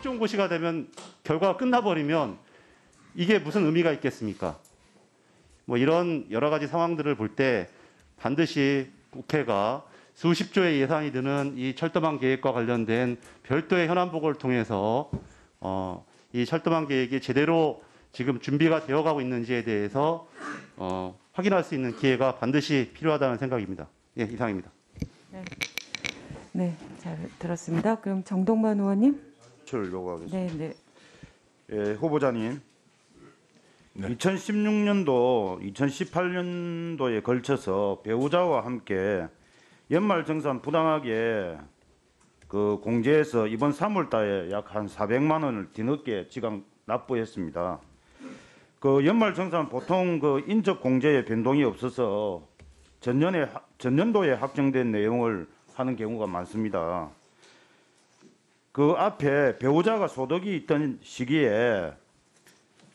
확정고시가 되면 결과가 끝나버리면 이게 무슨 의미가 있겠습니까? 뭐 이런 여러 가지 상황들을 볼 때 반드시 국회가 수십조의 예산이 드는 이 철도망 계획과 관련된 별도의 현안 보고를 통해서 이 철도망 계획이 제대로 지금 준비가 되어가고 있는지에 대해서 확인할 수 있는 기회가 반드시 필요하다는 생각입니다. 예, 이상입니다. 네. 네, 잘 들었습니다. 그럼 정동만 의원님. 를 요구하겠습니다. 네, 네. 예, 후보자님. 네. 2016년도, 2018년도에 걸쳐서 배우자와 함께 연말정산 부당하게 그 공제해서 이번 3월달에 약 한 400만 원을 뒤늦게 지각 납부했습니다. 그 연말정산 보통 그 인적 공제에 변동이 없어서 전년도에 확정된 내용을 하는 경우가 많습니다. 그 앞에 배우자가 소득이 있던 시기에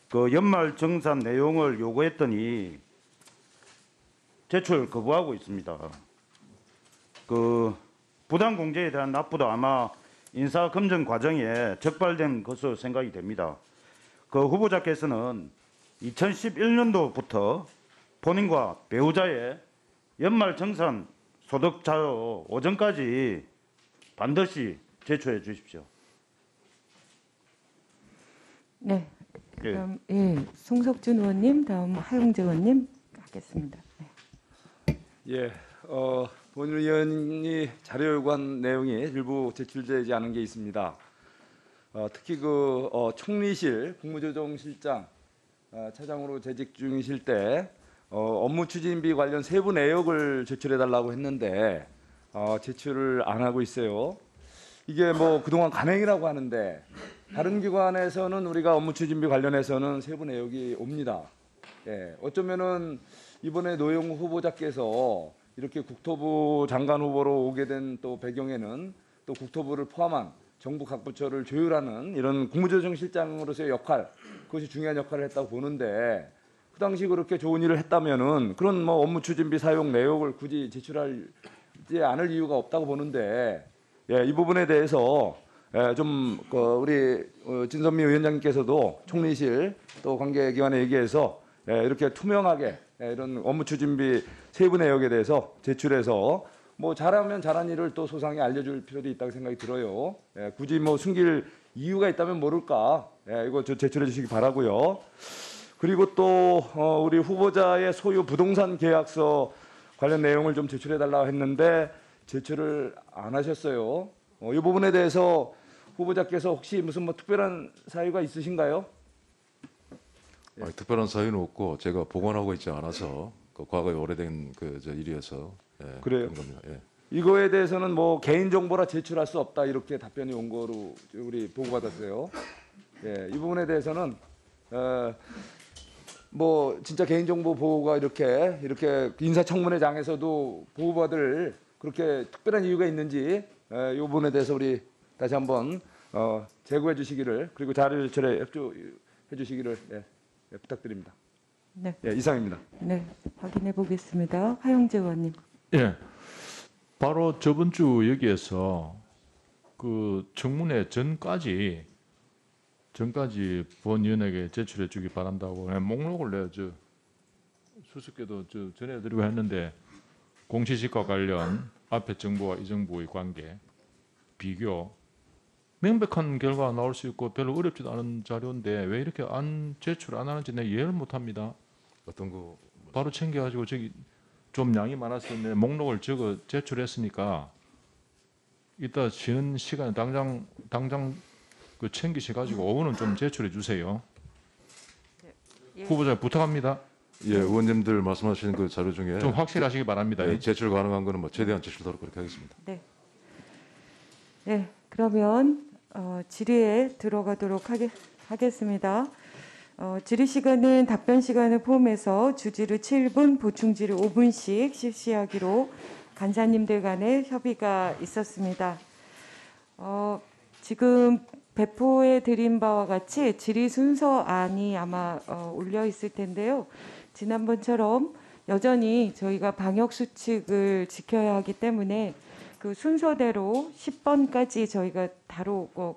그 연말정산 내용을 요구했더니 제출 거부하고 있습니다. 그 부당 공제에 대한 납부도 아마 인사 검증 과정에 적발된 것으로 생각이 됩니다. 그 후보자께서는 2011년도부터 본인과 배우자의 연말정산 소득 자료 오전까지 반드시 제출해 주십시오. 네. 그럼 예, 송석준 의원님, 다음 하용재 의원님 하겠습니다. 네. 예, 본인 의원이 자료 요구한 내용이 일부 제출되지 않은 게 있습니다. 특히 그 총리실 국무조정실장 차장으로 재직 중이실 때 업무 추진비 관련 세부 내역을 제출해 달라고 했는데 제출을 안 하고 있어요. 이게 뭐 그동안 간행이라고 하는데 다른 기관에서는 우리가 업무 추진비 관련해서는 세부 내역이 옵니다. 예, 어쩌면은 이번에 노영우 후보자께서 이렇게 국토부 장관 후보로 오게 된 또 배경에는 또 국토부를 포함한 정부 각 부처를 조율하는 이런 국무조정실장으로서의 역할, 그것이 중요한 역할을 했다고 보는데 그 당시 그렇게 좋은 일을 했다면은 그런 뭐 업무 추진비 사용 내역을 굳이 제출하지 않을 이유가 없다고 보는데, 예, 이 부분에 대해서 좀 우리 진선미 위원장님께서도 총리실 또 관계기관에 얘기해서 이렇게 투명하게 이런 업무 추진비 세부 내역에 대해서 제출해서 뭐 잘하면 잘한 일을 또 소상히 알려줄 필요도 있다고 생각이 들어요. 굳이 뭐 숨길 이유가 있다면 모를까. 이거 제출해 주시기 바라고요. 그리고 또 우리 후보자의 소유 부동산 계약서 관련 내용을 좀 제출해 달라고 했는데 제출을 안 하셨어요. 이 부분에 대해서 후보자께서 혹시 무슨 뭐 특별한 사유가 있으신가요? 특별한 사유는 없고 제가 보관하고 있지 않아서 그 과거에 오래된 일이어서 그래요. 그런 겁니다. 예. 이거에 대해서는 뭐 개인 정보라 제출할 수 없다 이렇게 답변이 온 거로 우리 보고받았어요. 예, 이 부분에 대해서는 뭐 진짜 개인 정보 보호가 이렇게 인사청문회장에서도 보호받을 그렇게 특별한 이유가 있는지 이 부분에 대해서 우리 다시 한번 제고해 주시기를, 그리고 자료 제출에 협조해 주시기를 부탁드립니다. 네. 예, 이상입니다. 네, 확인해 보겠습니다. 하용재 의원님. 예, 바로 저번 주 여기에서 그 청문회 전까지 본위원에게 제출해 주기 바란다고 목록을 내요. 수습께도 전해드리고 했는데 공시지가 관련 앞에 정부와 이 정부의 관계 비교 명백한 결과가 나올 수 있고 별로 어렵지도 않은 자료인데 왜 이렇게 제출 안 하는지 내가 이해를 못합니다. 어떤 거 바로 챙겨가지고 저기 좀 양이 많았었는데 목록을 적어 제출했으니까 이따 쉬는 시간에 당장 그 챙기셔가지고 오후는 좀 제출해 주세요. 예. 후보자 부탁합니다. 예, 의원님들 말씀하시는 그 자료 중에 좀 확실하시기 바랍니다. 예, 제출 가능한 거는 뭐 최대한 제출하도록 그렇게 하겠습니다. 네. 네, 그러면 질의에 들어가도록 하겠습니다. 질의 시간은 답변 시간을 포함해서 주질의 7분, 보충 질의 5분씩 실시하기로 간사님들 간에 협의가 있었습니다. 지금 배포해 드린 바와 같이 질의 순서안이 아마 올려 있을 텐데요. 지난번처럼 여전히 저희가 방역 수칙을 지켜야 하기 때문에 그 순서대로 10번까지 저희가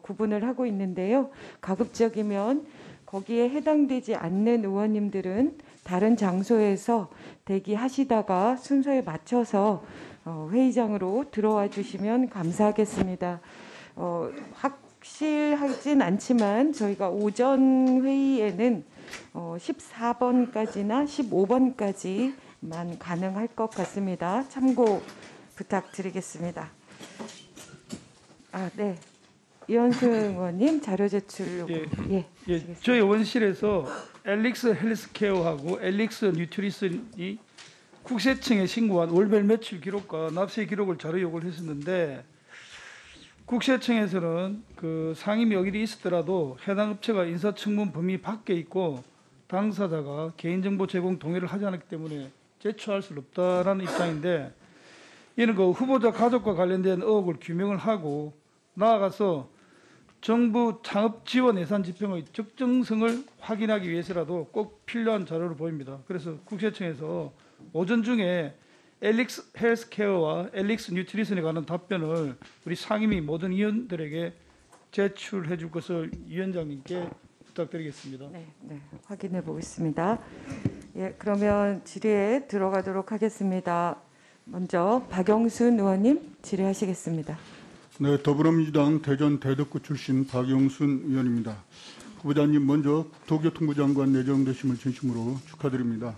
구분을 하고 있는데요. 가급적이면 거기에 해당되지 않는 의원님들은 다른 장소에서 대기하시다가 순서에 맞춰서 회의장으로 들어와 주시면 감사하겠습니다. 확실하진 않지만 저희가 오전 회의에는 14번까지나 15번까지만 가능할 것 같습니다. 참고 부탁드리겠습니다. 네. 이현승 의원님 자료 제출 요구. 저희 의원실에서 엘릭스 헬스케어하고 엘릭스 뉴트리슨이 국세청에 신고한 월별 매출 기록과 납세 기록을 자료 요구를 했었는데 국세청에서는 그 상임위 의결이 있었더라도 해당 업체가 인사청문 범위 밖에 있고 당사자가 개인정보 제공 동의를 하지 않았기 때문에 제출할 수 없다라는 입장인데 이는 그 후보자 가족과 관련된 의혹을 규명을 하고 나아가서 정부 창업 지원 예산 집행의 적정성을 확인하기 위해서라도 꼭 필요한 자료로 보입니다. 그래서 국세청에서 오전 중에 엘릭스 헬스케어와 엘릭스 뉴트리션에 관한 답변을 우리 상임위 모든 위원들에게 제출해 줄 것을 위원장님께 부탁드리겠습니다. 네, 확인해 보겠습니다. 그러면 질의에 들어가도록 하겠습니다. 먼저 박영순 의원님 질의하시겠습니다. 네, 더불어민주당 대전 대덕구 출신 박영순 의원입니다. 후보자님 먼저 국토교통부 장관 내정되심을 진심으로 축하드립니다.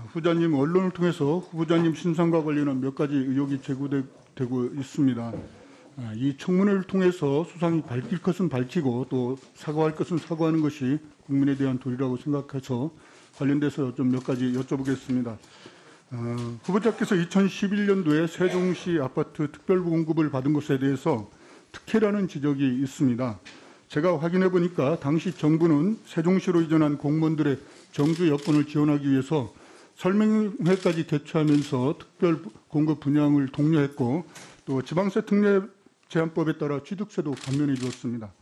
후보자님 언론을 통해서 후보자님 신상과 관련한 몇 가지 의혹이 제기되고 있습니다. 이 청문회를 통해서 수상이 밝힐 것은 밝히고 또 사과할 것은 사과하는 것이 국민에 대한 도리라고 생각해서 관련돼서 좀 몇 가지 여쭤보겠습니다. 후보자께서 2011년도에 세종시 아파트 특별공급을 받은 것에 대해서 특혜라는 지적이 있습니다. 제가 확인해 보니까 당시 정부는 세종시로 이전한 공무원들의 정주 여건을 지원하기 위해서 설명회까지 개최하면서 특별공급 분양을 독려했고 또 지방세 특례 제한법에 따라 취득세도 감면해 주었습니다.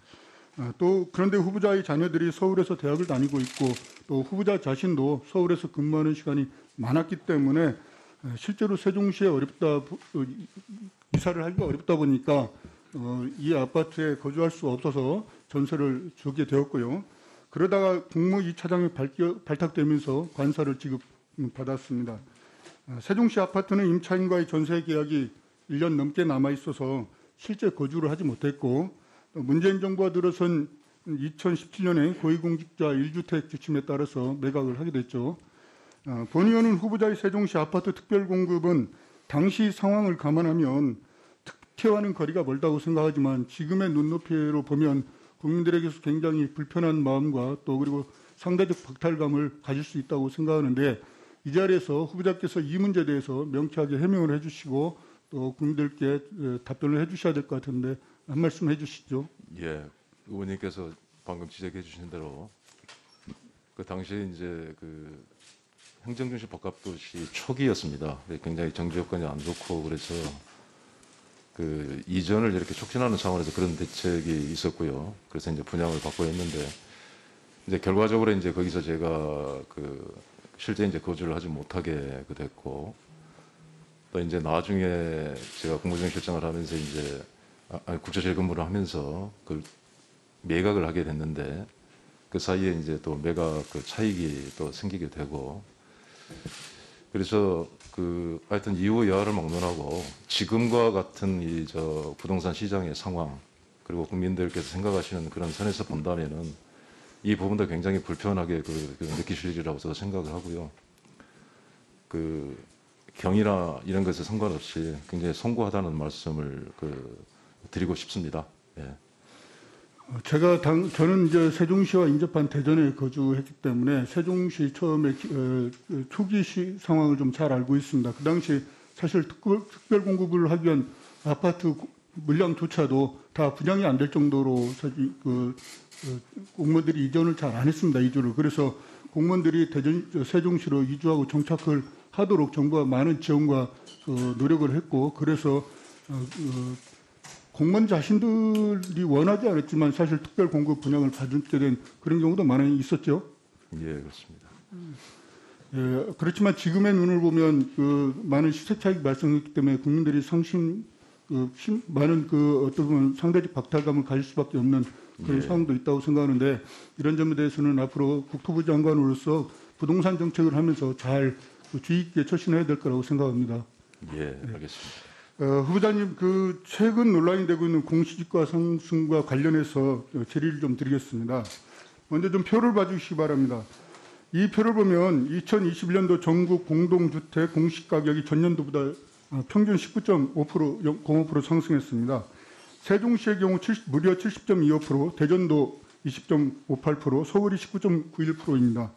또 그런데 후보자의 자녀들이 서울에서 대학을 다니고 있고 또 후보자 자신도 서울에서 근무하는 시간이 많았기 때문에 실제로 세종시에 이사를 하기가 어렵다 보니까 이 아파트에 거주할 수 없어서 전세를 주게 되었고요. 그러다가 공무 2차장이 발탁되면서 관사를 지급받았습니다. 세종시 아파트는 임차인과의 전세 계약이 1년 넘게 남아 있어서 실제 거주를 하지 못했고 문재인 정부가 들어선 2017년에 고위공직자 1주택 지침에 따라서 매각을 하게 됐죠. 본 의원은 후보자의 세종시 아파트 특별공급은 당시 상황을 감안하면 특혜와는 거리가 멀다고 생각하지만 지금의 눈높이로 보면 국민들에게서 굉장히 불편한 마음과 또 그리고 상대적 박탈감을 가질 수 있다고 생각하는데 이 자리에서 후보자께서 이 문제에 대해서 명쾌하게 해명을 해주시고 또 국민들께 답변을 해주셔야 될 것 같은데 한 말씀 해주시죠. 예, 의원님께서 방금 지적해 주신 대로 그 당시에 이제 그 행정중심 복합도시 초기였습니다. 굉장히 정주 여건이 안 좋고 그래서 그 이전을 이렇게 촉진하는 차원에서 그런 대책이 있었고요. 그래서 이제 분양을 받고 했는데 이제 결과적으로 이제 거기서 제가 그 실제 이제 거주를 하지 못하게 됐고 또 이제 나중에 제가 국무정실장을 하면서 이제 국제재건부를 하면서 그 매각을 하게 됐는데 그 사이에 이제 또 매각 그 차익이 또 생기게 되고 그래서 그 하여튼 이후 여하를 막론하고 지금과 같은 이 저 부동산 시장의 상황 그리고 국민들께서 생각하시는 그런 선에서 본다면은 이 부분도 굉장히 불편하게 느끼시리라고 저도 생각을 하고요. 그 경이나 이런 것에 상관없이 굉장히 송구하다는 말씀을 드리고 싶습니다. 예. 저는 이제 세종시와 인접한 대전에 거주했기 때문에 세종시 처음에 초기 상황을 좀 잘 알고 있습니다. 그 당시 사실 특별 공급을 하기 위한 아파트 물량조차도 다 분양이 안 될 정도로 사실 공무원들이 이전을 잘 안 했습니다. 이주를. 그래서 공무원들이 세종시로 이주하고 정착을 하도록 정부가 많은 지원과 노력을 했고 그래서 공무원 자신들이 원하지 않았지만 사실 특별 공급 분양을 받게 된 그런 경우도 많이 있었죠. 예, 그렇습니다. 예, 그렇지만 지금의 눈을 보면 많은 시세 차익 발생했기 때문에 국민들이 많은 어떻게 보면 상대적 박탈감을 가질 수밖에 없는 그런 상황도 있다고 생각하는데 이런 점에 대해서는 앞으로 국토부 장관으로서 부동산 정책을 하면서 잘 주의 있게 처신해야 될 거라고 생각합니다. 예, 알겠습니다. 후보자님, 최근 논란이 되고 있는 공시지가 상승과 관련해서 질의를 좀 드리겠습니다. 먼저 좀 표를 봐주시기 바랍니다. 이 표를 보면 2021년도 전국 공동주택 공시가격이 전년도보다 평균 19.5%, 0.5% 상승했습니다. 세종시의 경우 무려 70.25%, 대전도 20.58%, 서울이 19.91%입니다.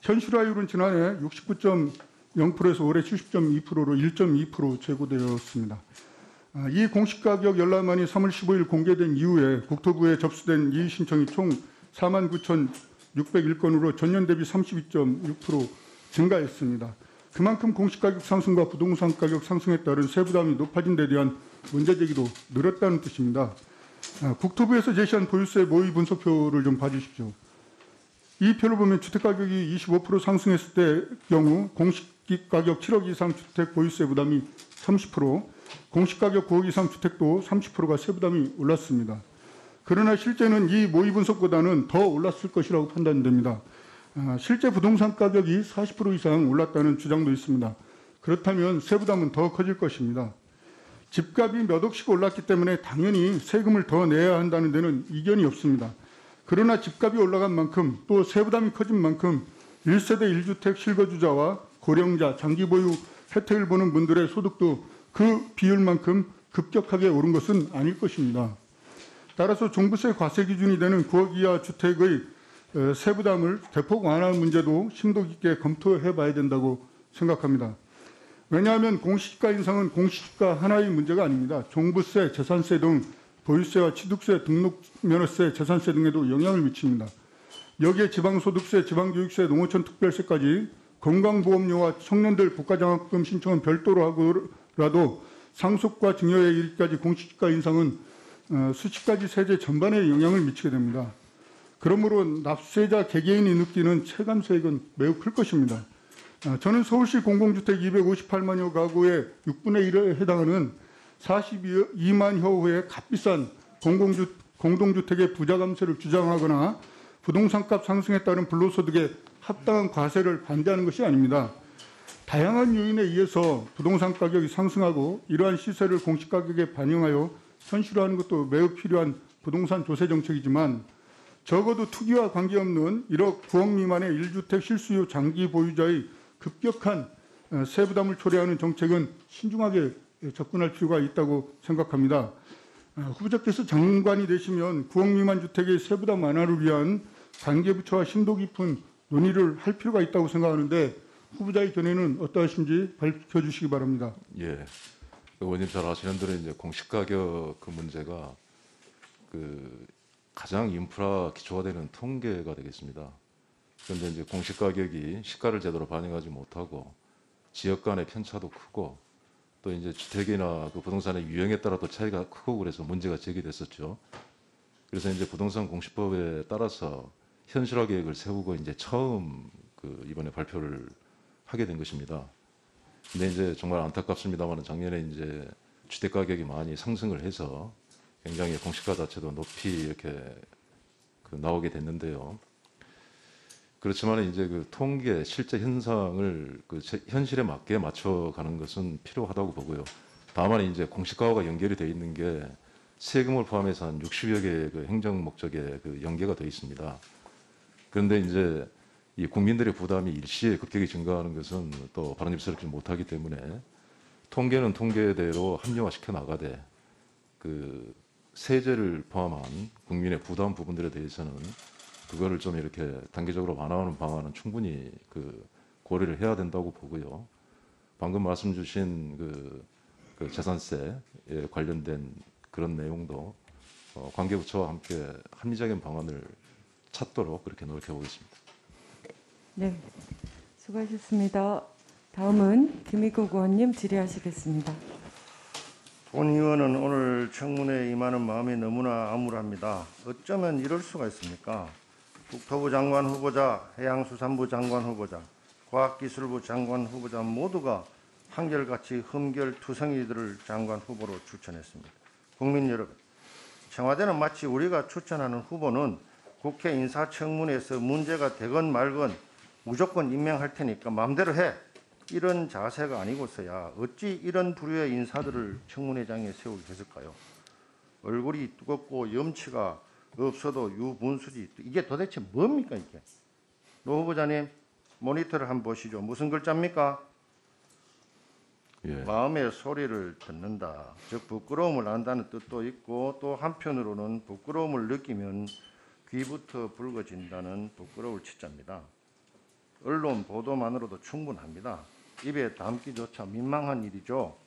현실화율은 지난해 69.0%에서 올해 70.2%로 1.2% 제고되었습니다. 이 공시가격 열람안이 3월 15일 공개된 이후에 국토부에 접수된 이의 신청이 총 49,601건으로 전년 대비 32.6% 증가했습니다. 그만큼 공시가격 상승과 부동산 가격 상승에 따른 세부담이 높아진 데 대한 문제제기도 늘었다는 뜻입니다. 국토부에서 제시한 보유세 모의 분석표를 좀 봐주십시오. 이 표를 보면 주택가격이 25% 상승했을 때 경우 공시가격 7억 이상 주택 보유세 부담이 30%, 공시가격 9억 이상 주택도 30%가 세부담이 올랐습니다. 그러나 실제는 이 모의 분석보다는 더 올랐을 것이라고 판단됩니다. 실제 부동산 가격이 40% 이상 올랐다는 주장도 있습니다. 그렇다면 세부담은 더 커질 것입니다. 집값이 몇 억씩 올랐기 때문에 당연히 세금을 더 내야 한다는 데는 이견이 없습니다. 그러나 집값이 올라간 만큼 또 세부담이 커진 만큼 1세대 1주택 실거주자와 고령자, 장기보유 혜택을 보는 분들의 소득도 그 비율만큼 급격하게 오른 것은 아닐 것입니다. 따라서 종부세 과세 기준이 되는 9억 이하 주택의 세부담을 대폭 완화하는 문제도 심도 깊게 검토해 봐야 된다고 생각합니다. 왜냐하면 공시지가 인상은 공시지가 하나의 문제가 아닙니다. 종부세, 재산세 등 보유세와 취득세, 등록면허세, 재산세 등에도 영향을 미칩니다. 여기에 지방소득세, 지방교육세, 농어촌 특별세까지 건강보험료와 청년들 국가장학금 신청은 별도로 하고라도 상속과 증여에 이르기까지 공시지가 인상은 수십 가지 세제 전반에 영향을 미치게 됩니다. 그러므로 납세자 개개인이 느끼는 체감세액은 매우 클 것입니다. 저는 서울시 공공주택 258만여 가구의 6분의 1에 해당하는 42만 호의 값비싼 공동주택의 부자 감세를 주장하거나 부동산값 상승에 따른 불로소득에 합당한 과세를 반대하는 것이 아닙니다. 다양한 요인에 의해서 부동산 가격이 상승하고 이러한 시세를 공시가격에 반영하여 현실화하는 것도 매우 필요한 부동산 조세 정책이지만 적어도 투기와 관계없는 1억 9억 미만의 1주택 실수요 장기 보유자의 급격한 세부담을 초래하는 정책은 신중하게 접근할 필요가 있다고 생각합니다. 후보자께서 장관이 되시면 9억 미만 주택의 세부담 완화를 위한 관계부처와 심도 깊은 논의를 할 필요가 있다고 생각하는데 후보자의 견해는 어떠하신지 밝혀주시기 바랍니다. 예, 의원님 잘 아시는 대로 이제 공시가격 그 문제가 가장 인프라 기초가 되는 통계가 되겠습니다. 그런데 이제 공시가격이 시가를 제대로 반영하지 못하고 지역 간의 편차도 크고 또 이제 주택이나 그 부동산의 유형에 따라 또 차이가 크고 그래서 문제가 제기됐었죠. 그래서 이제 부동산 공시법에 따라서 현실화 계획을 세우고 이제 처음 이번에 발표를 하게 된 것입니다. 근데 이제 정말 안타깝습니다만 작년에 이제 주택 가격이 많이 상승을 해서 굉장히 공시가 자체도 높이 이렇게 나오게 됐는데요. 그렇지만 이제 통계 실제 현상을 현실에 맞게 맞춰가는 것은 필요하다고 보고요. 다만 이제 공시가와 연결이 되어 있는 게 세금을 포함해서 한 60여 개의 행정 목적에 연계가 되어 있습니다. 그런데 이제 이 국민들의 부담이 일시에 급격히 증가하는 것은 또 바람직스럽지 못하기 때문에 통계는 통계대로 합리화시켜 나가되 세제를 포함한 국민의 부담 부분들에 대해서는 그거를 좀 이렇게 단계적으로 완화하는 방안은 충분히 고려를 해야 된다고 보고요. 방금 말씀 주신 재산세에 관련된 그런 내용도 관계부처와 함께 합리적인 방안을 찾도록 그렇게 노력해 보겠습니다. 네, 수고하셨습니다. 다음은 김의국 의원님 질의하시겠습니다. 본 의원은 오늘 청문회에 임하는 마음이 너무나 암울합니다. 어쩌면 이럴 수가 있습니까? 국토부 장관 후보자, 해양수산부 장관 후보자, 과학기술부 장관 후보자 모두가 한결같이 흠결투성이들을 장관 후보로 추천했습니다. 국민 여러분, 청와대는 마치 우리가 추천하는 후보는 국회 인사청문회에서 문제가 되건 말건 무조건 임명할 테니까 마음대로 해, 이런 자세가 아니고서야 어찌 이런 부류의 인사들을 청문회장에 세우게 됐을까요? 얼굴이 두껍고 염치가 없어도 유분수지, 이게 도대체 뭡니까 이게? 노 후보자님, 모니터를 한번 보시죠. 무슨 글자입니까? 예. 마음의 소리를 듣는다. 즉 부끄러움을 안다는 뜻도 있고, 또 한편으로는 부끄러움을 느끼면 귀부터 붉어진다는 부끄러울 치자입니다. 언론 보도만으로도 충분합니다. 입에 담기조차 민망한 일이죠.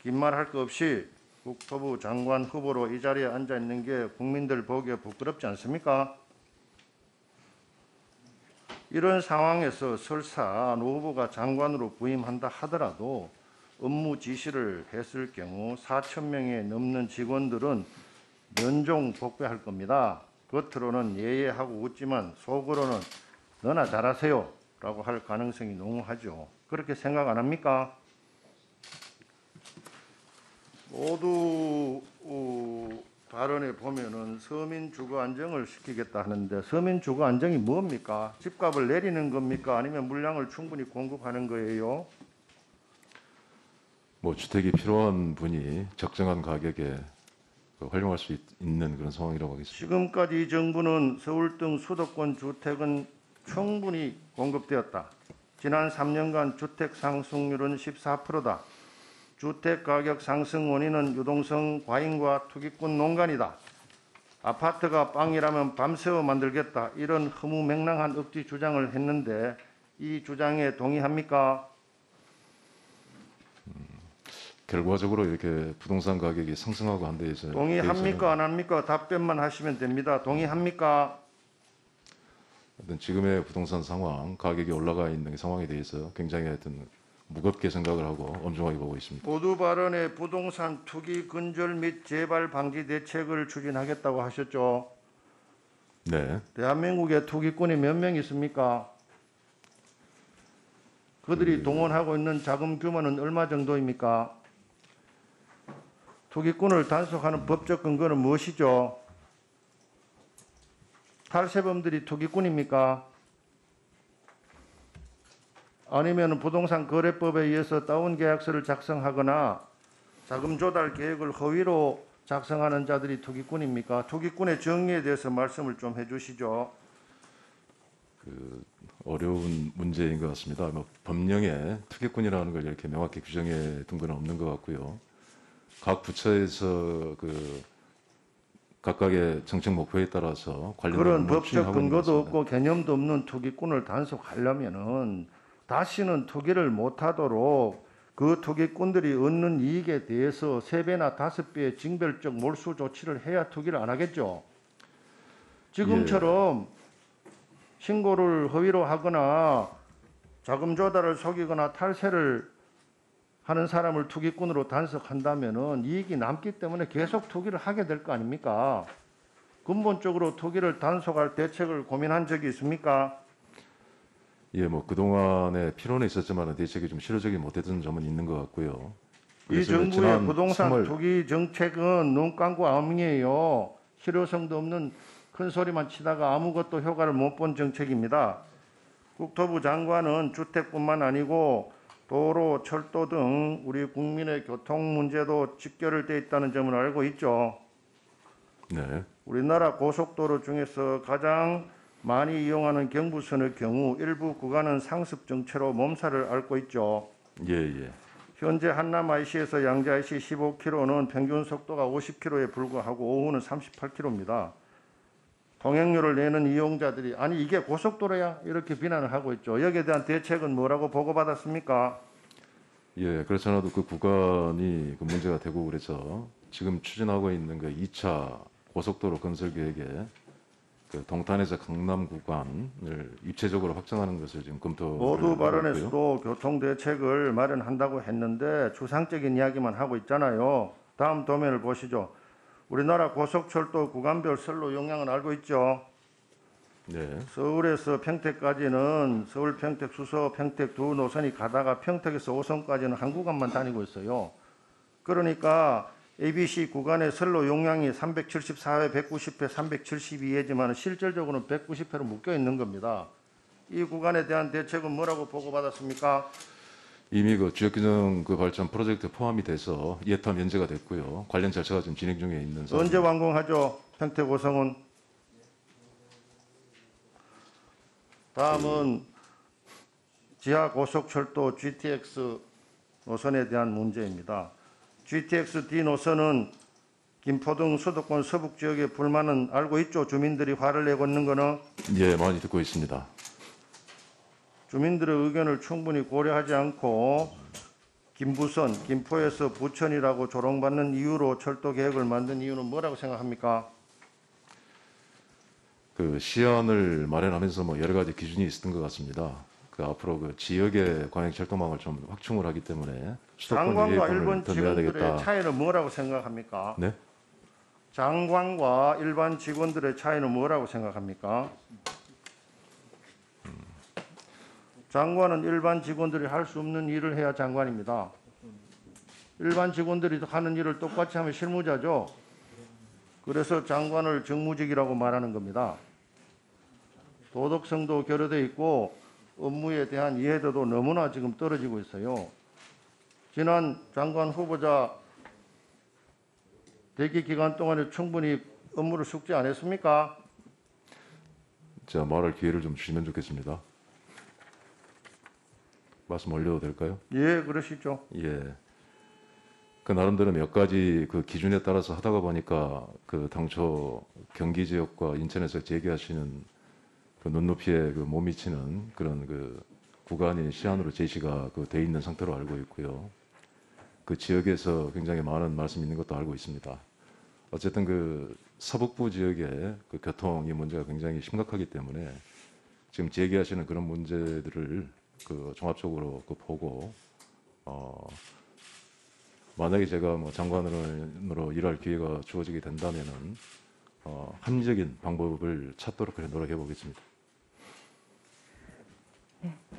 긴 말 할 거 없이 국토부 장관 후보로 이 자리에 앉아 있는 게 국민들 보기에 부끄럽지 않습니까? 이런 상황에서 설사 노 후보가 장관으로 부임한다 하더라도 업무 지시를 했을 경우 4,000명에 넘는 직원들은 면종 복귀할 겁니다. 겉으로는 예예하고 웃지만 속으로는 너나 잘하세요 라고 할 가능성이 농후하죠. 그렇게 생각 안 합니까? 모두 발언에 보면은 서민 주거 안정을 시키겠다 하는데, 서민 주거 안정이 뭡니까? 집값을 내리는 겁니까? 아니면 물량을 충분히 공급하는 거예요? 뭐 주택이 필요한 분이 적정한 가격에 활용할 수 있는 그런 상황이라고 하겠습니다. 지금까지 이 정부는 서울 등 수도권 주택은 충분히 공급되었다. 지난 3년간 주택 상승률은 14%다. 주택 가격 상승 원인은 유동성 과잉과 투기꾼 농간이다. 아파트가 빵이라면 밤새워 만들겠다. 이런 허무맹랑한 억지 주장을 했는데 이 주장에 동의합니까? 결과적으로 이렇게 부동산 가격이 상승하고 한 데에서 동의합니까? 안 합니까? 답변만 하시면 됩니다. 동의합니까? 어떤 지금의 부동산 상황, 가격이 올라가 있는 상황에 대해서 굉장히 하여튼 무겁게 생각을 하고 엄중하게 보고 있습니다. 모두 발언에 부동산 투기 근절 및 재발 방지 대책을 추진하겠다고 하셨죠. 네. 대한민국에 투기꾼이 몇 명 있습니까? 그들이 동원하고 있는 자금 규모는 얼마 정도입니까? 투기꾼을 단속하는 법적 근거는 무엇이죠? 탈세범들이 투기꾼입니까? 아니면 부동산 거래법에 의해서 다운 계약서를 작성하거나 자금 조달 계획을 허위로 작성하는 자들이 투기꾼입니까? 투기꾼의 정의에 대해서 말씀을 좀 해주시죠. 어려운 문제인 것 같습니다. 뭐 법령에 투기꾼이라는 걸 이렇게 명확히 규정해 둔 건 없는 것 같고요. 각 부처에서 각각의 정책 목표에 따라서 관련 그런 법적 근거도 없고 개념도 없는 투기꾼을 단속하려면은 다시는 투기를 못하도록 그 투기꾼들이 얻는 이익에 대해서 3배나 5배의 징별적 몰수 조치를 해야 투기를 안 하겠죠. 지금처럼 신고를 허위로 하거나 자금 조달을 속이거나 탈세를 하는 사람을 투기꾼으로 단속한다면은 이익이 남기 때문에 계속 투기를 하게 될 거 아닙니까? 근본적으로 투기를 단속할 대책을 고민한 적이 있습니까? 예, 뭐 그동안에 필요는 있었지만 대책이 좀 실효적이 못했던 점은 있는 것 같고요. 이 정부의 부동산 투기 정책은 눈 감고 암이에요. 실효성도 없는 큰 소리만 치다가 아무것도 효과를 못 본 정책입니다. 국토부 장관은 주택뿐만 아니고 도로, 철도 등 우리 국민의 교통 문제도 직결되어 있다는 점을 알고 있죠. 네. 우리나라 고속도로 중에서 가장 많이 이용하는 경부선의 경우 일부 구간은 상습 정체로 몸살을 앓고 있죠. 예. 현재 한남 IC에서 양재 IC 15km는 평균 속도가 50km에 불과하고 오후는 38km입니다. 통행료를 내는 이용자들이 아니 이게 고속도로야 이렇게 비난을 하고 있죠. 여기에 대한 대책은 뭐라고 보고받았습니까? 예, 그렇지 않아도 그 구간이 문제가 되고 그래서 지금 추진하고 있는 2차 고속도로 건설 계획에 동탄에서 강남 구간을 입체적으로 확장하는 것을 지금 검토를 모두 하고 발언에서도 교통 대책을 마련한다고 했는데 추상적인 이야기만 하고 있잖아요. 다음 도면을 보시죠. 우리나라 고속철도 구간별 선로 용량을 알고 있죠. 네. 서울에서 평택까지는 서울, 평택, 수서, 평택 두 노선이 가다가 평택에서 오송까지는 한 구간만 다니고 있어요. 그러니까 ABC 구간의 선로 용량이 374회, 190회, 372회지만 실질적으로는 190회로 묶여 있는 겁니다. 이 구간에 대한 대책은 뭐라고 보고받았습니까? 이미 그 지역균형 그 발전 프로젝트 포함이 돼서 예타 면제가 됐고요. 관련 절차가 지금 진행 중에 있는 상황입니다. 언제 완공하죠? 평택 오송은? 다음은 지하 고속철도 GTX 노선에 대한 문제입니다. GTX D 노선은 김포 등 수도권 서북 지역의 불만은 알고 있죠? 주민들이 화를 내고 있는 거는 예, 많이 듣고 있습니다. 주민들의 의견을 충분히 고려하지 않고 김부선, 김포에서 부천이라고 조롱받는 이유로 철도 계획을 만든 이유는 뭐라고 생각합니까? 그 시안을 마련하면서 뭐 여러 가지 기준이 있었던 것 같습니다. 그 앞으로 그 지역의 광역 철도망을 좀 확충을 하기 때문에 수도권 장관과 이해권을 일반 더 내야 직원들의 되겠다. 차이는 뭐라고 생각합니까? 네? 장관과 일반 직원들의 차이는 뭐라고 생각합니까? 장관은 일반 직원들이 할 수 없는 일을 해야 장관입니다. 일반 직원들이 하는 일을 똑같이 하면 실무자죠. 그래서 장관을 정무직이라고 말하는 겁니다. 도덕성도 결여되어 있고 업무에 대한 이해도도 너무나 지금 떨어지고 있어요. 지난 장관 후보자 대기 기간 동안에 충분히 업무를 숙지 안 했습니까? 제가 말할 기회를 좀 주시면 좋겠습니다. 말씀 올려도 될까요? 예, 그러시죠. 예. 그 나름대로 몇 가지 그 기준에 따라서 하다가 보니까 그 당초 경기 지역과 인천에서 제기하시는 그 눈높이에 그 못 미치는 그런 그 구간이 시안으로 제시가 그 돼 있는 상태로 알고 있고요. 그 지역에서 굉장히 많은 말씀이 있는 것도 알고 있습니다. 어쨌든 그 서북부 지역의 그 교통이 문제가 굉장히 심각하기 때문에 지금 제기하시는 그런 문제들을 그 종합적으로 그 보고 만약에 제가 뭐 장관으로 일할 기회가 주어지게 된다면은 합리적인 방법을 찾도록 그래 노력해 보겠습니다.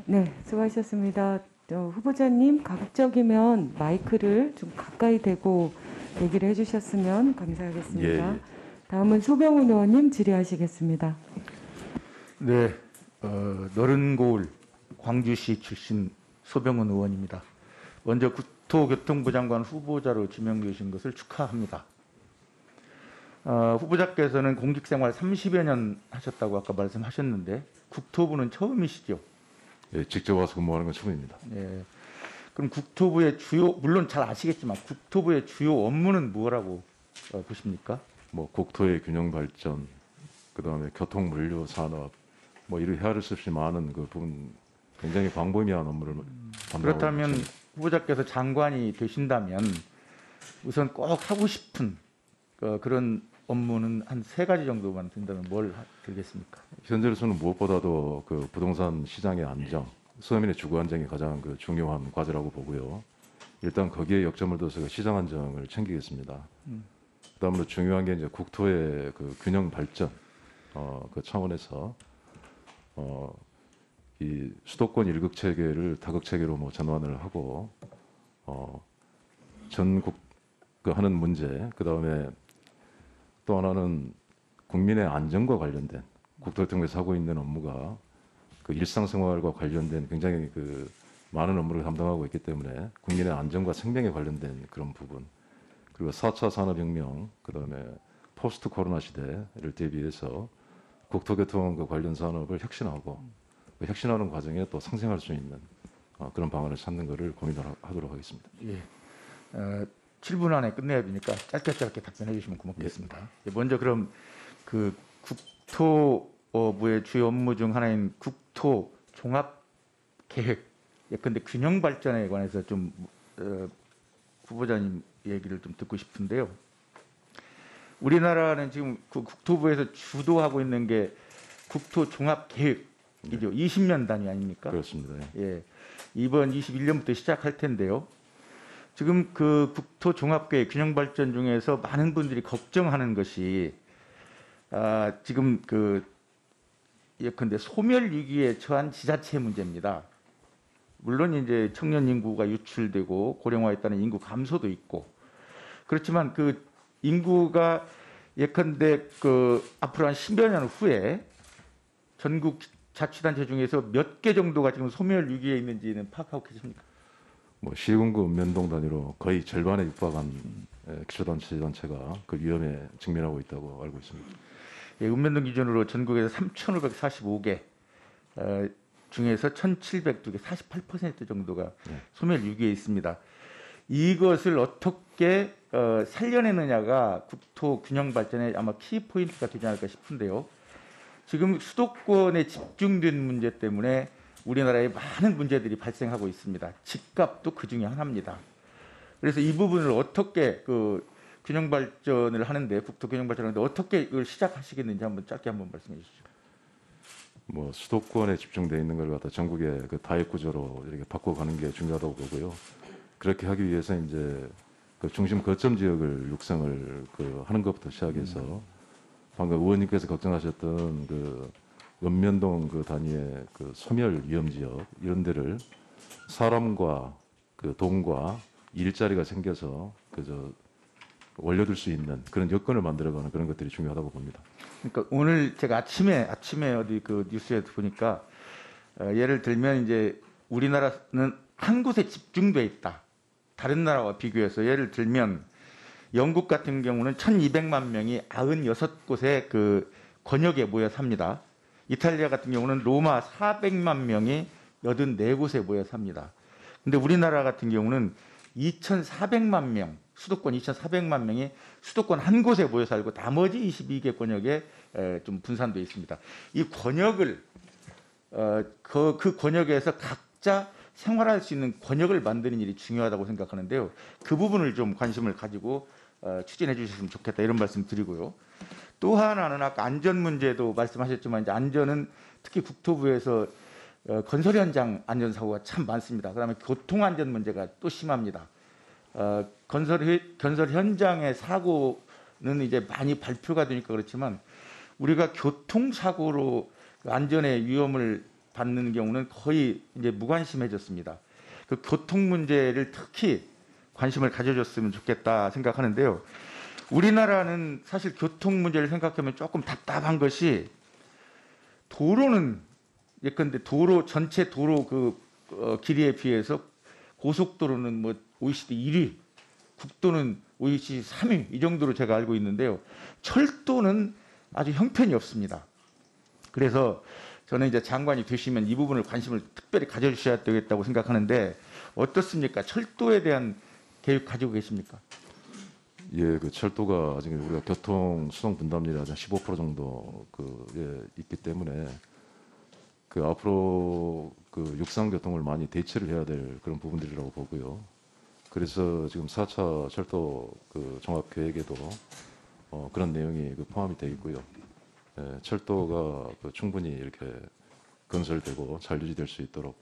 네, 수고하셨습니다. 후보자님 가급적이면 마이크를 좀 가까이 대고 얘기를 해주셨으면 감사하겠습니다. 예. 다음은 소병훈 의원님 질의하시겠습니다. 네, 너른 고을 광주시 출신 소병훈 의원입니다. 먼저 국토교통부 장관 후보자로 지명되신 것을 축하합니다. 후보자께서는 공직생활 30여 년 하셨다고 아까 말씀하셨는데 국토부는 처음이시죠? 예, 직접 와서 근무하는 건 처음입니다. 예. 그럼 국토부의 주요, 물론 잘 아시겠지만 국토부의 주요 업무는 뭐라고 보십니까? 뭐 국토의 균형 발전, 그다음에 교통 물류 산업, 뭐 이런 헤아릴 수 없이 많은 그 부분 굉장히 광범위한 업무를 담당하고 그렇다면 있습니다. 후보자께서 장관이 되신다면 우선 꼭 하고 싶은 그런 업무는 한 3가지 정도만 된다면 뭘 들겠습니까? 현재로서는 무엇보다도 그 부동산 시장의 안정, 서민의 주거 안정이 가장 그 중요한 과제라고 보고요. 일단 거기에 역점을 둬서 그 시장 안정을 챙기겠습니다. 그다음으로 중요한 게 이제 국토의 그 균형 발전 그 차원에서 이 수도권 일극 체계를 다극 체계로 뭐 전환을 하고 전국 그 하는 문제, 그다음에 또 하나는 국민의 안전과 관련된 국토를 통해서 하고 있는 업무가 그 일상생활과 관련된 굉장히 그 많은 업무를 담당하고 있기 때문에 국민의 안전과 생명에 관련된 그런 부분, 그리고 4차 산업혁명, 그다음에 포스트 코로나 시대를 대비해서 국토교통 그 관련 산업을 혁신하고 그 혁신하는 과정에 또 상생할 수 있는 그런 방안을 찾는 것을 고민하도록 하겠습니다. 예. 7분 안에 끝내야 되니까 짧게 답변해 주시면 고맙겠습니다. 예. 먼저 그럼 그 국토부의 주요 업무 중 하나인 국토 종합 계획, 예컨대 균형 발전에 관해서 좀 후보자님 얘기를 좀 듣고 싶은데요. 우리나라는 지금 그 국토부에서 주도하고 있는 게 국토 종합 계획이죠. 20년 단위 아닙니까? 그렇습니다. 예. 이번 21년부터 시작할 텐데요. 지금 그 국토 종합계획 균형 발전 중에서 많은 분들이 걱정하는 것이 지금 그 예컨대 소멸 위기에 처한 지자체 문제입니다. 물론 이제 청년 인구가 유출되고 고령화에 따른 인구 감소도 있고 그렇지만 그 인구가 예컨대 그 앞으로 한 10여 년 후에 전국 자치단체 중에서 몇 개 정도가 지금 소멸 위기에 있는지는 파악하고 계십니까? 뭐 시군구 읍면동 단위로 거의 절반에 육박한 기초단체가 그 위험에 직면하고 있다고 알고 있습니다. 예, 읍면동 기준으로 전국에서 3,545개 중에서 1,702개, 48% 정도가 소멸 위기에 있습니다. 이것을 어떻게 살려내느냐가 국토 균형 발전의 아마 키 포인트가 되지 않을까 싶은데요. 지금 수도권에 집중된 문제 때문에 우리나라에 많은 문제들이 발생하고 있습니다. 집값도 그 중에 하나입니다. 그래서 이 부분을 어떻게 그 균형 발전을 하는데 국토 균형 발전을 하는데 어떻게 이걸 시작하시겠는지 한번 짧게 한번 말씀해 주시죠. 뭐 수도권에 집중돼 있는 걸 갖다 전국의 그 다액 구조로 이렇게 바꿔가는 게 중요하다고 보고요. 그렇게 하기 위해서 이제 그 중심 거점 지역을 육성을 그 하는 것부터 시작해서 방금 의원님께서 걱정하셨던 그 읍면동 그 단위의 그 소멸 위험 지역 이런 데를 사람과 그 돈과 일자리가 생겨서 그저 올려둘 수 있는 그런 여건을 만들어가는 그런 것들이 중요하다고 봅니다. 그러니까 오늘 제가 아침에 어디 그 뉴스에 보니까 예를 들면 이제 우리나라는 한 곳에 집중돼 있다. 다른 나라와 비교해서 예를 들면 영국 같은 경우는 1,200만 명이 96곳의 그 권역에 모여 삽니다. 이탈리아 같은 경우는 로마 400만 명이 84곳에 모여 삽니다. 근데 우리나라 같은 경우는 2,400만 명, 수도권 2,400만 명이 수도권 한 곳에 모여 살고 나머지 22개 권역에 좀 분산되어 있습니다. 이 권역을 그 권역에서 각자 생활할 수 있는 권역을 만드는 일이 중요하다고 생각하는데요. 그 부분을 좀 관심을 가지고 추진해 주셨으면 좋겠다 이런 말씀 드리고요. 또 하나는 아까 안전 문제도 말씀하셨지만 이제 안전은 특히 국토부에서 건설 현장 안전 사고가 참 많습니다. 그다음에 교통 안전 문제가 또 심합니다. 건설 현장의 사고는 이제 많이 발표가 되니까 그렇지만 우리가 교통 사고로 안전의 위험을 받는 경우는 거의 이제 무관심해졌습니다. 그 교통 문제를 특히 관심을 가져줬으면 좋겠다 생각하는데요. 우리나라는 사실 교통 문제를 생각하면 조금 답답한 것이 도로는 예컨대 도로 전체 도로 그 길이에 비해서 고속도로는 뭐 OECD 1위, 국도는 OECD 3위 이 정도로 제가 알고 있는데요. 철도는 아주 형편이 없습니다. 그래서 저는 이제 장관이 되시면 이 부분을 관심을 특별히 가져주셔야 되겠다고 생각하는데 어떻습니까? 철도에 대한 계획 가지고 계십니까? 예, 그 철도가 아직 우리가 교통 수송 분담률이 한 15% 정도 있기 때문에 그 앞으로 그 육상 교통을 많이 대체를 해야 될 그런 부분들이라고 보고요. 그래서 지금 4차 철도 그 종합 계획에도 그런 내용이 그 포함이 되어 있고요. 예, 철도가 그 충분히 이렇게 건설되고 잘 유지될 수 있도록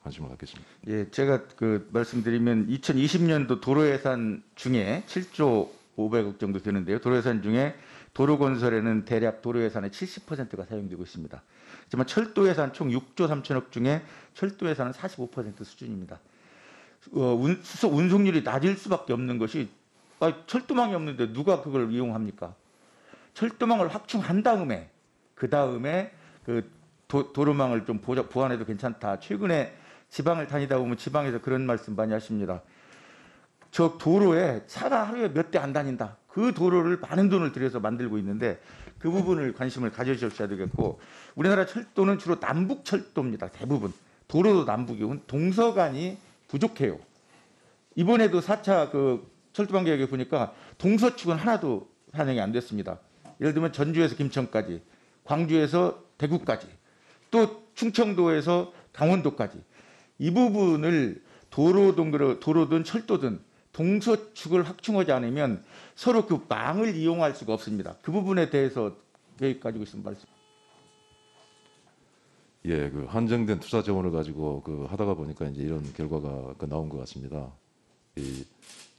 관심을 갖겠습니다. 예, 제가 그 말씀드리면 2020년도 도로 예산 중에 7조 500억 정도 되는데요. 도로 예산 중에 도로 건설에는 대략 도로 예산의 70%가 사용되고 있습니다. 하지만 철도 예산 총 6조 3천억 중에 철도 예산은 45% 수준입니다. 운송률이 낮을 수밖에 없는 것이 철도망이 없는데 누가 그걸 이용합니까? 철도망을 확충한 다음에 그 도로망을 좀 보완해도 괜찮다. 최근에 지방을 다니다 보면 지방에서 그런 말씀 많이 하십니다. 저 도로에 차가 하루에 몇 대 안 다닌다. 그 도로를 많은 돈을 들여서 만들고 있는데 그 부분을 관심을 가져주셔야 되겠고 우리나라 철도는 주로 남북 철도입니다. 대부분. 도로도 남북이고 동서간이 부족해요. 이번에도 4차 그 철도망 계획에 보니까 동서축은 하나도 반영이 안 됐습니다. 예를 들면 전주에서 김천까지, 광주에서 대구까지, 또 충청도에서 강원도까지 이 부분을 도로든 철도든 동서축을 확충하지 않으면 서로 그 망을 이용할 수가 없습니다. 그 부분에 대해서 계획 가지고 있으면 말씀. 예, 그 한정된 투자 자원을 가지고 그 하다가 보니까 이제 이런 결과가 나온 것 같습니다. 이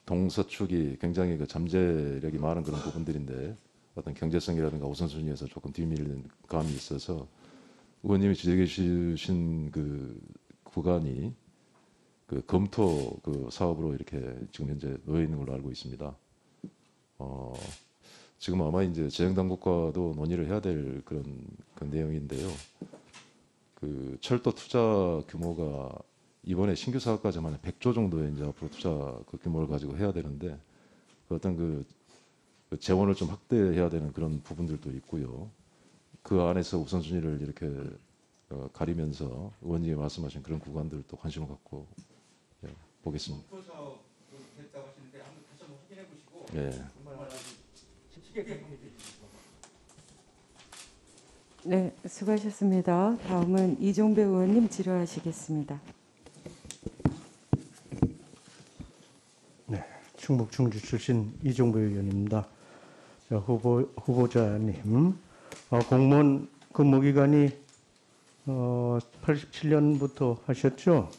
동서축이 굉장히 그 잠재력이 많은 그런 부분들인데 어떤 경제성이라든가 우선순위에서 조금 뒤밀리는 감이 있어서 의원님이 지적해 주신 그 구간이 그 검토 그 사업으로 이렇게 지금 현재 놓여 있는 걸로 알고 있습니다. 지금 아마 이제 재정당국과도 논의를 해야 될 그런 그 내용인데요. 그 철도 투자 규모가 이번에 신규 사업까지만 100조 정도의 이제 앞으로 투자 그 규모를 가지고 해야 되는데 그 어떤 그 재원을 좀 확대해야 되는 그런 부분들도 있고요. 그 안에서 우선순위를 이렇게 가리면서 의원님이 말씀하신 그런 구간들도 관심을 갖고 보겠습니다. 예. 네, 수고하셨습니다. 다음은 이종배 의원님 질의하시겠습니다. 네, 충북 충주 출신 이종배 의원입니다. 후보자님, 공무원 근무기간이 87년부터 하셨죠?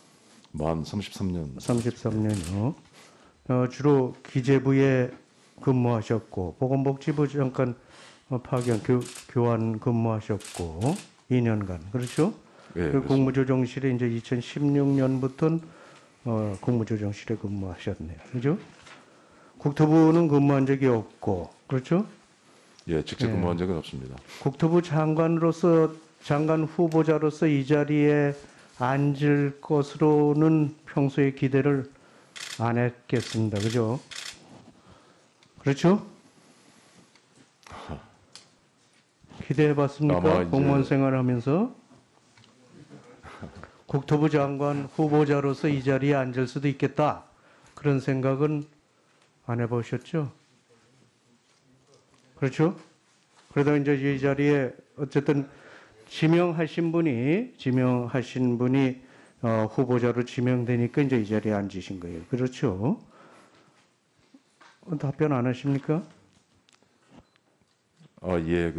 만 33년. 33년이요. 주로 기재부에 근무하셨고 보건복지부 잠깐 파견 교환 근무하셨고 2년간 그렇죠? 네, 그 국무조정실에 이제 2016년부터는 국무조정실에 근무하셨네요. 그렇죠? 국토부는 근무한 적이 없고 그렇죠? 예, 직접 근무한 적은 없습니다. 국토부 장관 후보자로서 이 자리에 앉을 것으로는 평소에 기대를 안 했겠습니다. 그죠? 그렇죠? 기대해봤습니까? 공무원 생활하면서 국토부 장관 후보자로서 이 자리에 앉을 수도 있겠다. 그런 생각은 안 해보셨죠? 그렇죠? 그러다 이제 이 자리에 어쨌든 지명하신 분이 후보자로 지명되니까 이제 이 자리에 앉으신 거예요. 그렇죠? 답변 안 하십니까? 예,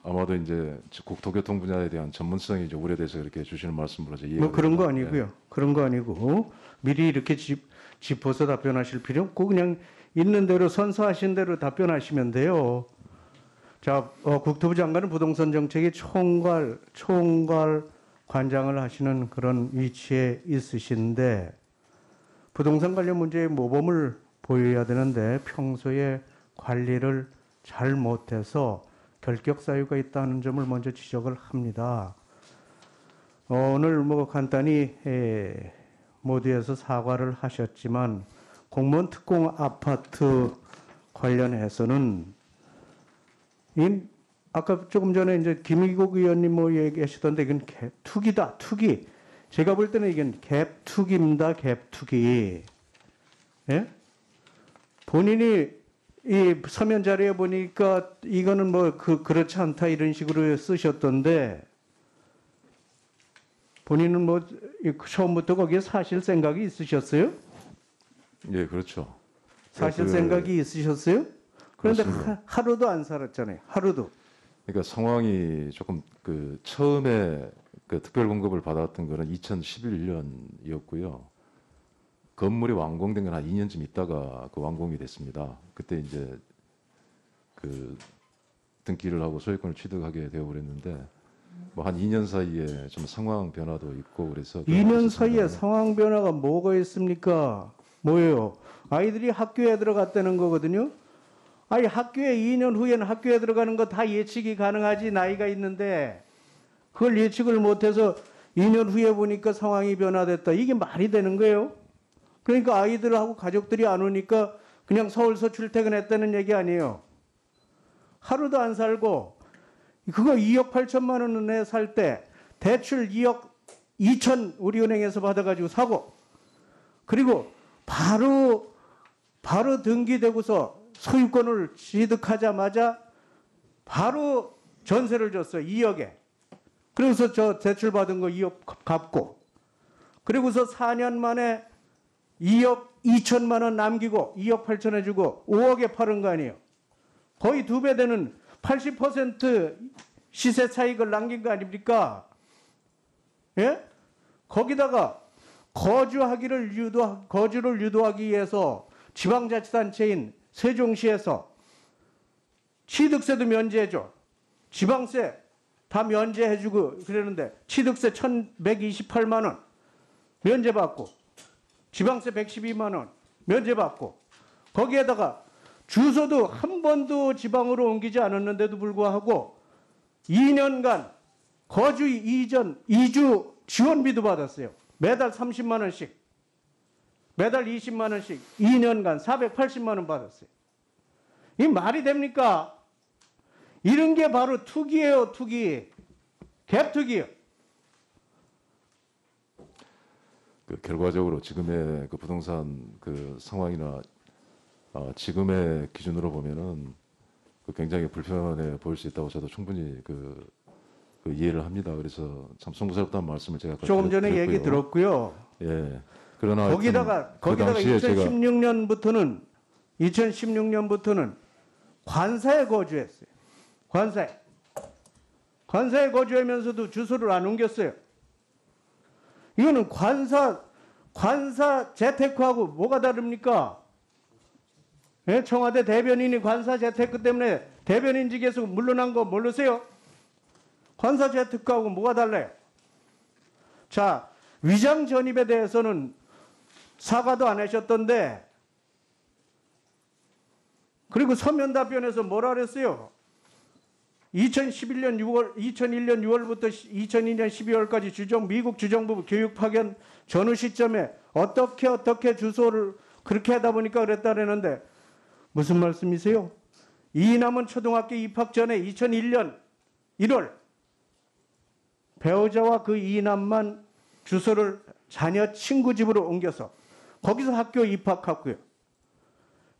아마도 이제 국토교통 분야에 대한 전문성이 이제 우려돼서 이렇게 주시는 말씀으로 이해가 뭐 그런 거 됩니다. 아니고요. 그런 거 아니고 미리 이렇게 짚어서 답변하실 필요 없고 그냥 있는 대로 선서하신 대로 답변하시면 돼요. 자, 국토부 장관은 부동산 정책의 총괄 관장을 하시는 그런 위치에 있으신데 부동산 관련 문제에 모범을 보여야 되는데 평소에 관리를 잘 못해서 결격 사유가 있다는 점을 먼저 지적을 합니다. 오늘 뭐 간단히 모두에서 사과를 하셨지만 공무원 특공 아파트 관련해서는 아까 조금 전에 이제 김의국 의원님 뭐 얘기하시던데 이건 투기다, 투기. 제가 볼 때는 이건 갭투기입니다, 갭투기. 예? 본인이 이 서면 자료에 보니까 이거는 뭐 그렇지 않다 이런 식으로 쓰셨던데 본인은 뭐 처음부터 거기에 사실 생각이 있으셨어요? 예, 그렇죠. 사실 생각이 있으셨어요? 그런데 하루도 안 살았잖아요. 하루도. 그러니까 상황이 조금 처음에 특별 공급을 받았던 거는 2011년이었고요. 건물이 완공된 건 한 2년쯤 있다가 완공이 됐습니다. 그때 이제 등기를 하고 소유권을 취득하게 되어버렸는데 뭐 한 2년 사이에 좀 상황 변화도 있고 그래서 2년 사이에 상황 변화가 뭐가 있습니까? 뭐예요? 아이들이 학교에 들어갔다는 거거든요. 아니 학교에 2년 후에는 학교에 들어가는 거 다 예측이 가능하지 나이가 있는데 그걸 예측을 못해서 2년 후에 보니까 상황이 변화됐다. 이게 말이 되는 거예요? 그러니까 아이들하고 가족들이 안 오니까 그냥 서울서 출퇴근했다는 얘기 아니에요. 하루도 안 살고 그거 2억 8천만 원에 살 때 대출 2억 2천 우리은행에서 받아가지고 사고 그리고 바로 등기되고서 소유권을 취득하자마자 바로 전세를 줬어요. 2억에. 그래서 저 대출 받은 거 2억 갚고 그리고서 4년 만에 2억 2천만 원 남기고 2억 8천 해주고 5억에 파는 거 아니에요. 거의 2배 되는 80% 시세 차익을 남긴 거 아닙니까? 예? 거기다가 거주를 유도하기 위해서 지방자치단체인 세종시에서 취득세도 면제해줘. 지방세 다 면제해주고 그러는데 취득세 1,128만 원 면제받고 지방세 112만 원 면제받고 거기에다가 주소도 한 번도 지방으로 옮기지 않았는데도 불구하고 2년간 거주 이전 이주 지원비도 받았어요. 매달 30만 원씩 매달 20만 원씩 2년간 480만 원 받았어요. 이 말이 됩니까? 이런 게 바로 투기예요, 투기. 갭투기예요. 그 결과적으로 지금의 그 부동산 그 상황이나 지금의 기준으로 보면은 그 굉장히 불편해 보일 수 있다고 저도 충분히 그 이해를 합니다. 그래서 참 송구스럽다는 말씀을 제가 아까 조금 전에 얘기 들었고요. 예. 그러나 거기다가 그 당시에 제가 2016년부터는 관사에 거주했어요. 관사에 거주하면서도 주소를 안 옮겼어요. 이거는 관사 재테크하고 뭐가 다릅니까? 예? 청와대 대변인이 관사 재테크 때문에 대변인직에서 물러난 거 모르세요? 관사 재테크하고 뭐가 달라요? 자, 위장 전입에 대해서는 사과도 안 하셨던데, 그리고 서면 답변에서 뭐라 그랬어요? 2001년 6월부터 2002년 12월까지 미국 주정부 교육 파견 전후 시점에 어떻게 주소를 그렇게 하다 보니까 그랬다 그랬는데 무슨 말씀이세요? 이남은 초등학교 입학 전에 2001년 1월 배우자와 그 이남만 주소를 자녀 친구 집으로 옮겨서 거기서 학교 입학했고요.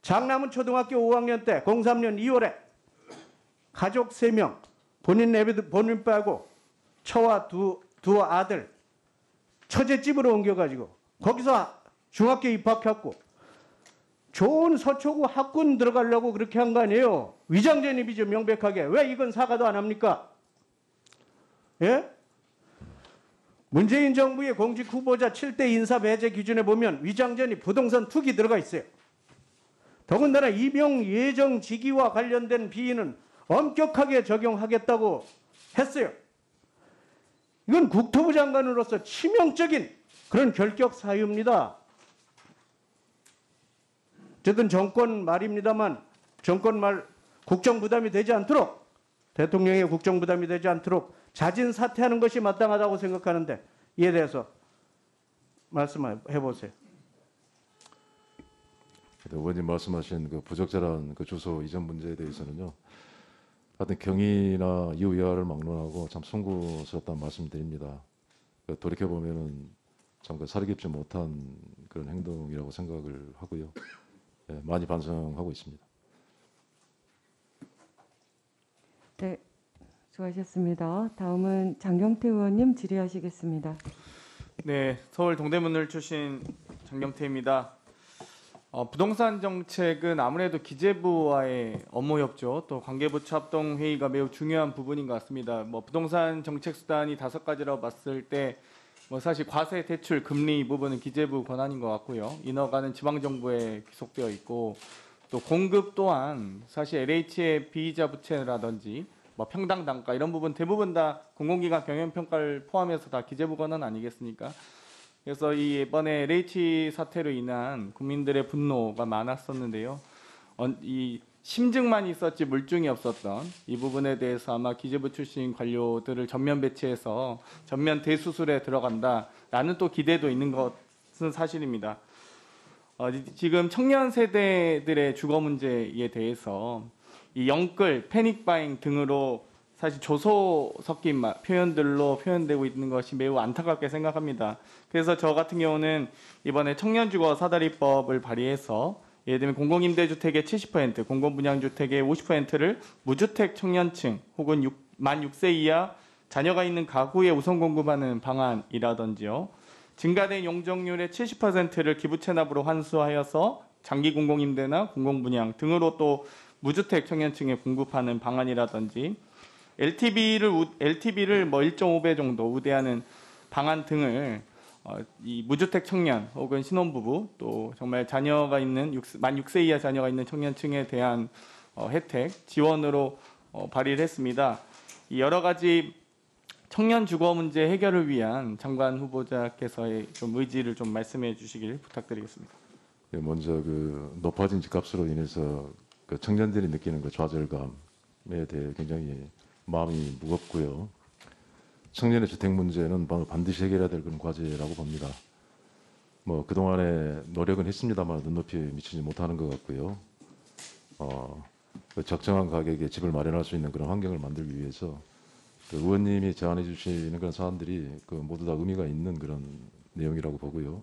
장남은 초등학교 5학년 때 03년 2월에 가족 3명 본인 빼고 처와 두 아들 처제 집으로 옮겨가지고 거기서 중학교 입학했고 좋은 서초구 학군 들어가려고 그렇게 한 거 아니에요. 위장전입이죠, 명백하게. 왜 이건 사과도 안 합니까? 예? 문재인 정부의 공직 후보자 7대 인사 배제 기준에 보면 위장전입 부동산 투기 들어가 있어요. 더군다나 임용 예정 직위와 관련된 비위는 엄격하게 적용하겠다고 했어요. 이건 국토부 장관으로서 치명적인 그런 결격 사유입니다. 어쨌든 정권 말입니다만 정권 말 국정 부담이 되지 않도록 대통령의 국정 부담이 되지 않도록 자진 사퇴하는 것이 마땅하다고 생각하는데 이에 대해서 말씀해 보세요. 의원님 말씀하신 그 부적절한 그 주소 이전 문제에 대해서는요. 하여튼 경위나 이후 이하를 막론하고 참 송구스럽다는 말씀드립니다. 돌이켜 보면은 참 그 사리 깊지 못한 그런 행동이라고 생각을 하고요. 네, 많이 반성하고 있습니다. 네, 수고하셨습니다. 다음은 장경태 의원님 질의하시겠습니다. 네, 서울 동대문을 출신 장경태입니다. 부동산 정책은 아무래도 기재부와의 업무 협조 또 관계부처 합동 회의가 매우 중요한 부분인 것 같습니다. 부동산 정책 수단이 5가지라고 봤을 때 사실 과세 대출 금리 이 부분은 기재부 권한인 것 같고요. 인허가는 지방 정부에 귀속되어 있고 또 공급 또한 사실 LH의 비이자 부채라든지 평당 단가 이런 부분 대부분 다 공공기관 경영 평가를 포함해서 다 기재부 권한 아니겠습니까? 그래서 이번에 LH 사태로 인한 국민들의 분노가 많았었는데요. 이 심증만 있었지 물증이 없었던 이 부분에 대해서 아마 기재부 출신 관료들을 전면 배치해서 전면 대수술에 들어간다라는 또 기대도 있는 것은 사실입니다. 지금 청년 세대들의 주거 문제에 대해서 이 영끌, 패닉바잉 등으로 사실 조소 섞인 표현들로 표현되고 있는 것이 매우 안타깝게 생각합니다. 그래서 저 같은 경우는 이번에 청년주거 사다리법을 발의해서 예를 들면 공공임대주택의 70%, 공공분양주택의 50%를 무주택 청년층 혹은 만 6세 이하 자녀가 있는 가구에 우선 공급하는 방안이라든지요. 증가된 용적률의 70%를 기부채납으로 환수하여서 장기 공공임대나 공공분양 등으로 또 무주택 청년층에 공급하는 방안이라든지 LTV를 1.5배 정도 우대하는 방안 등을 이 무주택 청년 혹은 신혼부부 또 정말 자녀가 있는 만 6세 이하 자녀가 있는 청년층에 대한 혜택 지원으로 발의를 했습니다. 이 여러 가지 청년 주거 문제 해결을 위한 장관 후보자께서의 좀 의지를 좀 말씀해 주시길 부탁드리겠습니다. 예, 먼저 그 높아진 집값으로 인해서 그 청년들이 느끼는 그 좌절감에 대해 굉장히 마음이 무겁고요. 청년의 주택 문제는 반드시 해결해야 될 그런 과제라고 봅니다. 뭐 그동안에 노력은 했습니다만 눈높이에 미치지 못하는 것 같고요. 그 적정한 가격에 집을 마련할 수 있는 그런 환경을 만들기 위해서 그 의원님이 제안해 주시는 그런 사안들이 그 모두 다 의미가 있는 그런 내용이라고 보고요.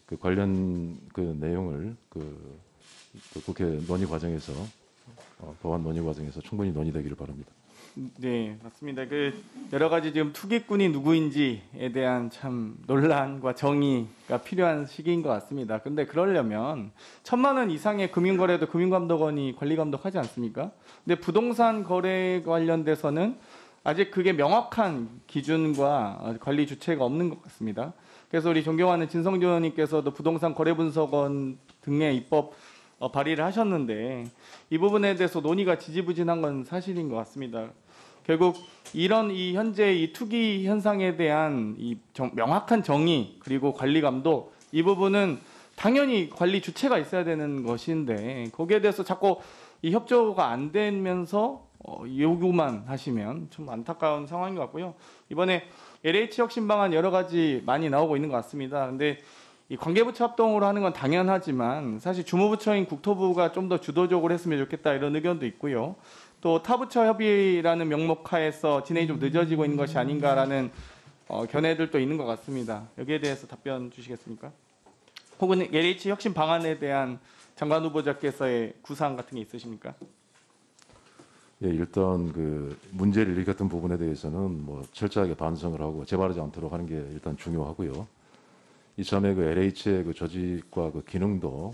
그 관련 그 내용을 그 국회 논의 과정에서 법안 논의 과정에서 충분히 논의되기를 바랍니다. 네, 맞습니다. 그 여러 가지 지금 투기꾼이 누구인지에 대한 참 논란과 정의가 필요한 시기인 것 같습니다. 그런데 그러려면 1,000만 원 이상의 금융거래도 금융감독원이 관리감독하지 않습니까? 근데 부동산 거래 관련돼서는 아직 그게 명확한 기준과 관리 주체가 없는 것 같습니다. 그래서 우리 존경하는 진성준 의원님께서도 부동산 거래분석원 등의 입법 발의를 하셨는데 이 부분에 대해서 논의가 지지부진한 건 사실인 것 같습니다. 결국 이런 이 현재 이 투기 현상에 대한 이 명확한 정의 그리고 관리 감독 이 부분은 당연히 관리 주체가 있어야 되는 것인데 거기에 대해서 자꾸 이 협조가 안 되면서 요구만 하시면 좀 안타까운 상황인 것 같고요. 이번에 LH 혁신 방안 여러 가지 많이 나오고 있는 것 같습니다. 근데 이 관계부처 합동으로 하는 건 당연하지만 사실 주무부처인 국토부가 좀 더 주도적으로 했으면 좋겠다 이런 의견도 있고요. 또 타부처 협의라는 명목하에서 진행이 좀 늦어지고 있는 것이 아닌가라는 견해들도 있는 것 같습니다. 여기에 대해서 답변 주시겠습니까? 혹은 LH 혁신 방안에 대한 장관 후보자께서의 구상 같은 게 있으십니까? 예, 일단 그 문제를 일으켰던 부분에 대해서는 뭐 철저하게 반성을 하고 재발하지 않도록 하는 게 일단 중요하고요. 이참에 그 LH의 그 조직과 그 기능도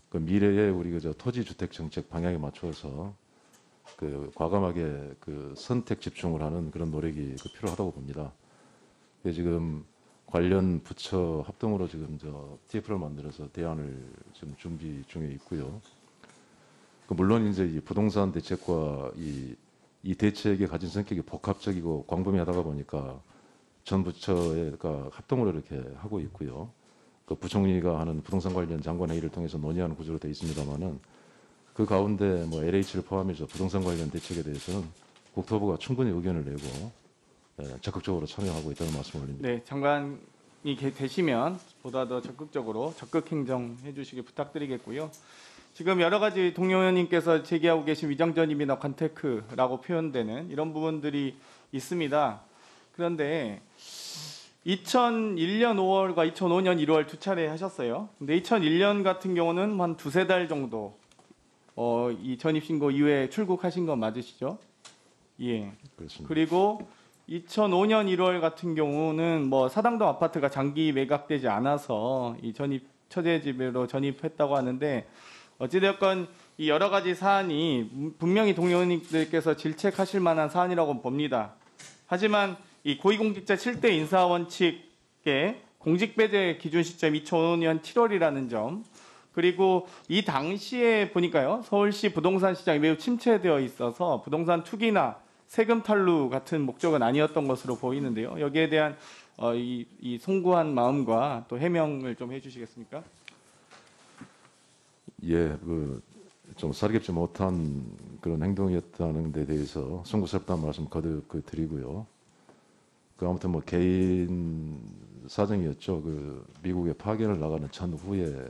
그 미래의 우리 그 토지 주택 정책 방향에 맞춰서 그 과감하게 그 선택 집중을 하는 그런 노력이 그 필요하다고 봅니다. 지금 관련 부처 합동으로 지금 TF를 만들어서 대안을 지금 준비 중에 있고요. 물론 이제 이 부동산 대책과 이 대책이 가진 성격이 복합적이고 광범위하다가 보니까 전 부처가 합동으로 이렇게 하고 있고요. 그 부총리가 하는 부동산 관련 장관 회의를 통해서 논의하는 구조로 되어 있습니다만은 그 가운데 뭐 LH를 포함해서 부동산 관련 대책에 대해서는 국토부가 충분히 의견을 내고 적극적으로 참여하고 있다는 말씀을 올립니다. 네, 장관이 되시면 보다 더 적극적으로 적극 행정해 주시길 부탁드리겠고요. 지금 여러 가지 동료 의원님께서 제기하고 계신 위장전입이나 관테크라고 표현되는 이런 부분들이 있습니다. 그런데 2001년 5월과 2005년 1월 두 차례 하셨어요. 근데 2001년 같은 경우는 한 두세 달 정도 이 전입신고 이후에 출국하신 건 맞으시죠? 예. 그렇습니다. 그리고 2005년 1월 같은 경우는 뭐 사당동 아파트가 장기 매각되지 않아서 이 처제집으로 전입했다고 하는데 어찌되었건 이 여러 가지 사안이 분명히 동료 의원님들께서 질책하실 만한 사안이라고 봅니다. 하지만 이 고위공직자 7대 인사 원칙의 공직 배제 기준 시점 2005년 7월이라는 점 그리고 이 당시에 보니까요 서울시 부동산 시장이 매우 침체되어 있어서 부동산 투기나 세금 탈루 같은 목적은 아니었던 것으로 보이는데요. 여기에 대한 이 송구한 마음과 또 해명을 좀 해주시겠습니까? 예, 좀 사리겹지 못한 그런 행동이었다는 데 대해서 송구스럽다는 말씀 거듭 드리고요. 아무튼 뭐 개인 사정이었죠. 미국에 파견을 나가는 전후에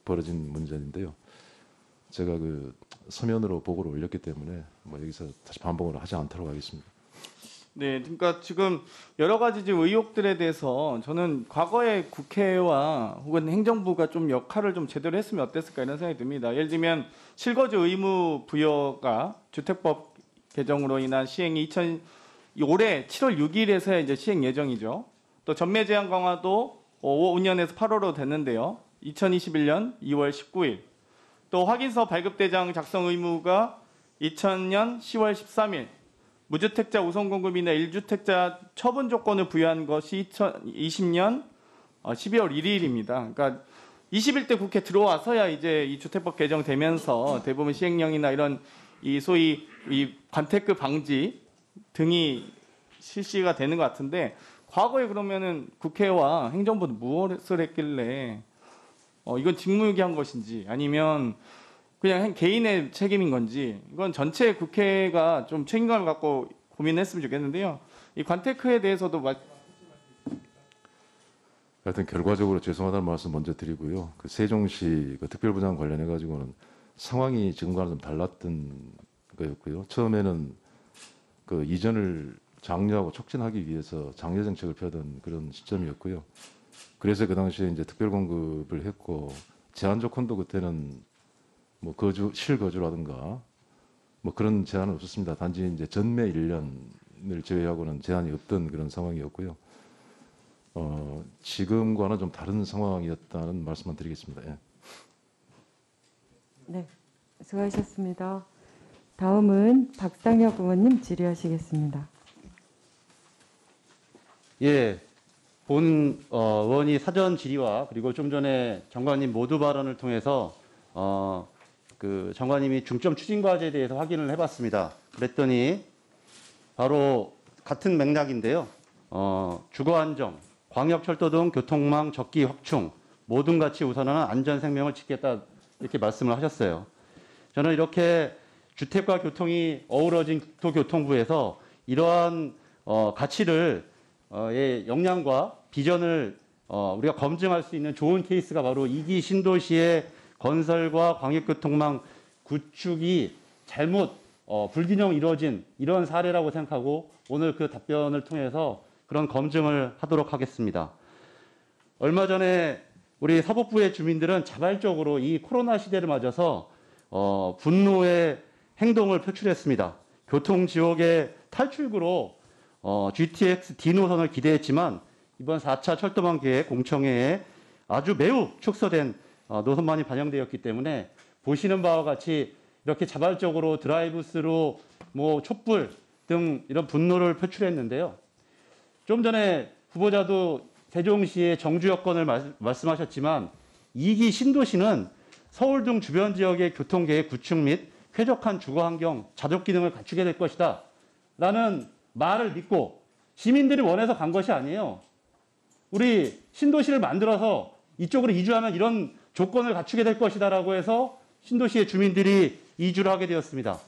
벌어진 문제인데요. 제가 서면으로 보고를 올렸기 때문에 뭐 여기서 다시 반복을 하지 않도록 하겠습니다. 네, 그러니까 지금 여러 가지 지금 의혹들에 대해서 저는 과거에 국회와 혹은 행정부가 좀 역할을 좀 제대로 했으면 어땠을까 이런 생각이 듭니다. 예를 들면 실거주 의무 부여가 주택법 개정으로 인한 시행이 올해 7월 6일에서야 이제 시행 예정이죠. 또 전매 제한 강화도 5년에서 8월로 됐는데요. 2021년 2월 19일. 또 확인서 발급대장 작성 의무가 2000년 10월 13일. 무주택자 우선 공급이나 1주택자 처분 조건을 부여한 것이 2020년 12월 1일입니다. 그러니까 21대 국회 들어와서야 이제 이 주택법 개정되면서 대부분 시행령이나 이런 이 소위 이 관테크 방지 등이 실시가 되는 것 같은데 과거에 그러면은 국회와 행정부는 무엇을 했길래 이건 직무유기한 것인지 아니면 그냥 개인의 책임인 건지 이건 전체 국회가 좀 책임감을 갖고 고민했으면 좋겠는데요. 이 관테크에 대해서도 하여튼 결과적으로 죄송하다는 말씀 먼저 드리고요. 그 세종시 그 특별부장 관련해 가지고는 상황이 지금과는 좀 달랐던 거였고요. 처음에는 그 이전을 장려하고 촉진하기 위해서 장려 정책을 펴던 그런 시점이었고요. 그래서 그 당시에 이제 특별 공급을 했고 제한 조건도 그때는 뭐 실거주라든가 뭐 그런 제한은 없었습니다. 단지 이제 전매 1년을 제외하고는 제한이 없던 그런 상황이었고요. 지금과는 좀 다른 상황이었다는 말씀만 드리겠습니다. 예. 네, 수고하셨습니다. 다음은 박상혁 의원님 질의하시겠습니다. 예, 본 의원이 사전 질의와 그리고 좀 전에 장관님 모두 발언을 통해서 그 장관님이 중점 추진 과제에 대해서 확인을 해봤습니다. 그랬더니 바로 같은 맥락인데요. 주거 안정, 광역철도 등 교통망 적기 확충, 모든 가치 우선하는 안전 생명을 지키겠다 이렇게 말씀을 하셨어요. 저는 이렇게 주택과 교통이 어우러진 국토교통부에서 이러한 가치를 의 역량과 비전을 우리가 검증할 수 있는 좋은 케이스가 바로 2기 신도시의 건설과 광역교통망 구축이 잘못 불균형 이루어진 이런 사례라고 생각하고 오늘 그 답변을 통해서 그런 검증을 하도록 하겠습니다. 얼마 전에 우리 사법부의 주민들은 자발적으로 이 코로나 시대를 맞아서 분노의 행동을 표출했습니다. 교통지옥의 탈출구로 GTX D 노선을 기대했지만 이번 4차 철도망 계획 공청회에 아주 매우 축소된 노선만이 반영되었기 때문에 보시는 바와 같이 이렇게 자발적으로 드라이브스루, 뭐 촛불 등 이런 분노를 표출했는데요. 좀 전에 후보자도 세종시의 정주 여건을 말씀하셨지만 2기 신도시는 서울 등 주변 지역의 교통계획 구축 및 쾌적한 주거환경, 자족 기능을 갖추게 될 것이다 라는 말을 믿고 시민들이 원해서 간 것이 아니에요. 우리 신도시를 만들어서 이쪽으로 이주하면 이런 조건을 갖추게 될 것이다라고 해서 신도시의 주민들이 이주를 하게 되었습니다.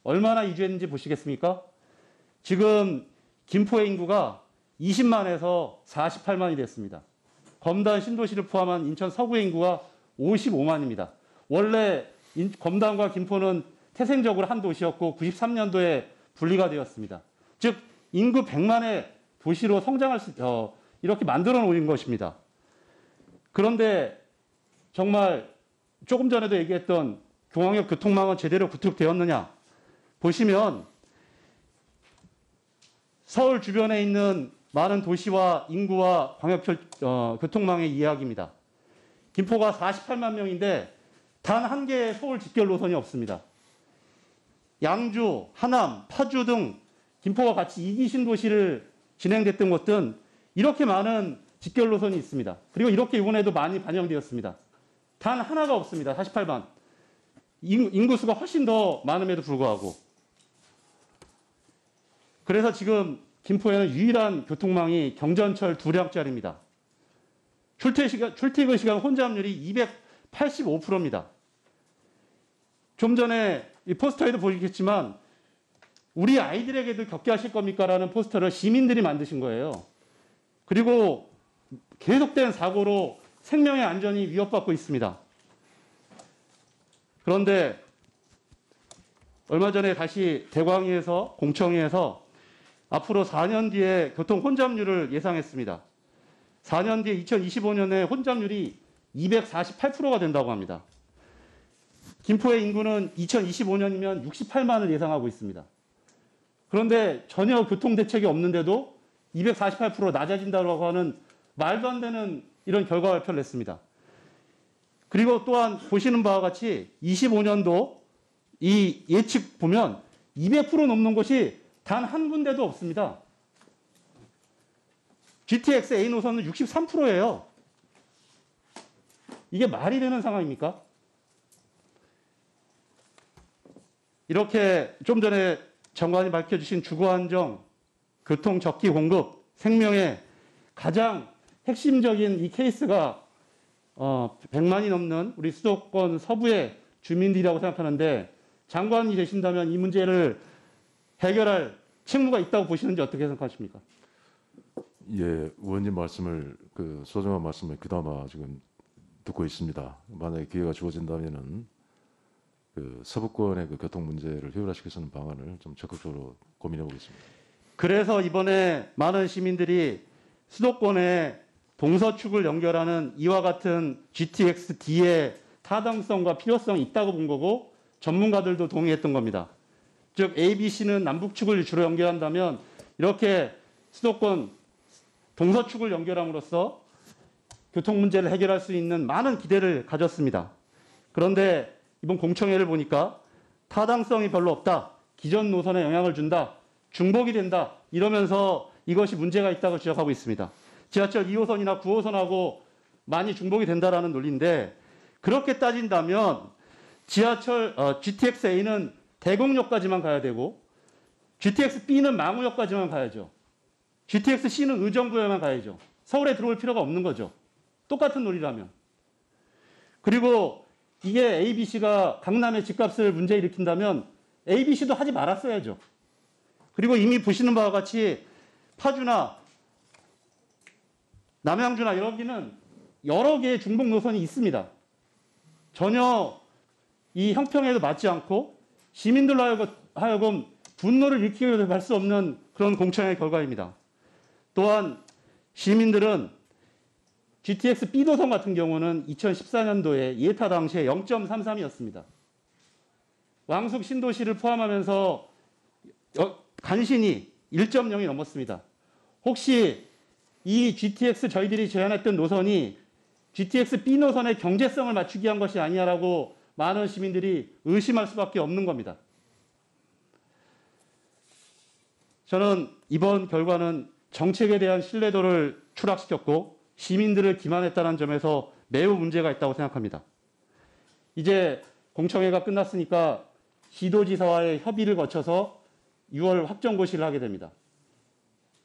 얼마나 이주했는지 보시겠습니까? 지금 김포의 인구가 20만에서 48만이 됐습니다. 검단 신도시를 포함한 인천 서구의 인구가 55만입니다. 원래 검단과 김포는 태생적으로 한 도시였고 93년도에 분리가 되었습니다. 즉 인구 100만의 도시로 성장할 이렇게 만들어 놓은 것입니다. 그런데 정말 조금 전에도 얘기했던 중앙역 교통망은 제대로 구축되었느냐 보시면 서울 주변에 있는 많은 도시와 인구와 광역교통망의 이야기입니다. 김포가 48만 명인데 단 한 개의 서울 직결 노선이 없습니다. 양주, 하남, 파주 등 김포와 같이 2기 신도시를 진행됐던 곳들은 이렇게 많은 직결 노선이 있습니다. 그리고 이렇게 이번에도 많이 반영되었습니다. 단 하나가 없습니다. 48만. 인구수가 훨씬 더 많음에도 불구하고. 그래서 지금 김포에는 유일한 교통망이 경전철 2량짜리입니다. 출퇴근 시간 혼잡률이 285%입니다. 좀 전에 이 포스터에도 보시겠지만 우리 아이들에게도 겪게 하실 겁니까? 라는 포스터를 시민들이 만드신 거예요. 그리고 계속된 사고로 생명의 안전이 위협받고 있습니다. 그런데 얼마 전에 다시 대광위에서 공청회에서 앞으로 4년 뒤에 교통 혼잡률을 예상했습니다. 4년 뒤에 2025년에 혼잡률이 248%가 된다고 합니다. 김포의 인구는 2025년이면 68만을 예상하고 있습니다. 그런데 전혀 교통대책이 없는데도 248% 낮아진다고 하는 말도 안 되는 이런 결과 발표를 냈습니다. 그리고 또한 보시는 바와 같이 25년도 이 예측 보면 200% 넘는 곳이 단 한 군데도 없습니다. GTX A 노선은 63%예요. 이게 말이 되는 상황입니까? 이렇게 좀 전에 장관이 밝혀주신 주거 안정, 교통 적기 공급, 생명의 가장 핵심적인 이 케이스가 100만이 넘는 우리 수도권 서부의 주민들이라고 생각하는데 장관이 되신다면 이 문제를 해결할 책무가 있다고 보시는지 어떻게 생각하십니까? 예, 의원님 말씀을 소중한 말씀을 그나마 지금 듣고 있습니다. 만약에 기회가 주어진다면은 서부권의 교통 문제를 해결하시기 위해서는 방안을 좀 적극적으로 고민해 보겠습니다. 그래서 이번에 많은 시민들이 수도권의 동서축을 연결하는 이와 같은 GTX-D의 타당성과 필요성이 있다고 본 거고 전문가들도 동의했던 겁니다. 즉 ABC는 남북축을 주로 연결한다면 이렇게 수도권 동서축을 연결함으로써 교통 문제를 해결할 수 있는 많은 기대를 가졌습니다. 그런데 이번 공청회를 보니까 타당성이 별로 없다. 기존 노선에 영향을 준다. 중복이 된다. 이러면서 이것이 문제가 있다고 지적하고 있습니다. 지하철 2호선이나 9호선하고 많이 중복이 된다라는 논리인데 그렇게 따진다면 지하철 GTX-A는 대곡역까지만 가야 되고 GTX-B는 망우역까지만 가야죠. GTX-C는 의정부에만 가야죠. 서울에 들어올 필요가 없는 거죠. 똑같은 논리라면. 그리고 이게 ABC가 강남의 집값을 문제 일으킨다면 ABC도 하지 말았어야죠. 그리고 이미 보시는 바와 같이 파주나 남양주나 여기는 여러 개의 중복 노선이 있습니다. 전혀 이 형평에도 맞지 않고 시민들로 하여금 분노를 일으키게 할 수 없는 그런 공청회 결과입니다. 또한 시민들은 GTX B도선 같은 경우는 2014년도에 예타 당시에 0.33이었습니다. 왕숙 신도시를 포함하면서 간신히 1.0이 넘었습니다. 혹시 이 GTX 저희들이 제안했던 노선이 GTX B 노선의 경제성을 맞추기 위한 것이 아니냐라고 많은 시민들이 의심할 수밖에 없는 겁니다. 저는 이번 결과는 정책에 대한 신뢰도를 추락시켰고 시민들을 기만했다는 점에서 매우 문제가 있다고 생각합니다. 이제 공청회가 끝났으니까 시도지사와의 협의를 거쳐서 6월 확정고시를 하게 됩니다.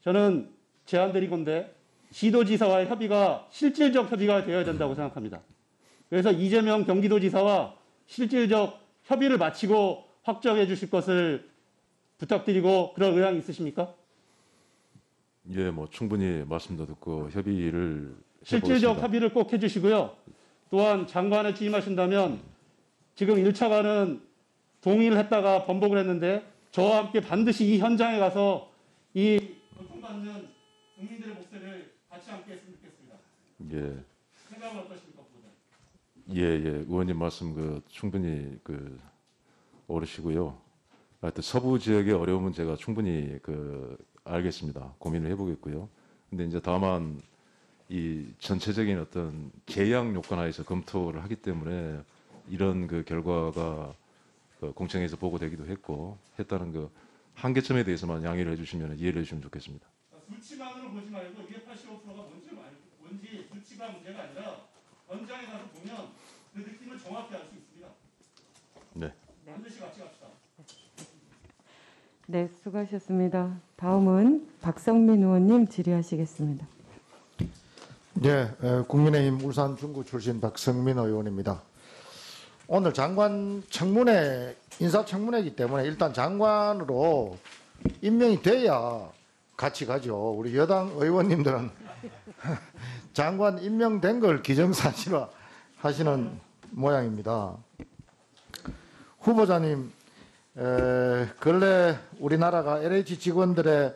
저는 제안드리건데 시도지사와의 협의가 실질적 협의가 되어야 된다고 생각합니다. 그래서 이재명 경기도지사와 실질적 협의를 마치고 확정해 주실 것을 부탁드리고 그런 의향이 있으십니까? 예, 충분히 말씀도 듣고 협의를 실질적 협의를 꼭 해주시고요. 또한 장관에 취임하신다면 지금 1차관은 동의를 했다가 번복을 했는데 저와 함께 반드시 이 현장에 가서 이 고통받는 국민들의 목소리를 같이 함께 했으면 좋겠습니다. 예. 생각은 어떠십니까? 예. 의원님 말씀 충분히 옳으시고요. 하여튼 서부 지역의 어려움은 제가 충분히 알겠습니다. 고민을 해보겠고요. 근데 이제 다만 이 전체적인 어떤 계약 요건 하에서 검토를 하기 때문에 이런 결과가 공청회에서 보고되기도 했다는 한계점에 대해서만 양해를 해주시면 이해를 해주시면 좋겠습니다. 수치만으로 보지 말고 285%가 뭔지 수치가 문제가 아니라 현장에 가서 보면 그 느낌을 정확히 알 수 있습니다. 네. 반드시 같이 갑시다. 네, 수고하셨습니다. 다음은 박성민 의원님 질의하시겠습니다. 네, 국민의힘 울산 중구 출신 박성민 의원입니다. 오늘 장관 청문회, 인사청문회이기 때문에 일단 장관으로 임명이 돼야 같이 가죠. 우리 여당 의원님들은 장관 임명된 걸 기정사실화 하시는 모양입니다. 후보자님, 근래 우리나라가 LH 직원들의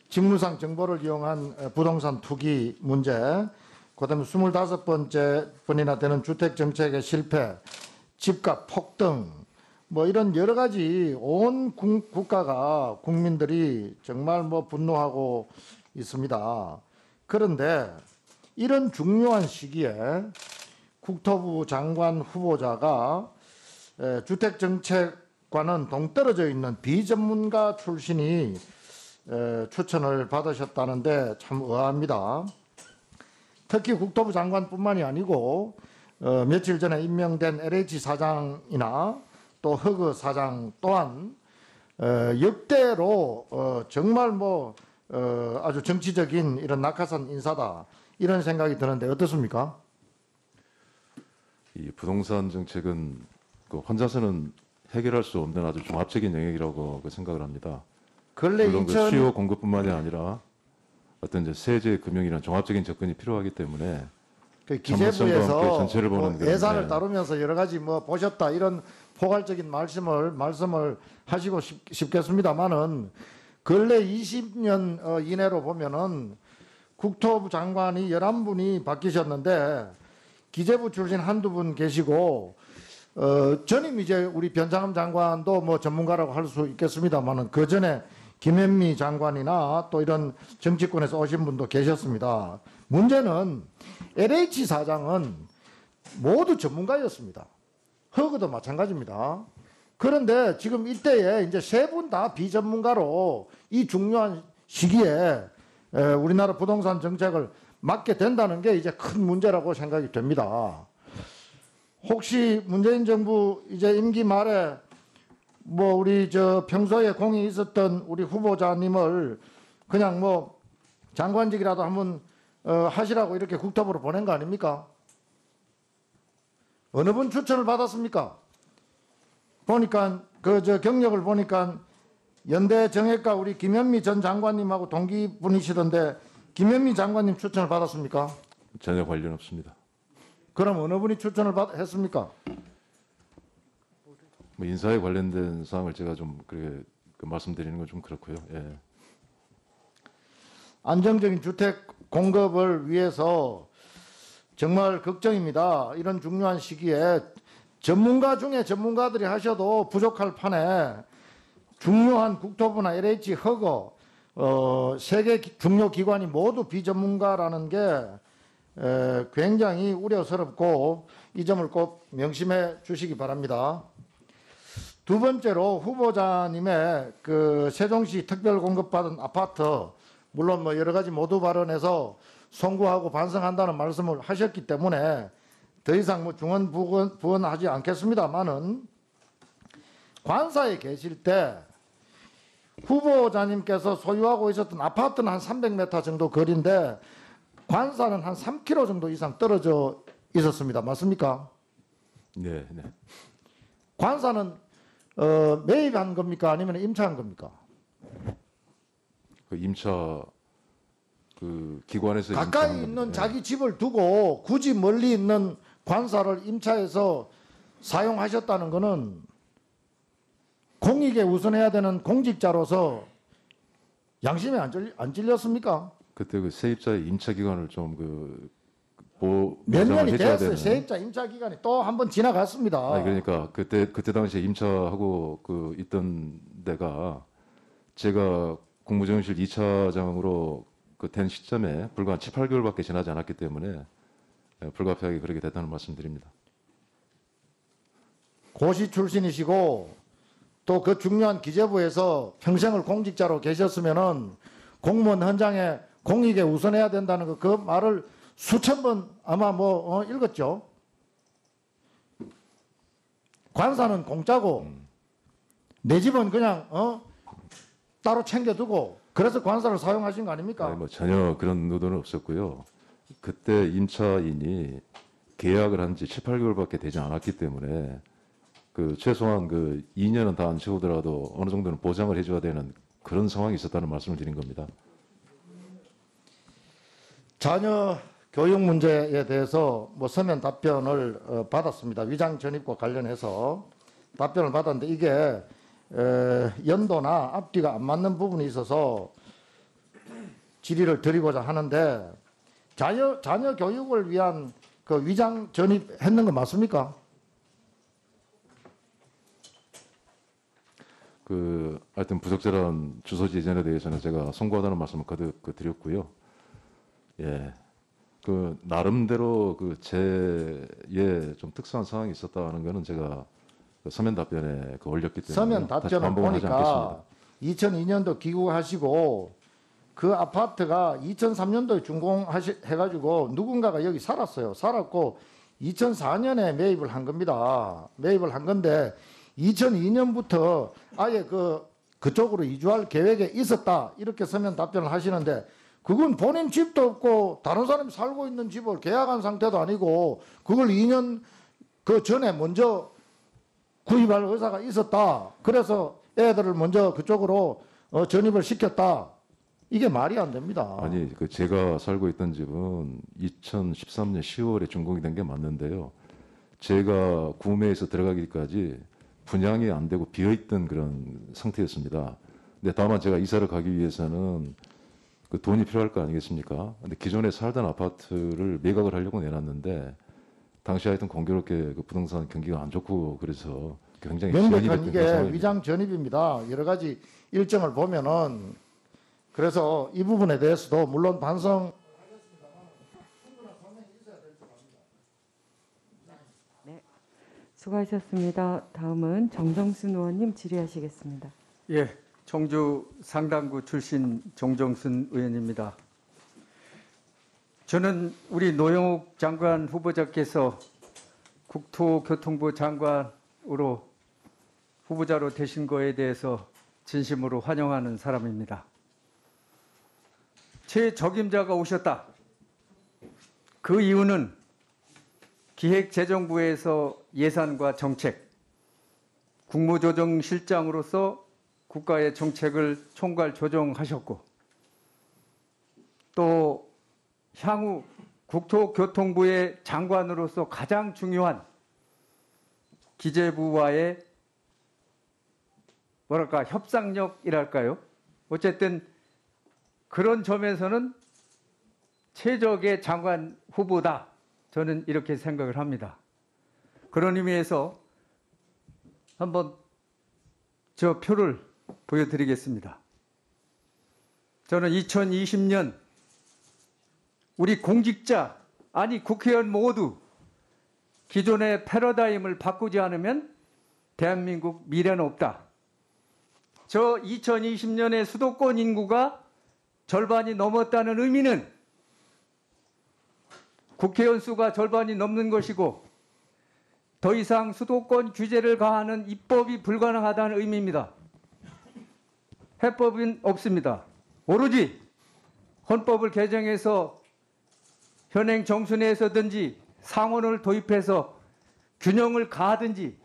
직무상 정보를 이용한 부동산 투기 문제, 그다음에 25번째번이나 되는 주택 정책의 실패, 집값 폭등, 이런 여러 가지 온 국가가 국민들이 정말 분노하고 있습니다. 그런데 이런 중요한 시기에 국토부 장관 후보자가 주택 정책과는 동떨어져 있는 비전문가 출신이 추천을 받으셨다는데 참 의아합니다. 특히 국토부 장관뿐만이 아니고 며칠 전에 임명된 LH 사장이나 또 허그 사장 또한 역대로 정말 아주 정치적인 이런 낙하산 인사다 이런 생각이 드는데 어떻습니까? 이 부동산 정책은 그 혼자서는 해결할 수 없는 아주 종합적인 영역이라고 생각을 합니다. 근래 물론 그 수요 공급뿐만이 아니라 어떤 이제 세제 금융이란 종합적인 접근이 필요하기 때문에 그 전문성과 함께 기재부에서 전체를 보는 그런, 예산을 네. 다루면서 여러 가지 보셨다 이런 포괄적인 말씀을 하시고 싶겠습니다만은 근래 20년 이내로 보면은 국토부 장관이 11분이 바뀌셨는데 기재부 출신 한두 분 계시고 전임 이제 우리 변창흠 장관도 전문가라고 할 수 있겠습니다만은 그 전에 김현미 장관이나 또 이런 정치권에서 오신 분도 계셨습니다. 문제는 LH 사장은 모두 전문가였습니다. 허그도 마찬가지입니다. 그런데 지금 이때에 이제 세 분 다 비전문가로 이 중요한 시기에 우리나라 부동산 정책을 맡게 된다는 게 이제 큰 문제라고 생각이 됩니다. 혹시 문재인 정부 이제 임기 말에 우리 평소에 공이 있었던 우리 후보자님을 그냥 장관직이라도 한번 하시라고 이렇게 국토부로 보낸 거 아닙니까? 어느 분 추천을 받았습니까? 보니까 경력을 보니까 연대 정액과 우리 김현미 전 장관님하고 동기분이시던데 김현미 장관님 추천을 받았습니까? 전혀 관련 없습니다. 그럼 어느 분이 추천을 했습니까? 인사에 관련된 사항을 제가 좀 그렇게 말씀드리는 건 좀 그렇고요. 예. 안정적인 주택 공급을 위해서 정말 걱정입니다. 이런 중요한 시기에 전문가 중에 전문가들이 하셔도 부족할 판에 중요한 국토부나 LH 허거 세 개 중요 기관이 모두 비전문가라는 게 굉장히 우려스럽고 이 점을 꼭 명심해 주시기 바랍니다. 두 번째로 후보자님의 세종시 특별 공급받은 아파트 물론 여러 가지 모두 발언해서 송구하고 반성한다는 말씀을 하셨기 때문에 더 이상 중언 부언하지 않겠습니다만은 관사에 계실 때 후보자님께서 소유하고 있었던 아파트는 한 300m 정도 거리인데 관사는 한 3km 정도 이상 떨어져 있었습니다. 맞습니까? 네, 네. 관사는 매입한 겁니까? 아니면 임차한 겁니까? 임차 기관에서 가까이 있는 자기 집을 두고 굳이 멀리 있는 관사를 임차해서 사용하셨다는 것은 공익에 우선해야 되는 공직자로서 양심에 안 찔렸습니까? 그때 세입자의 임차 기간을 좀 몇 년이 됐어요. 되는. 세입자 임차 기간이 또 한 번 지나갔습니다. 아니, 그러니까 그때 당시에 임차하고 있던 데가 제가 국무정실 2차장으로 된 시점에 불과 한 7, 8개월밖에 지나지 않았기 때문에 불가피하게 그렇게 됐다는 말씀드립니다. 고시 출신이시고 또 그 중요한 기재부에서 평생을 공직자로 계셨으면은 공무원 현장에 공익에 우선해야 된다는 그 말을 수천 번 아마 읽었죠. 관사는 공짜고 내 집은 그냥 따로 챙겨두고 그래서 관사를 사용하신 거 아닙니까? 아니, 전혀 그런 의도는 없었고요. 그때 임차인이 계약을 한 지 7, 8개월밖에 되지 않았기 때문에 최소한 2년은 다 안 채우더라도 어느 정도는 보장을 해줘야 되는 그런 상황이 있었다는 말씀을 드린 겁니다. 자녀 교육 문제에 대해서 서면 답변을 받았습니다. 위장 전입과 관련해서 답변을 받았는데 이게 연도나 앞뒤가 안 맞는 부분이 있어서 질의를 드리고자 하는데 자녀 교육을 위한 위장 전입했는 거 맞습니까? 하여튼 부적절한 주소지 이전에 대해서는 제가 송구하다는 말씀을 거듭 드렸고요. 예. 나름대로 제의 좀 특수한 상황이 있었다는 거는 제가 서면 답변에 올렸기 때문에 서면 답변을 보니까 2002년도 귀국하시고 그 아파트가 2003년도에 준공해가지고 누군가가 여기 살았어요. 살았고 2004년에 매입을 한 겁니다. 매입을 한 건데 2002년부터 아예 그쪽으로 이주할 계획에 있었다 이렇게 서면 답변을 하시는데 그건 본인 집도 없고 다른 사람이 살고 있는 집을 계약한 상태도 아니고 그걸 2년 그 전에 먼저 구입할 의사가 있었다. 그래서 애들을 먼저 그쪽으로 전입을 시켰다. 이게 말이 안 됩니다. 아니, 그 제가 살고 있던 집은 2013년 10월에 준공이 된 게 맞는데요. 제가 구매해서 들어가기까지 분양이 안 되고 비어있던 그런 상태였습니다. 근데 다만 제가 이사를 가기 위해서는 그 돈이 필요할 거 아니겠습니까? 근데 기존에 살던 아파트를 매각을 하려고 내놨는데 당시 하여튼 공교롭게 그 부동산 경기가 안 좋고 그래서 굉장히 명백한 이게 위장 전입입니다. 여러 가지 일정을 보면은 그래서 이 부분에 대해서도 물론 반성. 네, 수고하셨습니다. 다음은 정정순 의원님 질의하시겠습니다. 예, 청주 상당구 출신 정정순 의원입니다. 저는 우리 노영욱 장관 후보자께서 국토교통부 장관으로 후보자로 되신 거에 대해서 진심으로 환영하는 사람입니다. 제 적임자가 오셨다. 그 이유는 기획재정부에서 예산과 정책, 국무조정실장으로서 국가의 정책을 총괄 조정하셨고 또 향후 국토교통부의 장관으로서 가장 중요한 기재부와의 뭐랄까 협상력이랄까요? 어쨌든 그런 점에서는 최적의 장관 후보다. 저는 이렇게 생각을 합니다. 그런 의미에서 한번 저 표를 보여드리겠습니다. 저는 2020년 우리 공직자, 아니 국회의원 모두 기존의 패러다임을 바꾸지 않으면 대한민국 미래는 없다. 저 2020년에 수도권 인구가 절반이 넘었다는 의미는 국회의원 수가 절반이 넘는 것이고 더 이상 수도권 규제를 가하는 입법이 불가능하다는 의미입니다. 해법은 없습니다. 오로지 헌법을 개정해서 현행 정수 내에서든지 상원을 도입해서 균형을 가하든지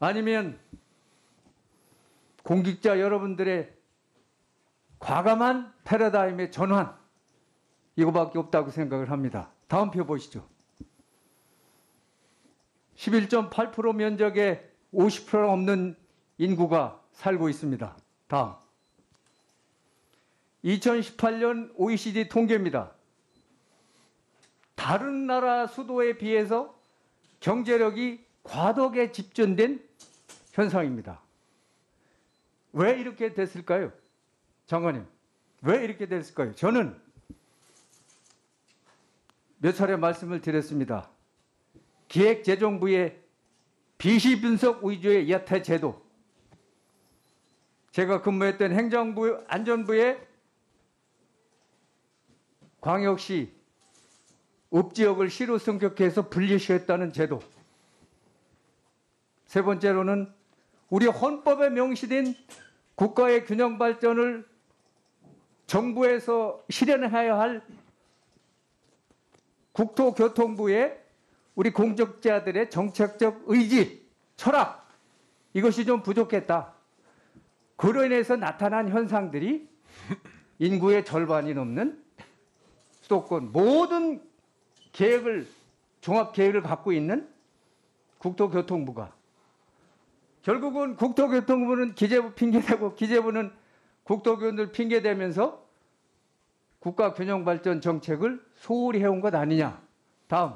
아니면 공직자 여러분들의 과감한 패러다임의 전환 이거밖에 없다고 생각을 합니다. 다음 표 보시죠. 11.8% 면적에 50% 넘는 인구가 살고 있습니다. 다음 2018년 OECD 통계입니다. 다른 나라 수도에 비해서 경제력이 과도하게 집중된 현상입니다. 왜 이렇게 됐을까요? 장관님, 왜 이렇게 됐을까요? 저는 몇 차례 말씀을 드렸습니다. 기획재정부의 비시 분석 위주의 여태 제도, 제가 근무했던 행정부, 안전부의 광역시 읍지역을 시로 승격해서 분리시했다는 제도, 세 번째로는 우리 헌법에 명시된 국가의 균형 발전을 정부에서 실현해야 할 국토교통부의 우리 공직자들의 정책적 의지, 철학, 이것이 좀 부족했다. 그로 인해서 나타난 현상들이 인구의 절반이 넘는 수도권 모든 계획을, 종합계획을 갖고 있는 국토교통부가 결국은 국토교통부는 기재부 핑계대고 기재부는 국토교원들 핑계대면서 국가균형발전 정책을 소홀히 해온 것 아니냐. 다음,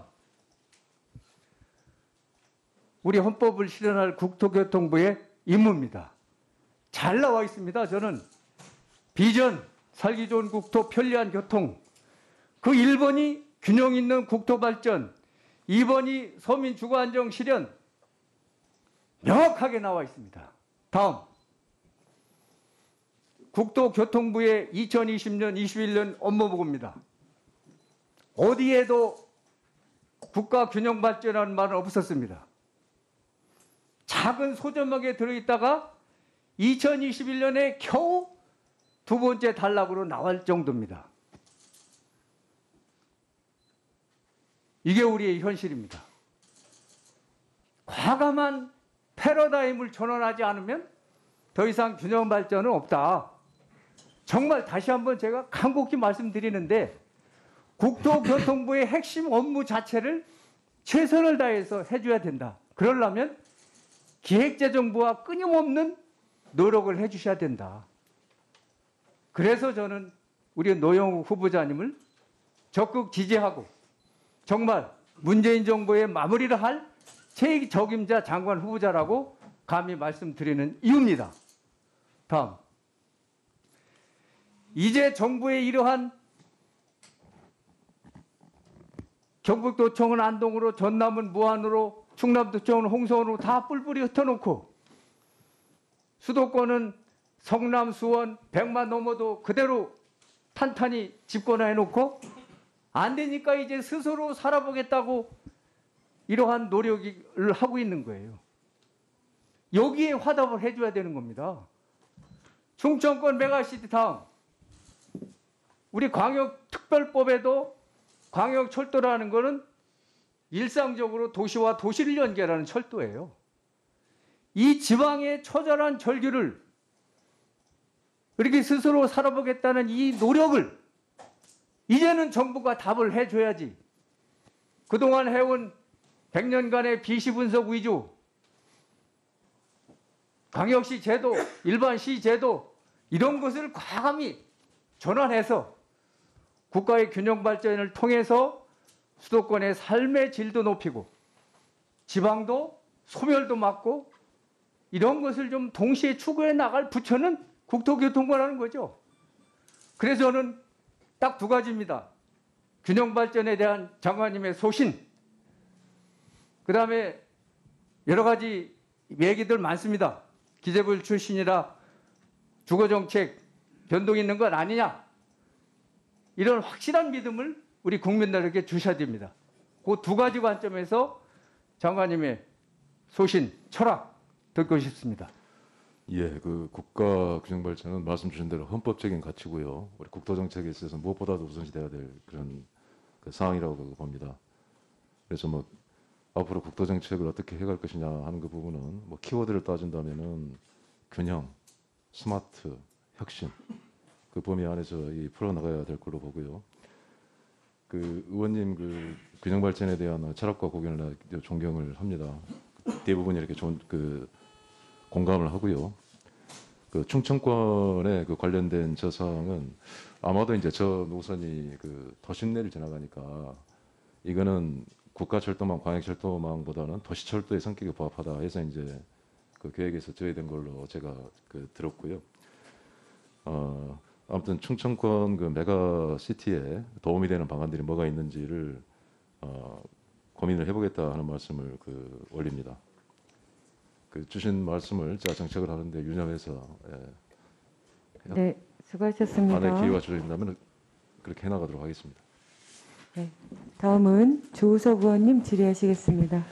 우리 헌법을 실현할 국토교통부의 임무입니다. 잘 나와 있습니다. 저는 비전, 살기 좋은 국토, 편리한 교통, 그 1번이 균형 있는 국토발전, 2번이 서민 주거안정 실현, 명확하게 나와 있습니다. 다음, 국토교통부의 2020년, 21년 업무보고입니다. 어디에도 국가균형발전이라는 말은 없었습니다. 작은 소점막에 들어있다가 2021년에 겨우 두 번째 단락으로 나올 정도입니다. 이게 우리의 현실입니다. 과감한 패러다임을 전환하지 않으면 더 이상 균형 발전은 없다. 정말 다시 한번 제가 간곡히 말씀드리는데 국토교통부의 핵심 업무 자체를 최선을 다해서 해줘야 된다. 그러려면 기획재정부와 끊임없는 노력을 해주셔야 된다. 그래서 저는 우리 노영욱 후보자님을 적극 지지하고 정말 문재인 정부의 마무리를 할 최적임자 장관 후보자라고 감히 말씀드리는 이유입니다. 다음. 이제 정부의 이러한 경북도청은 안동으로, 전남은 무안으로, 충남도청은 홍성으로 다 뿔뿔이 흩어놓고 수도권은 성남, 수원, 100만 넘어도 그대로 탄탄히 집권해놓고 안 되니까 이제 스스로 살아보겠다고 이러한 노력을 하고 있는 거예요. 여기에 화답을 해줘야 되는 겁니다. 충청권 메가시티 다음. 우리 광역특별법에도 광역철도라는 것은 일상적으로 도시와 도시를 연결하는 철도예요. 이 지방의 처절한 절규를 이렇게 스스로 살아보겠다는 이 노력을 이제는 정부가 답을 해줘야지. 그동안 해온 100년간의 비시분석 위주, 광역시 제도, 일반시 제도 이런 것을 과감히 전환해서 국가의 균형 발전을 통해서 수도권의 삶의 질도 높이고 지방도 소멸도 막고 이런 것을 좀 동시에 추구해 나갈 부처는 국토교통부라는 거죠. 그래서 저는 딱 두 가지입니다. 균형 발전에 대한 장관님의 소신, 그 다음에 여러 가지 얘기들 많습니다. 기재부 출신이라 주거정책 변동 있는 건 아니냐. 이런 확실한 믿음을 우리 국민들에게 주셔야 됩니다. 그 두 가지 관점에서 장관님의 소신, 철학 듣고 싶습니다. 예, 그 국가 균형 발전은 말씀 주신 대로 헌법적인 가치고요. 우리 국토 정책에 있어서 무엇보다도 우선시돼야 될 그런 그 상황이라고 봅니다. 그래서 뭐 앞으로 국토 정책을 어떻게 해갈 것이냐 하는 그 부분은 뭐 키워드를 따진다면은 균형, 스마트, 혁신 그 범위 안에서 이 풀어 나가야 될 걸로 보고요. 그 의원님 그 균형 발전에 대한 철학과 고견을 존경을 합니다. 대부분 이렇게 그 공감을 하고요. 그 충청권에 그 관련된 저 사항은 아마도 이제 저 노선이 그 도심내를 지나가니까 이거는 국가철도망, 광역철도망보다는 도시철도의 성격에 부합하다 해서 이제 그 계획에서 저해된 걸로 제가 그 들었고요. 아무튼 충청권 그 메가시티에 도움이 되는 방안들이 뭐가 있는지를 고민을 해보겠다 하는 말씀을 그 올립니다. 그 주신 말씀을 제가 정책을 하는데 유념해서 네, 수고하셨습니다. 안에 기회가 주어진다면 그렇게 해나가도록 하겠습니다. 네, 다음은 조우석 의원님 질의하시겠습니다.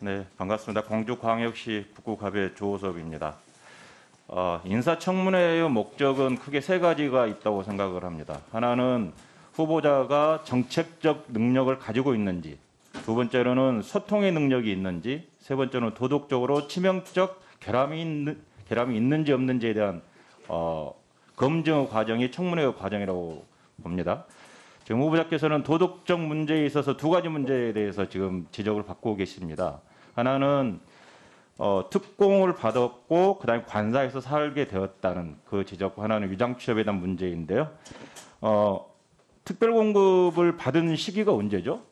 네, 반갑습니다. 광주광역시 북구갑의 조우석입니다. 인사청문회의 목적은 크게 세 가지가 있다고 생각을 합니다. 하나는 후보자가 정책적 능력을 가지고 있는지, 두 번째로는 소통의 능력이 있는지, 세 번째는 도덕적으로 치명적 결함이 있는지 없는지에 대한 검증 과정이 청문회 과정이라고 봅니다. 지금 후보자께서는 도덕적 문제에 있어서 두 가지 문제에 대해서 지금 지적을 받고 계십니다. 하나는 특공을 받았고 그다음에 관사에서 살게 되었다는 그 지적, 하나는 위장 취업에 대한 문제인데요. 특별 공급을 받은 시기가 언제죠?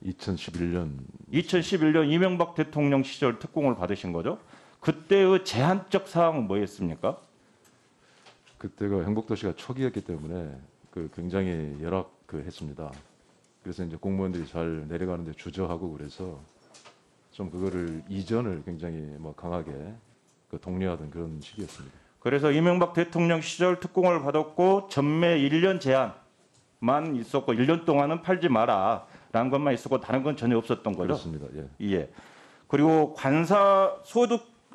2011년 이명박 대통령 시절 특공을 받으신 거죠. 그때의 제한적 사항은 뭐였습니까? 그때가 행복도시가 초기였기 때문에 그 굉장히 열악했습니다. 그래서 이제 공무원들이 잘 내려가는데 주저하고 그래서 좀 그거를 이전을 굉장히 뭐 강하게 그 독려하던 그런 시기였습니다. 그래서 이명박 대통령 시절 특공을 받았고 전매 1년 제한만 있었고 1년 동안은 팔지 마라라는 것만 있었고 다른 건 전혀 없었던 거죠. 그렇습니다. 예. 예. 그리고 관사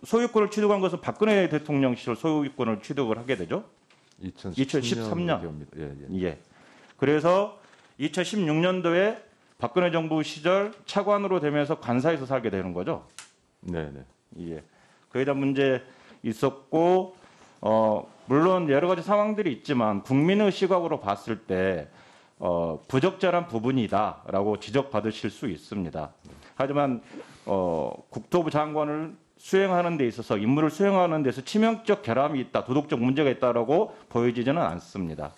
소유권을 취득한 것은 박근혜 대통령 시절 소유권을 취득을 하게 되죠. 2013년. 예. 그래서 2016년도에 박근혜 정부 시절 차관으로 되면서 관사에서 살게 되는 거죠. 네. 예. 그에 대한 문제 있었고 물론 여러 가지 상황들이 있지만 국민의 시각으로 봤을 때 부적절한 부분이다라고 지적받으실 수 있습니다. 하지만 국토부 장관을 수행하는 데 있어서 임무를 수행하는 데서 치명적 결함이 있다, 도덕적 문제가 있다라고 보여지지는 않습니다.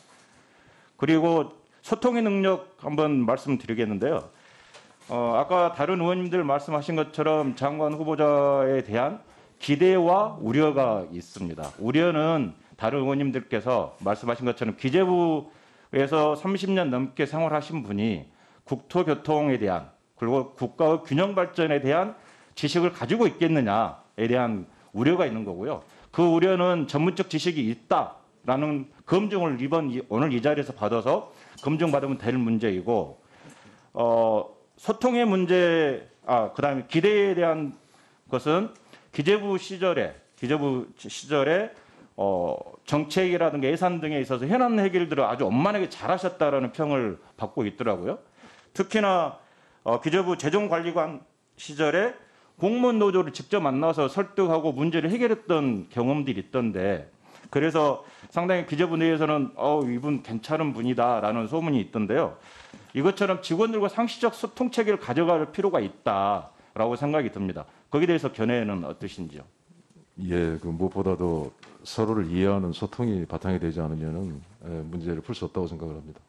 그리고 소통의 능력 한번 말씀드리겠는데요. 아까 다른 의원님들 말씀하신 것처럼 장관 후보자에 대한 기대와 우려가 있습니다. 우려는 다른 의원님들께서 말씀하신 것처럼 기재부에서 30년 넘게 생활하신 분이 국토교통에 대한 그리고 국가의 균형 발전에 대한 지식을 가지고 있겠느냐에 대한 우려가 있는 거고요. 그 우려는 전문적 지식이 있다라는 검증을 오늘 이 자리에서 받아서 검증받으면 될 문제이고 소통의 문제, 그다음에 기대에 대한 것은 기재부 시절에 정책이라든가 예산 등에 있어서 현안 해결들을 아주 원만하게 잘하셨다라는 평을 받고 있더라고요. 특히나 기재부 재정관리관 시절에 공무원 노조를 직접 만나서 설득하고 문제를 해결했던 경험들이 있던데 그래서 상당히 기재부 내에서는 이분 괜찮은 분이다라는 소문이 있던데요. 이것처럼 직원들과 상시적 소통 체계를 가져갈 필요가 있다라고 생각이 듭니다. 거기에 대해서 견해는 어떠신지요? 예, 그 무엇보다도 서로를 이해하는 소통이 바탕이 되지 않으면은 문제를 풀 수 없다고 생각을 합니다.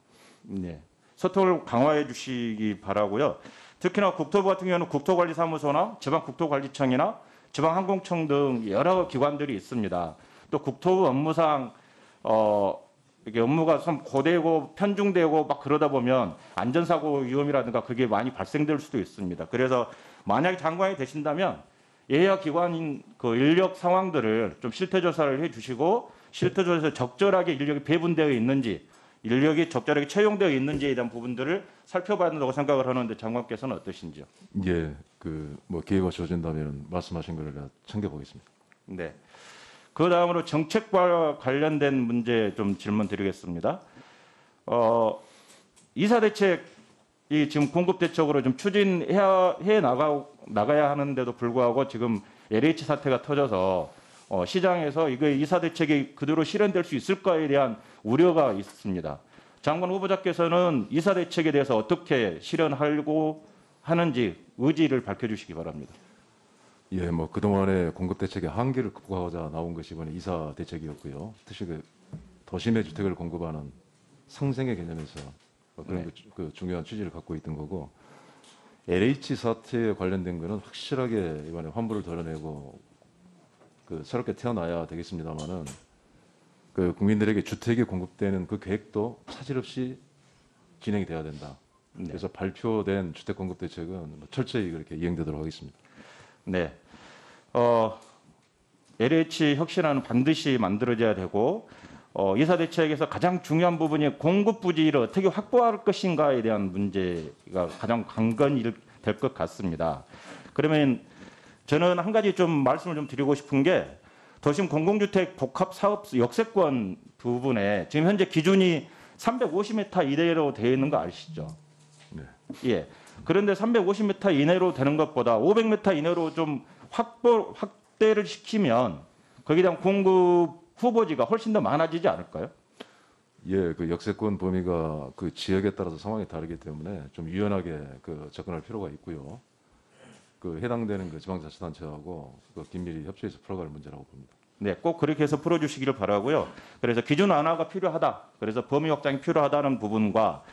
네, 소통을 강화해 주시기 바라고요. 특히나 국토부 같은 경우는 국토관리사무소나 지방국토관리청이나 지방항공청 등 여러 기관들이 있습니다. 또 국토부 업무상 이게 업무가 좀 고되고 편중되고 막 그러다 보면 안전사고 위험이라든가 그게 많이 발생될 수도 있습니다. 그래서 만약에 장관이 되신다면 예하 기관인 그 인력 상황들을 좀 실태 조사를 해주시고 실태 조사에서 적절하게 인력이 배분되어 있는지 인력이 적절하게 채용되어 있는지에 대한 부분들을 살펴봐야 한다고 생각을 하는데 장관께서는 어떠신지요? 예, 뭐 기회가 주어진다면 말씀하신 걸 내가 챙겨보겠습니다. 네. 그 다음으로 정책과 관련된 문제 좀 질문 드리겠습니다. 이사 대책이 지금 공급 대책으로 좀 추진해 나가야 하는데도 불구하고 지금 LH 사태가 터져서 시장에서 이거 이사 대책이 그대로 실현될 수 있을까에 대한 우려가 있습니다. 장관 후보자께서는 이사 대책에 대해서 어떻게 실현하려고 하는지 의지를 밝혀주시기 바랍니다. 예, 뭐 그동안의 공급 대책의 한계를 극복하고자 나온 것이 이번에 이사 대책이었고요. 특히 그 도심의 주택을 공급하는 상생의 개념에서 그런 그 중요한 취지를 갖고 있던 거고 LH 사태에 관련된 거는 확실하게 이번에 환부를 덜어내고 그 새롭게 태어나야 되겠습니다만은 그 국민들에게 주택이 공급되는 그 계획도 차질 없이 진행이 돼야 된다. 그래서 발표된 주택 공급 대책은 철저히 그렇게 이행되도록 하겠습니다. 네. LH 혁신안은 반드시 만들어져야 되고 이사 대책에서 가장 중요한 부분이 공급 부지를 어떻게 확보할 것인가에 대한 문제가 가장 관건이 될 것 같습니다. 그러면 저는 한 가지 좀 말씀을 좀 드리고 싶은 게 도심 공공주택 복합 사업 역세권 부분에 지금 현재 기준이 350m 이내로 되어 있는 거 아시죠? 네. 예. 그런데 350m 이내로 되는 것보다 500m 이내로 좀 확대를 시키면 거기에 대한 공급 후보지가 훨씬 더 많아지지 않을까요? 예, 그 역세권 범위가 그 지역에 따라서 상황이 다르기 때문에 좀 유연하게 그 접근할 필요가 있고요. 그 해당되는 그 지방자치단체하고 그 긴밀히 협조해서 풀어갈 문제라고 봅니다. 네, 꼭 그렇게 해서 풀어주시기를 바라고요. 그래서 기준 완화가 필요하다. 그래서 범위 확장이 필요하다는 부분과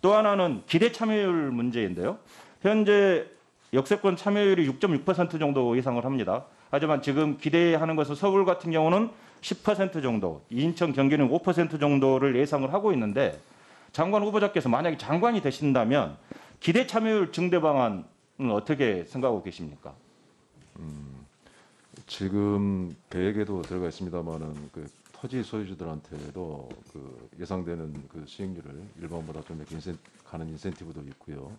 또 하나는 기대 참여율 문제인데요. 현재 역세권 참여율이 6.6% 정도 예상을 합니다. 하지만 지금 기대하는 것은 서울 같은 경우는 10% 정도, 인천, 경기는 5% 정도를 예상을 하고 있는데 장관 후보자께서 만약에 장관이 되신다면 기대 참여율 증대 방안은 어떻게 생각하고 계십니까? 지금 계획에도 들어가 있습니다만은 그 토지 소유주들한테도 그 예상되는 그 수익률을 일반보다 좀 이렇게 가는 인센티브도 있고요.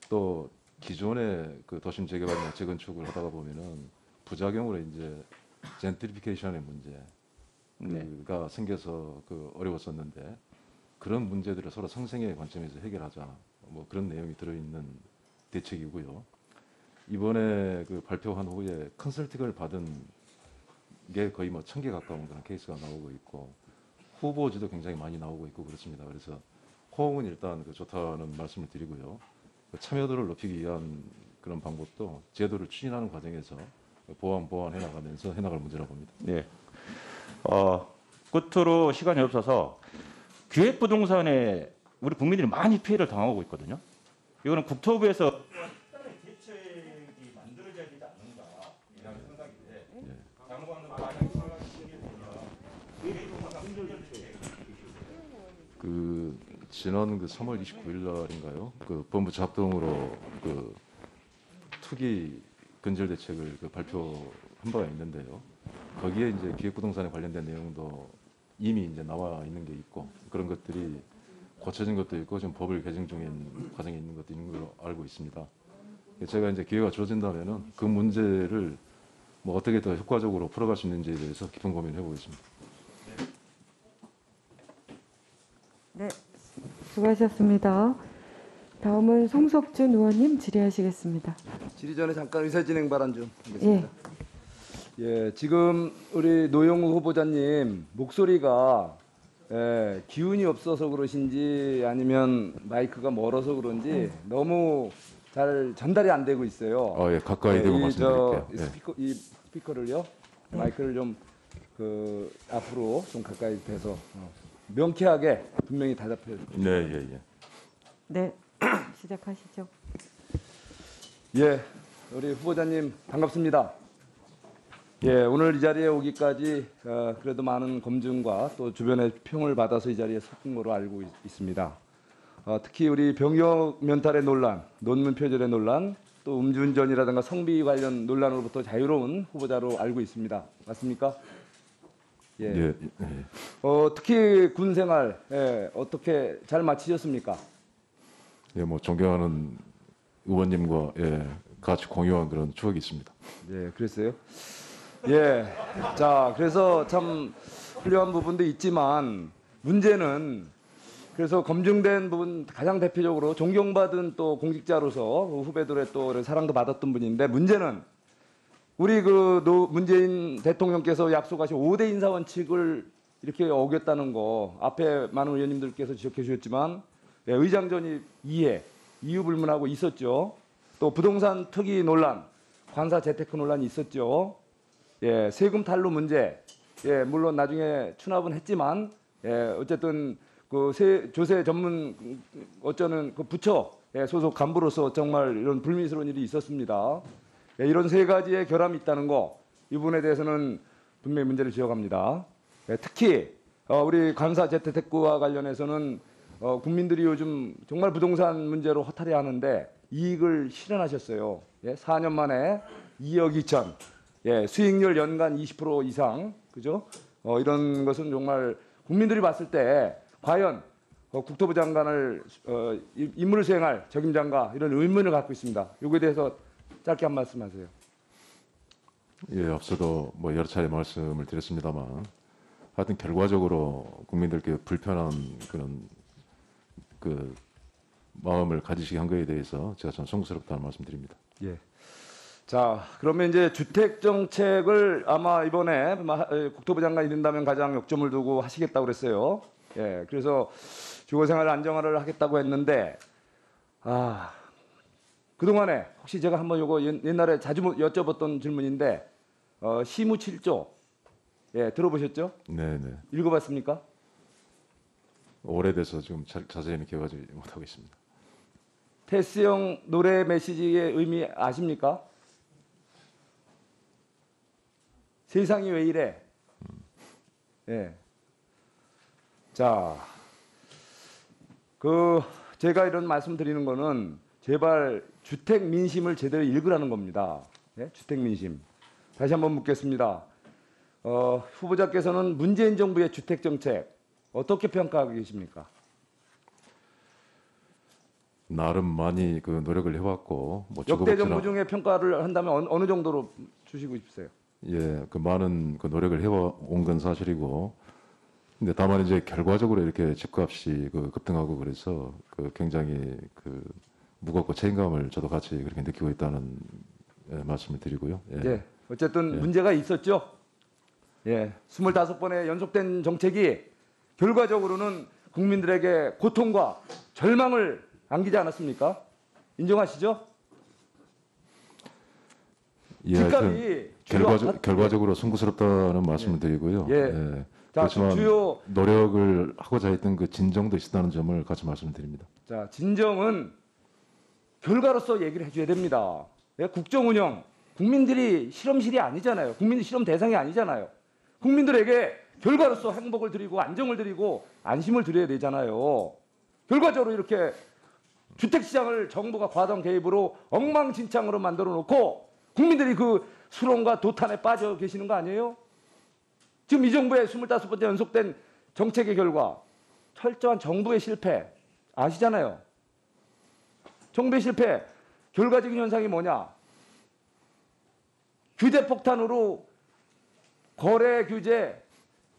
또 기존의 그 도심 재개발이나 재건축을 하다가 보면은 부작용으로 이제 젠트리피케이션의 문제가 생겨서 그 어려웠었는데 그런 문제들을 서로 상생의 관점에서 해결하자 뭐 그런 내용이 들어있는 대책이고요. 이번에 그 발표한 후에 컨설팅을 받은 게 거의 뭐 1000개 가까운 그런 케이스가 나오고 있고 후보지도 굉장히 많이 나오고 있고 그렇습니다. 그래서 호응은 일단 그 좋다는 말씀을 드리고요. 그 참여도를 높이기 위한 그런 방법도 제도를 추진하는 과정에서 보완해 나가면서 해나갈 문제라고 봅니다. 네. 끝으로 시간이 없어서 기획부동산에 우리 국민들이 많이 피해를 당하고 있거든요. 이거는 국토부에서 대책이 만들어져야 되지 않는가 이런 생각인데 장관은 많이 그 지난 그 3월 29일 날인가요? 그 법무부 합동으로 그 투기 근절 대책을 그 발표한 바가 있는데요. 거기에 이제 기획부동산에 관련된 내용도 이미 이제 나와 있는 게 있고 그런 것들이 고쳐진 것도 있고 지금 법을 개정 중인 과정에 있는 것도 있는 걸로 알고 있습니다. 제가 이제 기회가 주어진다면은 그 문제를 뭐 어떻게 더 효과적으로 풀어갈 수 있는지에 대해서 깊은 고민을 해보겠습니다. 네, 수고하셨습니다. 다음은 송석준 의원님 질의하시겠습니다. 질의 전에 잠깐 의사진행 발언 좀 하겠습니다. 예, 지금 우리 노영우 후보자님 목소리가 기운이 없어서 그러신지 아니면 마이크가 멀어서 그런지 너무 잘 전달이 안 되고 있어요. 예, 가까이 대고 말씀드릴게요. 이 스피커를요, 마이크를 좀 그 앞으로 좀 가까이 대서 명쾌하게 분명히 대답해 주세요. 네. 네, 시작하시죠. 예, 우리 후보자님 반갑습니다. 예, 오늘 이 자리에 오기까지 그래도 많은 검증과 또 주변의 평을 받아서 이 자리에 섰던 거로 알고 있습니다. 특히 우리 병역 면탈의 논란, 논문 표절의 논란, 또 음주운전이라든가 성비 관련 논란으로부터 자유로운 후보자로 알고 있습니다. 맞습니까? 예. 특히 군 생활 어떻게 잘 마치셨습니까? 예, 뭐 존경하는 의원님과 같이 공유한 그런 추억이 있습니다. 예, 그랬어요. 예, 자, 그래서 참 훌륭한 부분도 있지만 문제는 그래서 검증된 부분 가장 대표적으로 존경받은 또 공직자로서 후배들의 또 사랑도 받았던 분인데 문제는 우리 그 문재인 대통령께서 약속하신 5대 인사 원칙을 이렇게 어겼다는 거 앞에 많은 의원님들께서 지적해 주셨지만 의장전이 이유 불문하고 있었죠. 또 부동산 투기 논란, 관사 재테크 논란이 있었죠. 예, 세금 탈루 문제, 예, 물론 나중에 추납은 했지만, 예, 어쨌든 그 조세 전문 어쩌는 그 부처 소속 간부로서 정말 이런 불미스러운 일이 있었습니다. 예, 이런 세 가지의 결함이 있다는 거, 이 부분에 대해서는 분명히 문제를 지어갑니다. 예, 특히 우리 관사 재테크와 관련해서는 국민들이 요즘 정말 부동산 문제로 허탈해하는데 이익을 실현하셨어요. 예, 4년 만에 2억 2천. 예, 수익률 연간 20% 이상, 그죠? 이런 것은 정말 국민들이 봤을 때 과연 국토부 장관을 임무를 수행할 적임장관 이런 의문을 갖고 있습니다. 이거에 대해서 짧게 한 말씀하세요. 예, 앞서도 뭐 여러 차례 말씀을 드렸습니다만, 하여튼 결과적으로 국민들께 불편한 그런 그 마음을 가지시게 한 거에 대해서 제가 참 송구스럽다는 말씀드립니다. 예. 자, 그러면 이제 주택 정책을 아마 이번에 국토부 장관이 된다면 가장 역점을 두고 하시겠다고 그랬어요. 예, 그래서 주거생활 안정화를 하겠다고 했는데, 그동안에 혹시 제가 한번 요거 옛날에 자주 여쭤봤던 질문인데, 시무 7조, 예, 들어보셨죠? 네네. 읽어봤습니까? 오래돼서 지금 자세히는 기억하지 못하고 있습니다. 테스형 노래 메시지의 의미 아십니까? 세상이 왜 이래? 예. 자, 제가 이런 말씀 드리는 거는 제발 주택 민심을 제대로 읽으라는 겁니다. 예? 주택 민심. 다시 한번 묻겠습니다. 후보자께서는 문재인 정부의 주택 정책 어떻게 평가하고 계십니까? 나름 많이 그 노력을 해왔고 뭐 역대 정부 중에 평가를 한다면 어느 정도로 주시고 싶으세요. 예, 그 많은 그 노력을 해온 건 사실이고, 근데 다만 이제 결과적으로 이렇게 집값이 그 급등하고 그래서 그 굉장히 그 무겁고 책임감을 저도 같이 그렇게 느끼고 있다는 말씀을 드리고요. 예. 예. 어쨌든 예. 문제가 있었죠. 예. 25번의 연속된 정책이 결과적으로는 국민들에게 고통과 절망을 안기지 않았습니까? 인정하시죠? 예, 집값이 결과적으로 송구스럽다는 말씀을 드리고요. 예. 예. 자, 그렇지만 주요 노력을 하고자 했던 그 진정도 있었다는 점을 같이 말씀드립니다. 자, 진정은 결과로서 얘기를 해줘야 됩니다. 예, 국정운영, 국민들이 실험실이 아니잖아요. 국민들 실험 대상이 아니잖아요. 국민들에게 결과로서 행복을 드리고 안정을 드리고 안심을 드려야 되잖아요. 결과적으로 이렇게 주택시장을 정부가 과도한 개입으로 엉망진창으로 만들어 놓고 국민들이 그 수렁과 도탄에 빠져 계시는 거 아니에요? 지금 이 정부의 25번째 연속된 정책의 결과 철저한 정부의 실패 아시잖아요. 정부의 실패 결과적인 현상이 뭐냐? 규제 폭탄으로 거래 규제,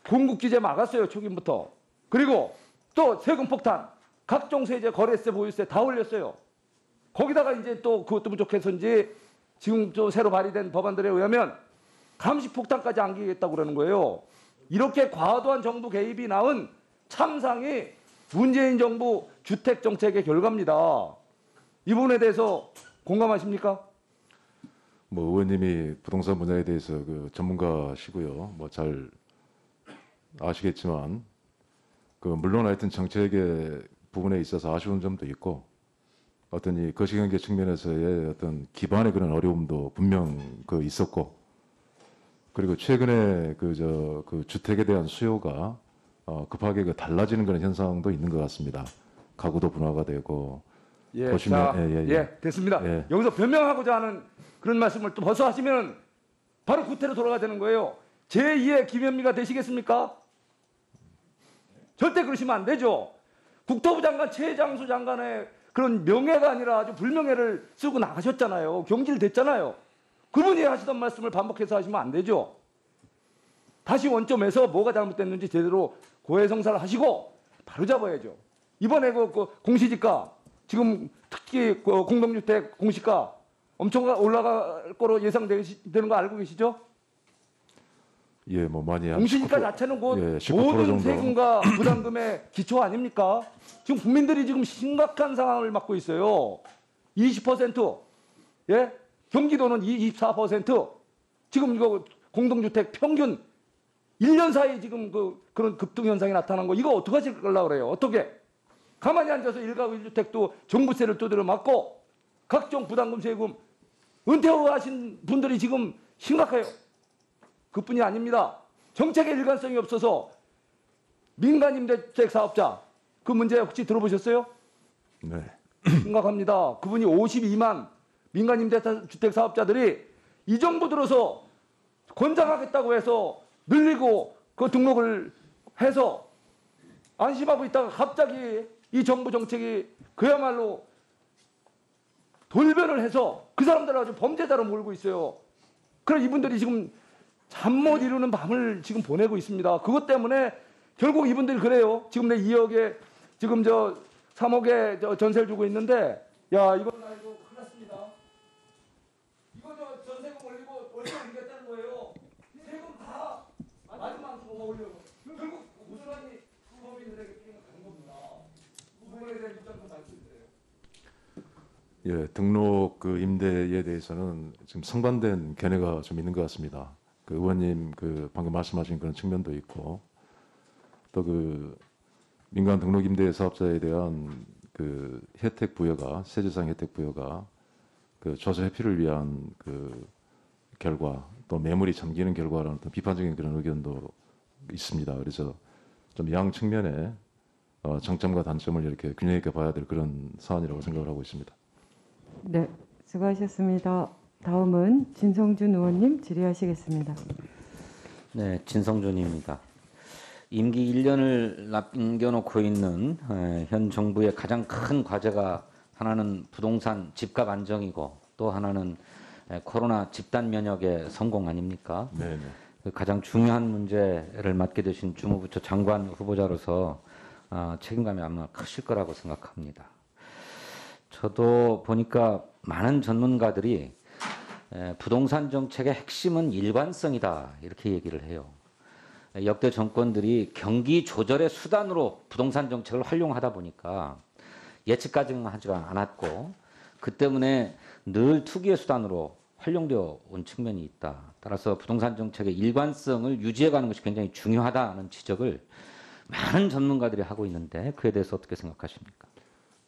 공급 규제 막았어요. 초기부터. 그리고 또 세금 폭탄, 각종 세제, 거래세, 보유세 다 올렸어요. 거기다가 이제 또 그것도 부족해서인지 지금 또 새로 발의된 법안들에 의하면 감시 폭탄까지 안기겠다고 그러는 거예요. 이렇게 과도한 정부 개입이 낳은 참상이 문재인 정부 주택 정책의 결과입니다. 이 부분에 대해서 공감하십니까? 뭐 의원님이 부동산 분야에 대해서 그 전문가시고요. 뭐 잘 아시겠지만 그 물론 하여튼 정책의 부분에 있어서 아쉬운 점도 있고 어떤 이 거시경제 측면에서의 어떤 기반의 그런 어려움도 분명 그 있었고 그리고 최근에 그 주택에 대한 수요가 급하게 그 달라지는 그런 현상도 있는 것 같습니다. 가구도 분화가 되고 예, 보시면 예, 됐습니다. 예. 여기서 변명하고자 하는 그런 말씀을 또 벌써 하시면 바로 구태로 돌아가 되는 거예요. 제2의 김현미가 되시겠습니까? 절대 그러시면 안 되죠. 국토부 장관 최장수 장관의 그런 명예가 아니라 아주 불명예를 쓰고 나가셨잖아요. 경질됐잖아요. 그분이 하시던 말씀을 반복해서 하시면 안 되죠. 다시 원점에서 뭐가 잘못됐는지 제대로 고해성사를 하시고 바로 잡아야죠. 이번에 그 공시지가 지금 특히 그 공동주택 공시가 엄청 올라갈 거로 예상되는 거 알고 계시죠? 예, 뭐 많이 공시지가 자체는 곧 예, 19% 모든 정도. 세금과 부담금의 기초 아닙니까? 지금 국민들이 지금 심각한 상황을 맞고 있어요. 20%, 예? 경기도는 24%. 지금 이거 공동주택 평균 1년 사이에 지금 그런 급등 현상이 나타난 거 이거 어떻게 하실 거려고 그래요? 어떻게? 가만히 앉아서 1가구 1주택도 종부세를 두드려 맞고 각종 부담금 세금 은퇴하신 분들이 지금 심각해요. 그뿐이 아닙니다. 정책의 일관성이 없어서 민간 임대주택 사업자 그 문제 혹시 들어보셨어요? 네. 심각합니다. 그분이 52만 민간 임대주택 사업자들이 이 정부 들어서 권장하겠다고 해서 늘리고 그 등록을 해서 안심하고 있다가 갑자기 이 정부 정책이 그야말로 돌변을 해서 그 사람들을 아주 범죄자로 몰고 있어요. 그래서 이분들이 지금 잠 못 이루는 밤을 지금 보내고 있습니다. 그것 때문에 결국 이분들이 그래요. 지금 내 2억에 지금 저 3억에 전세를 주고 있는데 야 이건 아니고 큰일 났습니다. 이거 저 전세금 올리고 월세 올리겠다는 거예요. 세금 다 마지막 더 올려고 결국 고스란히 법인들에게 가는 겁니다. 그 부분에 대한 입장도 말씀드려요. 예, 등록 그 임대에 대해서는 지금 상반된 견해가 좀 있는 것 같습니다. 그 의원님 그 방금 말씀하신 그런 측면도 있고 또 그 민간 등록 임대 사업자에 대한 그 혜택 부여가 세제상 혜택 부여가 그 조세 회피를 위한 그 결과 또 매물이 잠기는 결과라는 어떤 비판적인 그런 의견도 있습니다. 그래서 좀 양 측면에 장점과 단점을 이렇게 균형 있게 봐야 될 그런 사안이라고 생각을 하고 있습니다. 네, 수고하셨습니다. 다음은 진성준 의원님 질의하시겠습니다. 네, 진성준입니다. 임기 1년을 남겨놓고 있는 현 정부의 가장 큰 과제가 하나는 부동산 집값 안정이고 또 하나는 코로나 집단 면역의 성공 아닙니까? 네네. 그 가장 중요한 문제를 맡게 되신 주무부처 장관 후보자로서 책임감이 아마 크실 거라고 생각합니다. 저도 보니까 많은 전문가들이 부동산 정책의 핵심은 일관성이다 이렇게 얘기를 해요. 역대 정권들이 경기 조절의 수단으로 부동산 정책을 활용하다 보니까 예측 가능하지가 않았고 그 때문에 늘 투기의 수단으로 활용되어 온 측면이 있다. 따라서 부동산 정책의 일관성을 유지해가는 것이 굉장히 중요하다는 지적을 많은 전문가들이 하고 있는데 그에 대해서 어떻게 생각하십니까?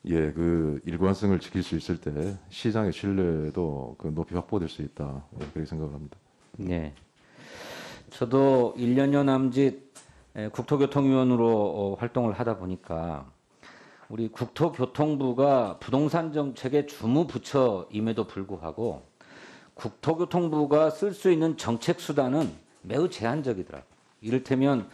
예, 그 일관성을 지킬 수 있을 때 시장의 신뢰도 그 높이 확보될 수 있다. 예, 그렇게 생각을 합니다. 네. 저도 1년여 남짓 국토교통위원으로 활동을 하다 보니까 우리 국토교통부가 부동산 정책의 주무부처임에도 불구하고 국토교통부가 쓸 수 있는 정책 수단은 매우 제한적이더라고요. 이를테면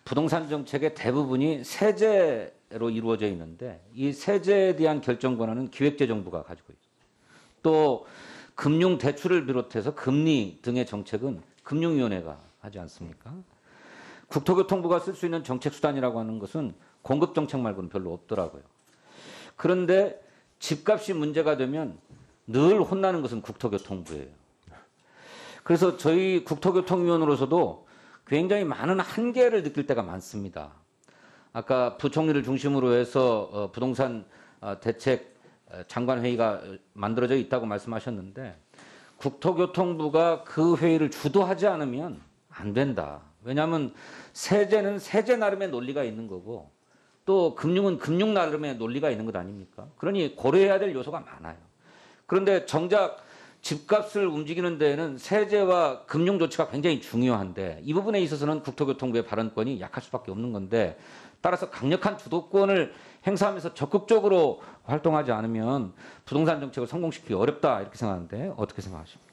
부동산 정책의 대부분이 세제로 이루어져 있는데 이 세제에 대한 결정 권한은 기획재정부가 가지고 있어요. 또 금융 대출을 비롯해서 금리 등의 정책은 금융위원회가 하지 않습니까? 국토교통부가 쓸 수 있는 정책 수단이라고 하는 것은 공급 정책 말고는 별로 없더라고요. 그런데 집값이 문제가 되면 늘 혼나는 것은 국토교통부예요. 그래서 저희 국토교통위원으로서도 굉장히 많은 한계를 느낄 때가 많습니다. 아까 부총리를 중심으로 해서 부동산 대책 장관회의가 만들어져 있다고 말씀하셨는데 국토교통부가 그 회의를 주도하지 않으면 안 된다. 왜냐하면 세제는 세제 나름의 논리가 있는 거고 또 금융은 금융 나름의 논리가 있는 것 아닙니까? 그러니 고려해야 될 요소가 많아요. 그런데 정작 집값을 움직이는 데에는 세제와 금융 조치가 굉장히 중요한데 이 부분에 있어서는 국토교통부의 발언권이 약할 수밖에 없는 건데 따라서 강력한 주도권을 행사하면서 적극적으로 활동하지 않으면 부동산 정책을 성공시키기 어렵다 이렇게 생각하는데 어떻게 생각하십니까?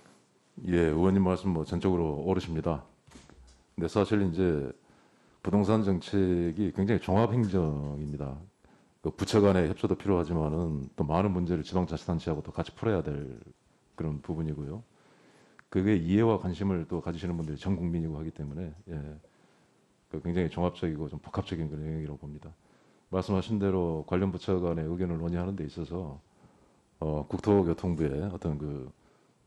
예, 의원님 말씀 뭐 전적으로 옳으십니다. 근데 사실 이제 부동산 정책이 굉장히 종합 행정입니다. 그 부처 간의 협조도 필요하지만은 또 많은 문제를 지방자치단체하고 또 같이 풀어야 될 그런 부분이고요. 그게 이해와 관심을 또 가지시는 분들이 전 국민이고 하기 때문에 예, 그 굉장히 종합적이고 좀 복합적인 그런 영역이라고 봅니다. 말씀하신 대로 관련 부처 간의 의견을 논의하는 데 있어서 국토교통부의 어떤 그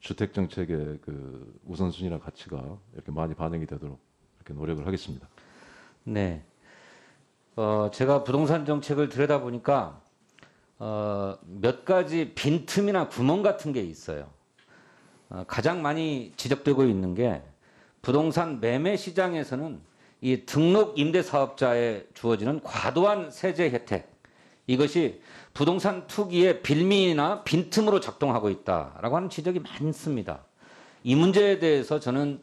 주택 정책의 그 우선순위나 가치가 이렇게 많이 반영이 되도록 이렇게 노력을 하겠습니다. 네. 제가 부동산 정책을 들여다보니까 몇 가지 빈틈이나 구멍 같은 게 있어요. 가장 많이 지적되고 있는 게 부동산 매매 시장에서는 이 등록 임대 사업자에 주어지는 과도한 세제 혜택 이것이 부동산 투기의 빌미나 빈틈으로 작동하고 있다라고 하는 지적이 많습니다. 이 문제에 대해서 저는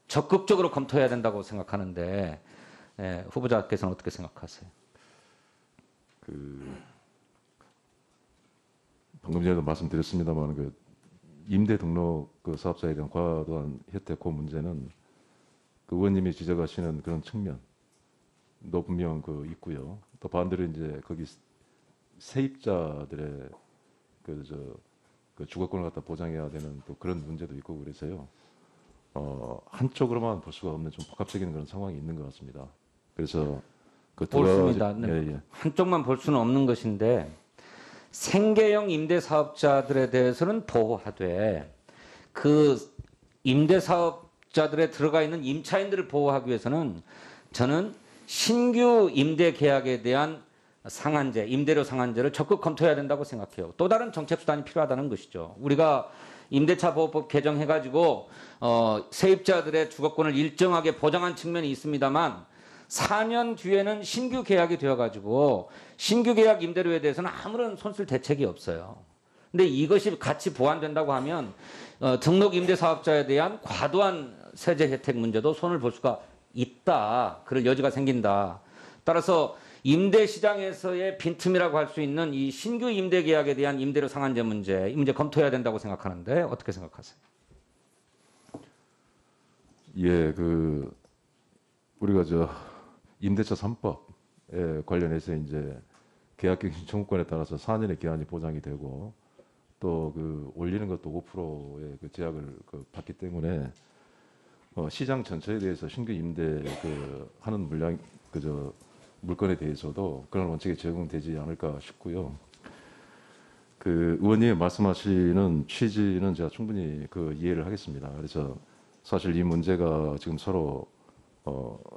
적극적으로 검토해야 된다고 생각하는데 후보자께서는 어떻게 생각하세요? 방금 전에도 말씀드렸습니다만 그 임대 등록 그 사업자에 대한 과도한 혜택 그 문제는 그 의원님이 지적하시는 그런 측면도 분명 그 있고요. 또 반대로 이제 거기 세입자들의 그 주거권을 갖다 보장해야 되는 또 그런 문제도 있고 그래서요. 한쪽으로만 볼 수가 없는 좀 복합적인 그런 상황이 있는 것 같습니다. 그래서 그 옳습니다. 예. 한쪽만 볼 수는 없는 것인데 생계형 임대 사업자들에 대해서는 보호하되 그 임대 사업자들에 들어가 있는 임차인들을 보호하기 위해서는 저는 신규 임대 계약에 대한 상한제, 임대료 상한제를 적극 검토해야 된다고 생각해요. 또 다른 정책 수단이 필요하다는 것이죠. 우리가 임대차 보호법 개정해가지고 세입자들의 주거권을 일정하게 보장한 측면이 있습니다만 4년 뒤에는 신규 계약이 되어가지고 신규 계약 임대료에 대해서는 아무런 손쓸 대책이 없어요. 근데 이것이 같이 보완된다고 하면 등록 임대 사업자에 대한 과도한 세제 혜택 문제도 손을 볼 수가 있다. 그럴 여지가 생긴다. 따라서 임대 시장에서의 빈틈이라고 할 수 있는 이 신규 임대 계약에 대한 임대료 상한제 문제, 이 문제 검토해야 된다고 생각하는데 어떻게 생각하세요? 예, 그 우리가 임대차 3법에 관련해서 이제 계약갱신 청구권에 따라서 4년의 기한이 보장이 되고 또 그 올리는 것도 5%의 그 제약을 받기 때문에 시장 전체에 대해서 신규 임대 하는 물량 물건에 대해서도 그런 원칙이 적용되지 않을까 싶고요. 그 의원님이 말씀하시는 취지는 제가 충분히 이해를 하겠습니다. 그래서 사실 이 문제가 지금 서로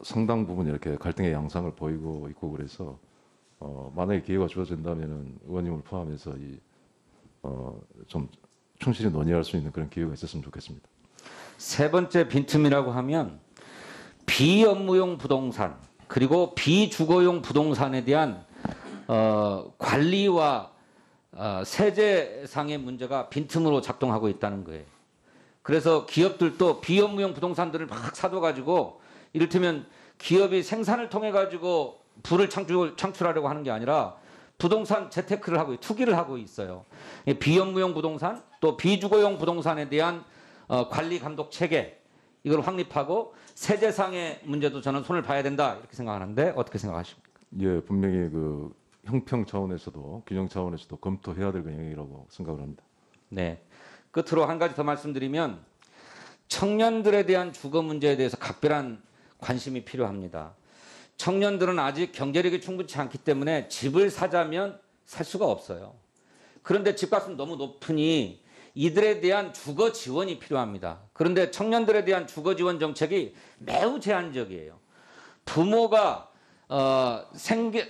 상당 부분 이렇게 갈등의 양상을 보이고 있고 그래서 만약에 기회가 주어진다면은 의원님을 포함해서 좀 충실히 논의할 수 있는 그런 기회가 있었으면 좋겠습니다. 세 번째 빈틈이라고 하면 비업무용 부동산 그리고 비주거용 부동산에 대한 관리와 세제상의 문제가 빈틈으로 작동하고 있다는 거예요. 그래서 기업들도 비업무용 부동산들을 막 사둬가지고 이를테면 기업이 생산을 통해 가지고 부를 창출하려고 하는 게 아니라 부동산 재테크를 하고 투기를 하고 있어요. 비업무용 부동산 또 비주거용 부동산에 대한 관리 감독 체계 이걸 확립하고 세제상의 문제도 저는 손을 봐야 된다 이렇게 생각하는데 어떻게 생각하십니까? 예, 분명히 형평 차원에서도 균형 차원에서도 검토해야 될 영역이라고 생각을 합니다. 네. 끝으로 한 가지 더 말씀드리면 청년들에 대한 주거 문제에 대해서 각별한 관심이 필요합니다. 청년들은 아직 경제력이 충분치 않기 때문에 집을 사자면 살 수가 없어요. 그런데 집값은 너무 높으니 이들에 대한 주거 지원이 필요합니다. 그런데 청년들에 대한 주거 지원 정책이 매우 제한적이에요. 부모가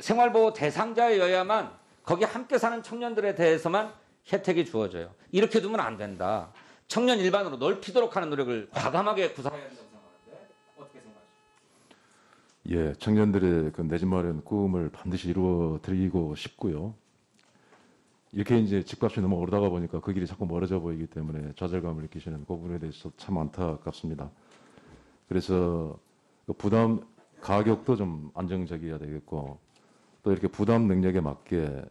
생활보호 대상자여야만 거기 함께 사는 청년들에 대해서만 혜택이 주어져요. 이렇게 두면 안 된다. 청년 일반으로 넓히도록 하는 노력을 과감하게 구사해야 된다고 생각하는데 어떻게 생각하십니까? 예, 청년들의 내 집 마련 꿈을 반드시 이루어 드리고 싶고요. 이렇게 이제 집값이 너무 오르다가 보니까 그 길이 자꾸 멀어져 보이기 때문에 좌절감을 느끼시는 그 부분에 대해서 참 안타깝습니다. 그래서 부담 가격도 좀 안정적이어야 되겠고 또 이렇게 부담 능력에 맞게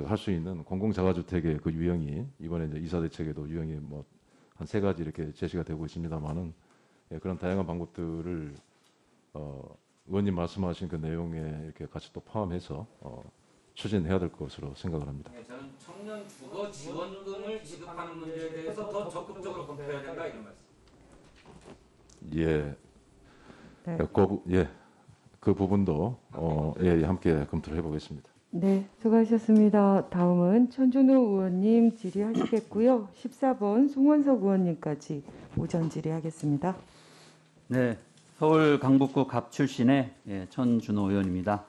할 수 있는 공공자가주택의 유형이 이번에 이제 이사 대책에도 유형이 한 3가지 이렇게 제시가 되고 있습니다만은 그런 다양한 방법들을 의원님 말씀하신 그 내용에 이렇게 같이 또 포함해서 추진해야 될 것으로 생각을 합니다. 네, 저는 청년 주거 지원금을 지급하는 문제에 대해서 더 적극적으로 검토해야 된다 이런 말씀. 예, 네. 그 부분도 함께 검토를 해보겠습니다. 네, 수고하셨습니다. 다음은 천준호 의원님 질의하시겠고요. 14번 송원석 의원님까지 오전 질의하겠습니다. 네, 서울 강북구 갑 출신의 천준호 의원입니다.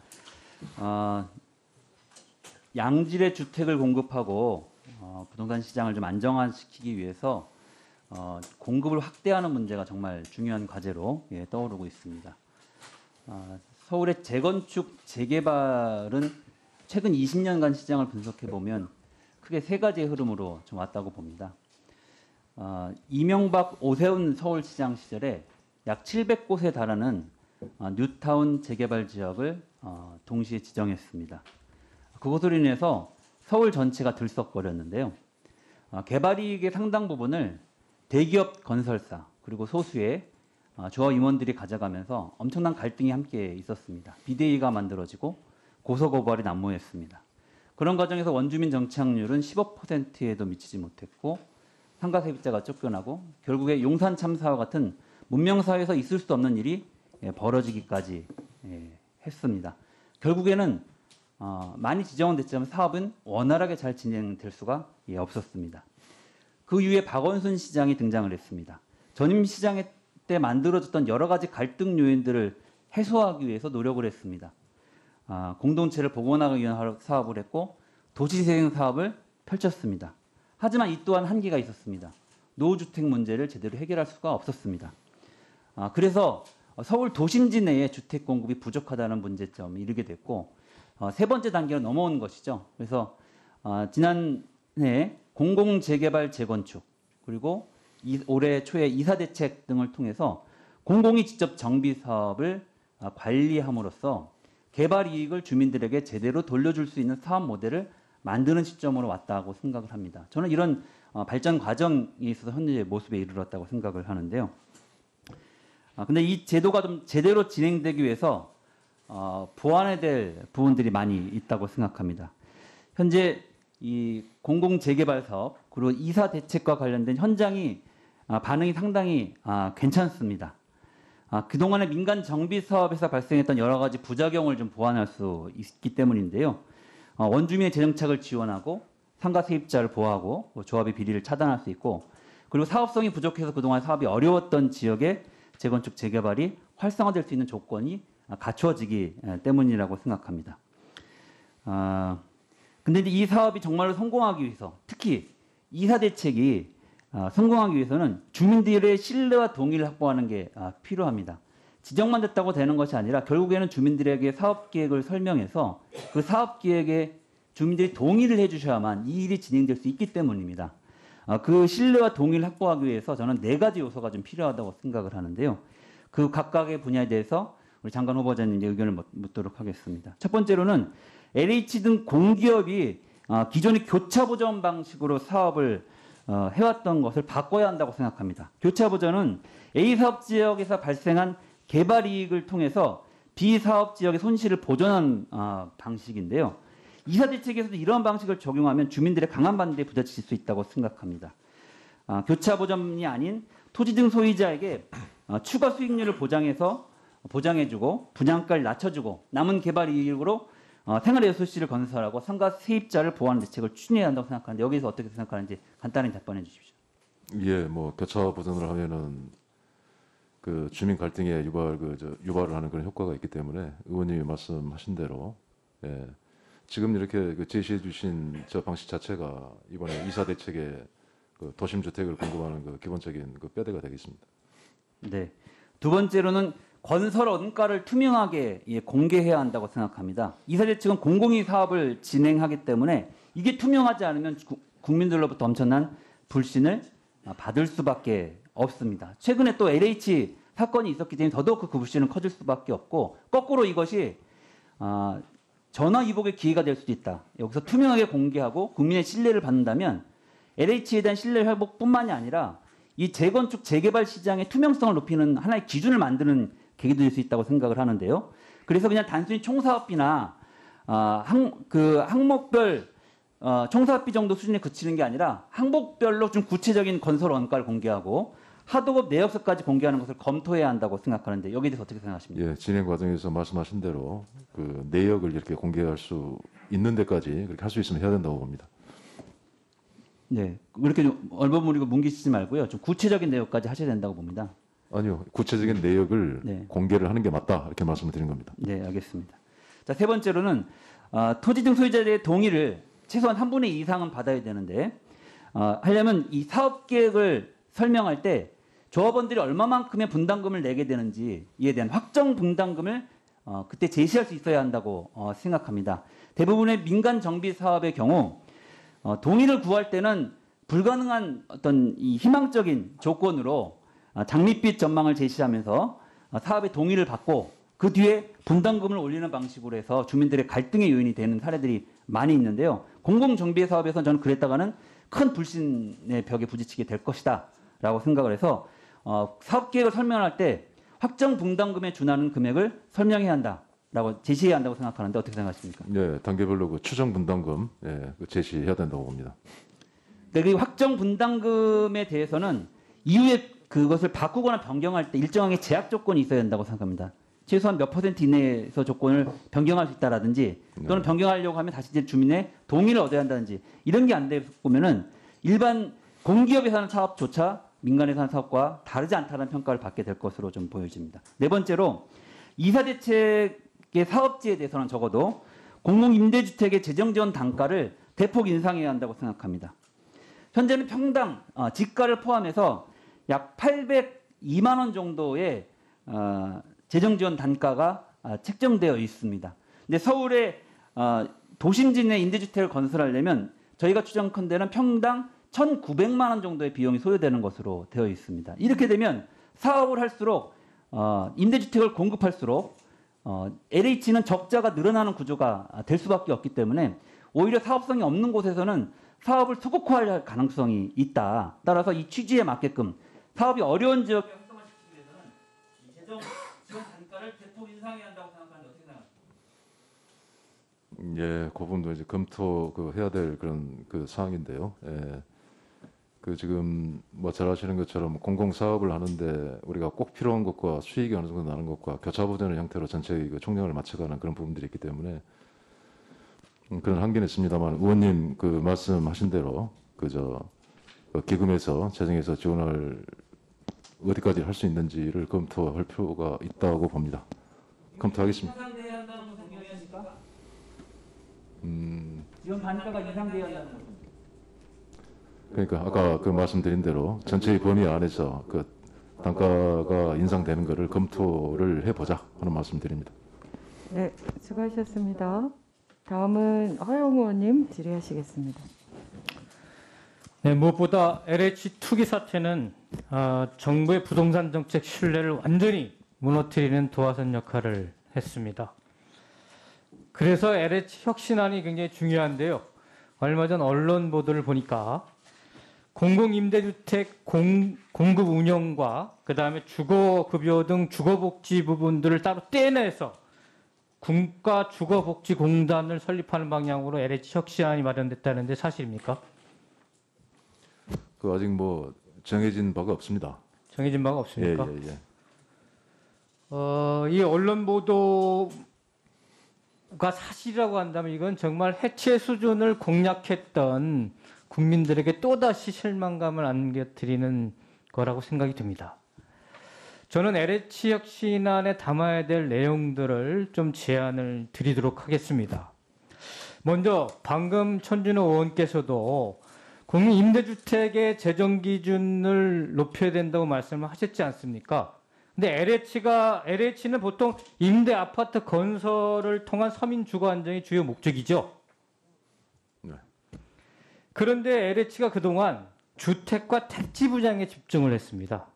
양질의 주택을 공급하고 부동산 시장을 좀 안정화시키기 위해서 공급을 확대하는 문제가 정말 중요한 과제로 떠오르고 있습니다. 서울의 재건축, 재개발은 최근 20년간 시장을 분석해 보면 크게 3가지의 흐름으로 좀 왔다고 봅니다. 이명박, 오세훈 서울시장 시절에 약 700곳에 달하는 뉴타운 재개발 지역을 동시에 지정했습니다. 그것으로 인해서 서울 전체가 들썩거렸는데요. 개발 이익의 상당 부분을 대기업 건설사 그리고 소수의 조합 임원들이 가져가면서 엄청난 갈등이 함께 있었습니다. 비대위가 만들어지고 고소고발이 난무했습니다. 그런 과정에서 원주민 정착률은 15%에도 미치지 못했고 상가 세입자가 쫓겨나고 결국에 용산 참사와 같은 문명사회에서 있을 수 없는 일이 벌어지기까지 했습니다. 결국에는 많이 지정은 됐지만 사업은 원활하게 잘 진행될 수가 없었습니다. 그 이후에 박원순 시장이 등장을 했습니다. 전임 시장 때 만들어졌던 여러 가지 갈등 요인들을 해소하기 위해서 노력을 했습니다. 공동체를 복원하기 위한 사업을 했고 도시재생 사업을 펼쳤습니다. 하지만 이 또한 한계가 있었습니다. 노후주택 문제를 제대로 해결할 수가 없었습니다. 그래서 서울 도심지 내에 주택 공급이 부족하다는 문제점에 이르게 됐고 3번째 단계로 넘어온 것이죠. 그래서 지난해 공공재개발 재건축 그리고 올해 초에 이사대책 등을 통해서 공공이 직접 정비 사업을 관리함으로써 개발 이익을 주민들에게 제대로 돌려줄 수 있는 사업 모델을 만드는 시점으로 왔다고 생각을 합니다. 저는 이런 발전 과정에 있어서 현재 모습에 이르렀다고 생각을 하는데요. 근데 이 제도가 좀 제대로 진행되기 위해서 보완해야 될 부분들이 많이 있다고 생각합니다. 현재 이 공공재개발 사업, 그리고 이사 대책과 관련된 현장이 반응이 상당히 괜찮습니다. 그동안의 민간 정비 사업에서 발생했던 여러 가지 부작용을 좀 보완할 수 있기 때문인데요. 원주민의 재정착을 지원하고 상가 세입자를 보호하고 조합의 비리를 차단할 수 있고, 그리고 사업성이 부족해서 그동안 사업이 어려웠던 지역의 재건축 재개발이 활성화될 수 있는 조건이 갖추어지기 때문이라고 생각합니다. 근데 이제 이 사업이 정말로 성공하기 위해서, 특히 이사 대책이 성공하기 위해서는 주민들의 신뢰와 동의를 확보하는 게 필요합니다. 지적만 됐다고 되는 것이 아니라 결국에는 주민들에게 사업 계획을 설명해서 그 사업 계획에 주민들이 동의를 해주셔야만 이 일이 진행될 수 있기 때문입니다. 그 신뢰와 동의를 확보하기 위해서 저는 4가지 요소가 좀 필요하다고 생각을 하는데요. 그 각각의 분야에 대해서 우리 장관 후보자님의 의견을 묻도록 하겠습니다. 첫 번째로는 LH 등 공기업이 기존의 교차보전 방식으로 사업을 해왔던 것을 바꿔야 한다고 생각합니다. 교차보전은 A 사업 지역에서 발생한 개발 이익을 통해서 B 사업 지역의 손실을 보전하는 방식인데요. 이사 대책에서도 이러한 방식을 적용하면 주민들의 강한 반대에 부딪힐 수 있다고 생각합니다. 교차보전이 아닌 토지 등 소유자에게 추가 수익률을 보장해주고 분양가를 낮춰주고 남은 개발 이익으로 생활의 소실을 건설하고 상가 세입자를 보호하는 대책을 추진해야 한다고 생각하는데, 여기서 어떻게 생각하는지 간단히 답변해 주십시오. 예, 뭐 교차 보전을 하면은 그 주민 갈등에 유발을 하는 그런 효과가 있기 때문에 의원님이 말씀하신 대로, 예, 지금 이렇게 제시해 주신 저 방식 자체가 이번에 이사 대책에 그 도심 주택을 공급하는 그 기본적인 그 뼈대가 되겠습니다. 네. 두 번째로는 건설 원가를 투명하게 공개해야 한다고 생각합니다. 이사 대책은 공공이 사업을 진행하기 때문에 이게 투명하지 않으면 국민들로부터 엄청난 불신을 받을 수밖에 없습니다. 최근에 또 LH 사건이 있었기 때문에 더더욱 그 불신은 커질 수밖에 없고, 거꾸로 이것이 전화위복의 기회가 될 수도 있다. 여기서 투명하게 공개하고 국민의 신뢰를 받는다면 LH에 대한 신뢰 회복뿐만이 아니라 이 재건축 재개발 시장의 투명성을 높이는 하나의 기준을 만드는 계기도 될 수 있다고 생각을 하는데요. 그래서 그냥 단순히 총사업비나 항목별 총사업비 정도 수준에 그치는 게 아니라 항목별로 좀 구체적인 건설 원가를 공개하고 하도급 내역서까지 공개하는 것을 검토해야 한다고 생각하는데, 여기에 대해서 어떻게 생각하십니까? 예, 진행 과정에서 말씀하신 대로 그 내역을 이렇게 공개할 수 있는 데까지 그렇게 할 수 있으면 해야 된다고 봅니다. 네, 그렇게 좀 얼버무리고 뭉기시지 말고요. 좀 구체적인 내역까지 하셔야 된다고 봅니다. 아니요, 구체적인 내역을 네. 공개를 하는 게 맞다, 이렇게 말씀을 드린 겁니다. 네, 알겠습니다. 자, 세 번째로는 토지 등 소유자들의 동의를 최소한 1분의 2 이상은 받아야 되는데, 하려면 이 사업 계획을 설명할 때 조합원들이 얼마만큼의 분담금을 내게 되는지 이에 대한 확정 분담금을 그때 제시할 수 있어야 한다고 생각합니다. 대부분의 민간 정비 사업의 경우 동의를 구할 때는 불가능한 어떤 이 희망적인 조건으로 장밋빛 전망을 제시하면서 사업의 동의를 받고 그 뒤에 분담금을 올리는 방식으로 해서 주민들의 갈등의 요인이 되는 사례들이 많이 있는데요. 공공정비 사업에서는 저는 그랬다가는 큰 불신의 벽에 부딪히게 될 것이다 라고 생각을 해서 사업계획을 설명할 때 확정 분담금에 준하는 금액을 설명해야 한다라고 제시해야 한다고 생각하는데, 어떻게 생각하십니까? 네, 단계별로 그 추정 분담금 제시해야 된다고 봅니다. 네, 그 확정 분담금에 대해서는 이후에 그것을 바꾸거나 변경할 때 일정하게 제약 조건이 있어야 된다고 생각합니다. 최소한 몇 % 이내에서 조건을 변경할 수 있다라든지, 또는 변경하려고 하면 다시 이제 주민의 동의를 얻어야 한다든지, 이런 게 안 되면은 일반 공기업에서 하는 사업조차 민간에서 하는 사업과 다르지 않다는 평가를 받게 될 것으로 좀 보여집니다. 네 번째로 이사대책의 사업지에 대해서는 적어도 공공임대주택의 재정지원 단가를 대폭 인상해야 한다고 생각합니다. 현재는 평당 지가를 포함해서 약 802만 원 정도의 재정지원 단가가 책정되어 있습니다. 근데 서울의 도심지 내 임대주택을 건설하려면 저희가 추정컨대는 평당 1,900만 원 정도의 비용이 소요되는 것으로 되어 있습니다. 이렇게 되면 사업을 할수록 임대주택을 공급할수록 LH는 적자가 늘어나는 구조가 될 수밖에 없기 때문에 오히려 사업성이 없는 곳에서는 사업을 수국화할 가능성이 있다. 따라서 이 취지에 맞게끔 사업이 어려운 지역에 활성화시키기 위해서는 이 재정 지원 단가를 대폭 인상해야 한다고 생각하는데, 어떻게 생각하십니까? 예, 그 부분도 이제 검토 해야 될 그런 그 사항인데요. 예. 그 지금 뭐 잘 아시는 것처럼 공공 사업을 하는데 우리가 꼭 필요한 것과 수익이 어느 정도 나는 것과 교차보되는 형태로 전체의 그 총량을 맞춰가는 그런 부분들이 있기 때문에 그런 한계는 있습니다만 의원님 그 말씀하신 대로 그저 기금에서 재정에서 지원을 어디까지 할 수 있는지를 검토할 필요가 있다고 봅니다. 검토하겠습니다. 이상대한다는 거 동의하십니까? 지원 단가가 이상대한다는 거. 그러니까 아까 그 말씀드린 대로 전체의 범위 안에서 그 단가가 인상되는 것을 검토를 해보자 하는 말씀드립니다. 네, 수고하셨습니다. 다음은 허영 의원님 질의하시겠습니다. 네, 무엇보다 LH 투기 사태는 정부의 부동산 정책 신뢰를 완전히 무너뜨리는 도화선 역할을 했습니다. 그래서 LH 혁신안이 굉장히 중요한데요. 얼마 전 언론 보도를 보니까 공공임대주택 공급 운영과 그다음에 주거급여 등 주거복지 부분들을 따로 떼내서 국가주거복지공단을 설립하는 방향으로 LH 혁신안이 마련됐다는데 사실입니까? 그 아직 뭐 정해진 바가 없습니다. 정해진 바가 없습니까? 예. 이 언론 보도가 사실이라고 한다면 이건 정말 해체 수준을 공략했던 국민들에게 또다시 실망감을 안겨드리는 거라고 생각이 듭니다. 저는 LH 혁신안에 담아야 될 내용들을 좀 제안을 드리도록 하겠습니다. 먼저 방금 천준호 의원께서도 국민임대주택의 재정 기준을 높여야 된다고 말씀을 하셨지 않습니까? 근데 LH는 보통 임대 아파트 건설을 통한 서민 주거 안정이 주요 목적이죠. 네. 그런데 LH가 그동안 주택과 택지 분양에 집중을 했습니다.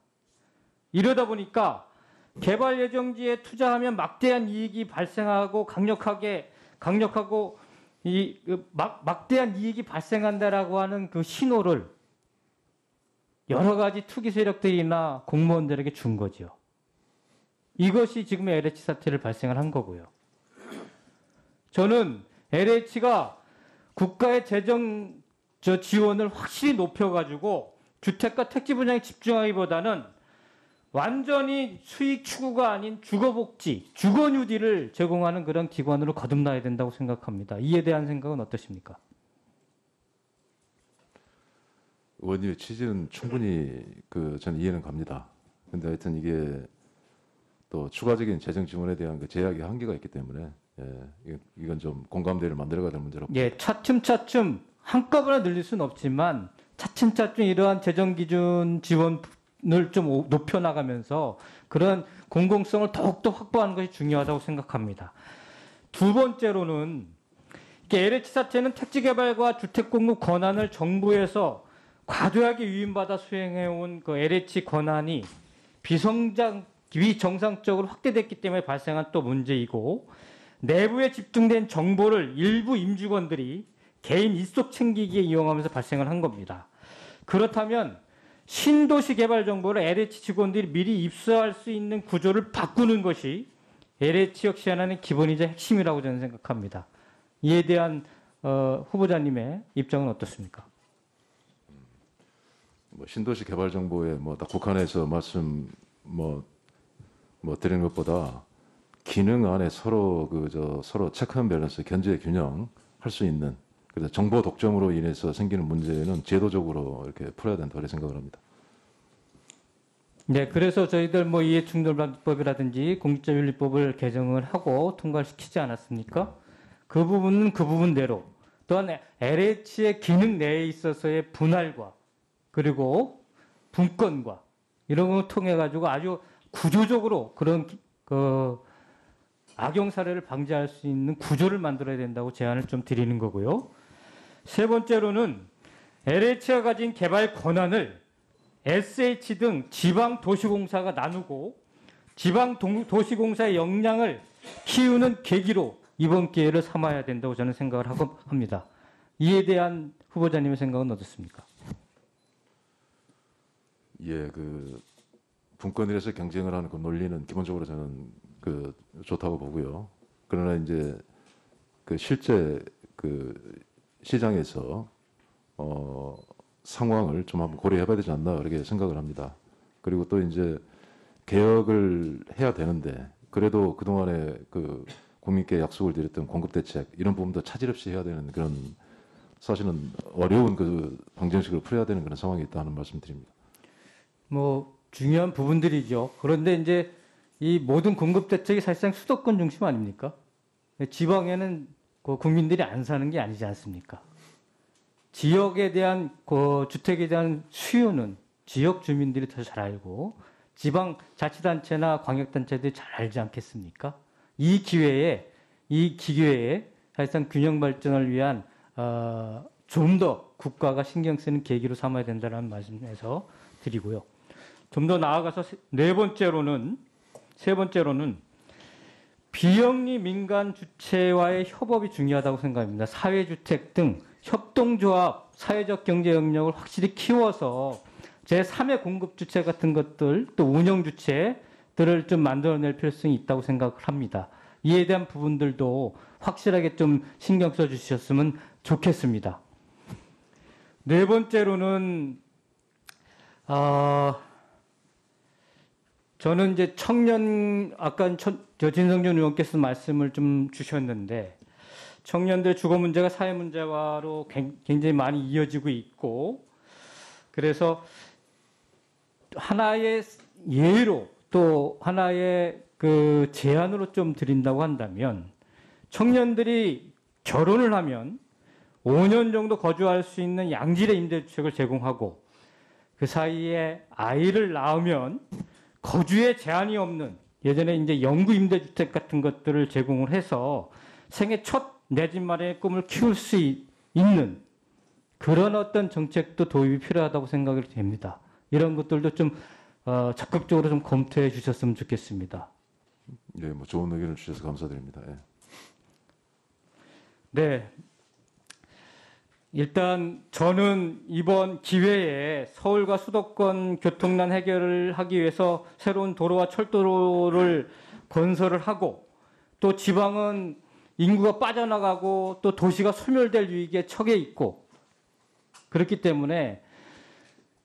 이러다 보니까 개발 예정지에 투자하면 막대한 이익이 발생하고 강력하고 막대한 이익이 발생한다라고 하는 그 신호를 여러 가지 투기 세력들이나 공무원들에게 준 거죠. 이것이 지금의 LH 사태를 발생을 한 거고요. 저는 LH가 국가의 재정 지원을 확실히 높여가지고 주택과 택지 분양에 집중하기보다는 완전히 수익 추구가 아닌 주거복지, 주거뉴딜을 제공하는 그런 기관으로 거듭나야 된다고 생각합니다. 이에 대한 생각은 어떠십니까? 의원님의 취지는 충분히 저는 이해는 갑니다. 근데 하여튼 이게 또 추가적인 재정 지원에 대한 그 제약의 한계가 있기 때문에 이건 좀 공감대를 만들어가야 될 문제라고. 예, 차츰차츰 한꺼번에 늘릴 수는 없지만 차츰차츰 이러한 재정 기준 지원을 좀 높여나가면서 그런 공공성을 더욱더 확보하는 것이 중요하다고 생각합니다. 두 번째로는 LH 사태는 택지 개발과 주택 공급 권한을 정부에서 과도하게 위임받아 수행해온 그 LH 권한이 비정상적으로 확대됐기 때문에 발생한 또 문제이고, 내부에 집중된 정보를 일부 임직원들이 개인 일속 챙기기에 이용하면서 발생을 한 겁니다. 그렇다면 신도시 개발 정보를 LH 직원들이 미리 입수할 수 있는 구조를 바꾸는 것이 LH 혁신안의 기본이자 핵심이라고 저는 생각합니다. 이에 대한 후보자님의 입장은 어떻습니까? 뭐 신도시 개발 정보에 딱 국한해서 말씀 드리는 것보다 기능 안에 서로 서로 체크 앤 밸런스, 견제 균형 할 수 있는, 그래서 정보 독점으로 인해서 생기는 문제는 제도적으로 이렇게 풀어야 된다 그렇게 생각을 합니다. 네, 그래서 저희들 이해충돌방지법이라든지 공직자윤리법을 개정을 하고 통과를 시키지 않았습니까? 그 부분은 그 부분대로, 또한 LH의 기능 내에 있어서의 분할과 그리고 분권과 이런 걸 통해 가지고 아주 구조적으로 그런 악용 사례를 방지할 수 있는 구조를 만들어야 된다고 제안을 좀 드리는 거고요. 세 번째로는 LH가 가진 개발 권한을 SH 등 지방 도시공사가 나누고 지방 도시공사의 역량을 키우는 계기로 이번 기회를 삼아야 된다고 저는 생각을 합니다. 이에 대한 후보자님의 생각은 어떻습니까? 예, 분권이라서 경쟁을 하는 그 논리는 기본적으로 저는 좋다고 보고요. 그러나 이제 실제 시장에서 상황을 좀 한번 고려해봐야 되지 않나 그렇게 생각을 합니다. 그리고 또 이제 개혁을 해야 되는데 그래도 그동안에 그 국민께 약속을 드렸던 공급 대책 이런 부분도 차질 없이 해야 되는 그런 사실은 어려운 그 방정식을 풀어야 되는 그런 상황이 있다는 말씀드립니다. 뭐 중요한 부분들이죠. 그런데 이제 이 모든 공급 대책이 사실상 수도권 중심 아닙니까? 지방에는 그 국민들이 안 사는 게 아니지 않습니까? 지역에 대한 그 주택에 대한 수요는 지역 주민들이 더 잘 알고 지방 자치단체나 광역단체들이 잘 알지 않겠습니까? 이 기회에 사실상 균형 발전을 위한 좀 더 국가가 신경 쓰는 계기로 삼아야 된다는 말씀에서 드리고요. 좀 더 나아가서 세 번째로는 비영리 민간 주체와의 협업이 중요하다고 생각합니다. 사회주택 등 협동조합, 사회적 경제 영역을 확실히 키워서 제3의 공급 주체 같은 것들 또 운영 주체들을 좀 만들어낼 필요성이 있다고 생각을 합니다. 이에 대한 부분들도 확실하게 좀 신경 써주셨으면 좋겠습니다. 네 번째로는 저는 이제 청년 아까 진성준 의원께서 말씀을 좀 주셨는데 청년들 주거 문제가 사회 문제화로 굉장히 많이 이어지고 있고 그래서 하나의 예로 또 하나의 그 제안으로 좀 드린다고 한다면 청년들이 결혼을 하면 5년 정도 거주할 수 있는 양질의 임대주택을 제공하고 그 사이에 아이를 낳으면 거주에 제한이 없는 예전에 이제 영구 임대주택 같은 것들을 제공을 해서 생애 첫 내 집 마련의 꿈을 키울 수 있는 그런 어떤 정책도 도입이 필요하다고 생각이 됩니다. 이런 것들도 좀 적극적으로 좀 검토해 주셨으면 좋겠습니다. 네, 뭐 좋은 의견을 주셔서 감사드립니다. 예. 네. 일단 저는 이번 기회에 서울과 수도권 교통난 해결을 하기 위해서 새로운 도로와 철도를 건설을 하고 또 지방은 인구가 빠져나가고 또 도시가 소멸될 위기에 처해 있고 그렇기 때문에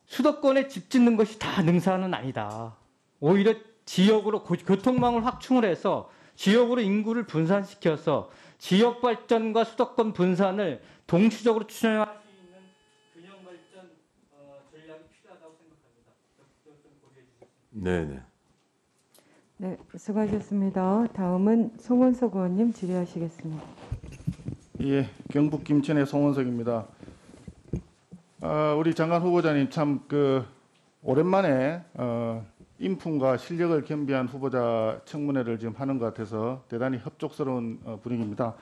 수도권에 집 짓는 것이 다 능사는 아니다. 오히려 지역으로 교통망을 확충을 해서 지역으로 인구를 분산시켜서 지역 발전과 수도권 분산을 동시적으로 추진할 수 있는 균형 발전 전략이 필요하다고 생각합니다. 네. 네, 수고하셨습니다. 다음은 송원석 의원님 질의하시겠습니다. 예, 경북 김천의 송원석입니다. 우리 장관 후보자님 참 오랜만에 인품과 실력을 겸비한 후보자 청문회를 지금 하는 것 같아서 대단히 협족스러운 분위기입니다.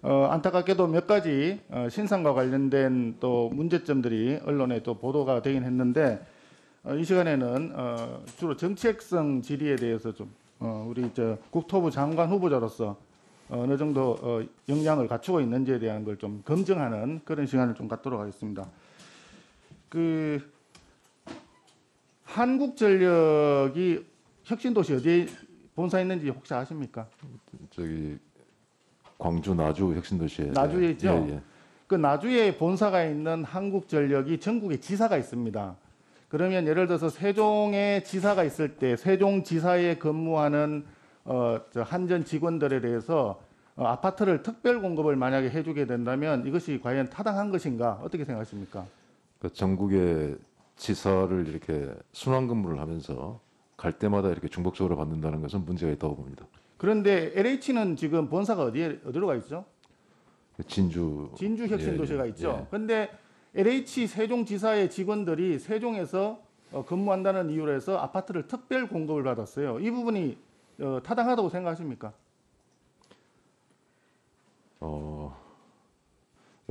안타깝게도 몇 가지 신상과 관련된 또 문제점들이 언론에 또 보도가 되긴 했는데 이 시간에는 주로 정책성 질의에 대해서 좀 우리 국토부 장관 후보자로서 어느 정도 역량을 갖추고 있는지에 대한 걸 좀 검증하는 그런 시간을 좀 갖도록 하겠습니다. 한국전력이 혁신도시 어디에 본사 있는지 혹시 아십니까? 저기 광주 나주 혁신도시에 나주에 있죠. 예. 그 나주에 본사가 있는 한국전력이 전국에 지사가 있습니다. 그러면 예를 들어서 세종에 지사가 있을 때 세종지사에 근무하는 한전 직원들에 대해서 아파트를 특별 공급을 만약에 해주게 된다면 이것이 과연 타당한 것인가 어떻게 생각하십니까? 그 전국의 지사를 이렇게 순환 근무를 하면서 갈 때마다 이렇게 중복적으로 받는다는 것은 문제가 있다고 봅니다. 그런데 LH는 지금 본사가 어디로 가 있죠? 진주 혁신도시가 있죠. 그런데 LH 세종지사의 직원들이 세종에서 근무한다는 이유로 해서 아파트를 특별 공급을 받았어요. 이 부분이 타당하다고 생각하십니까?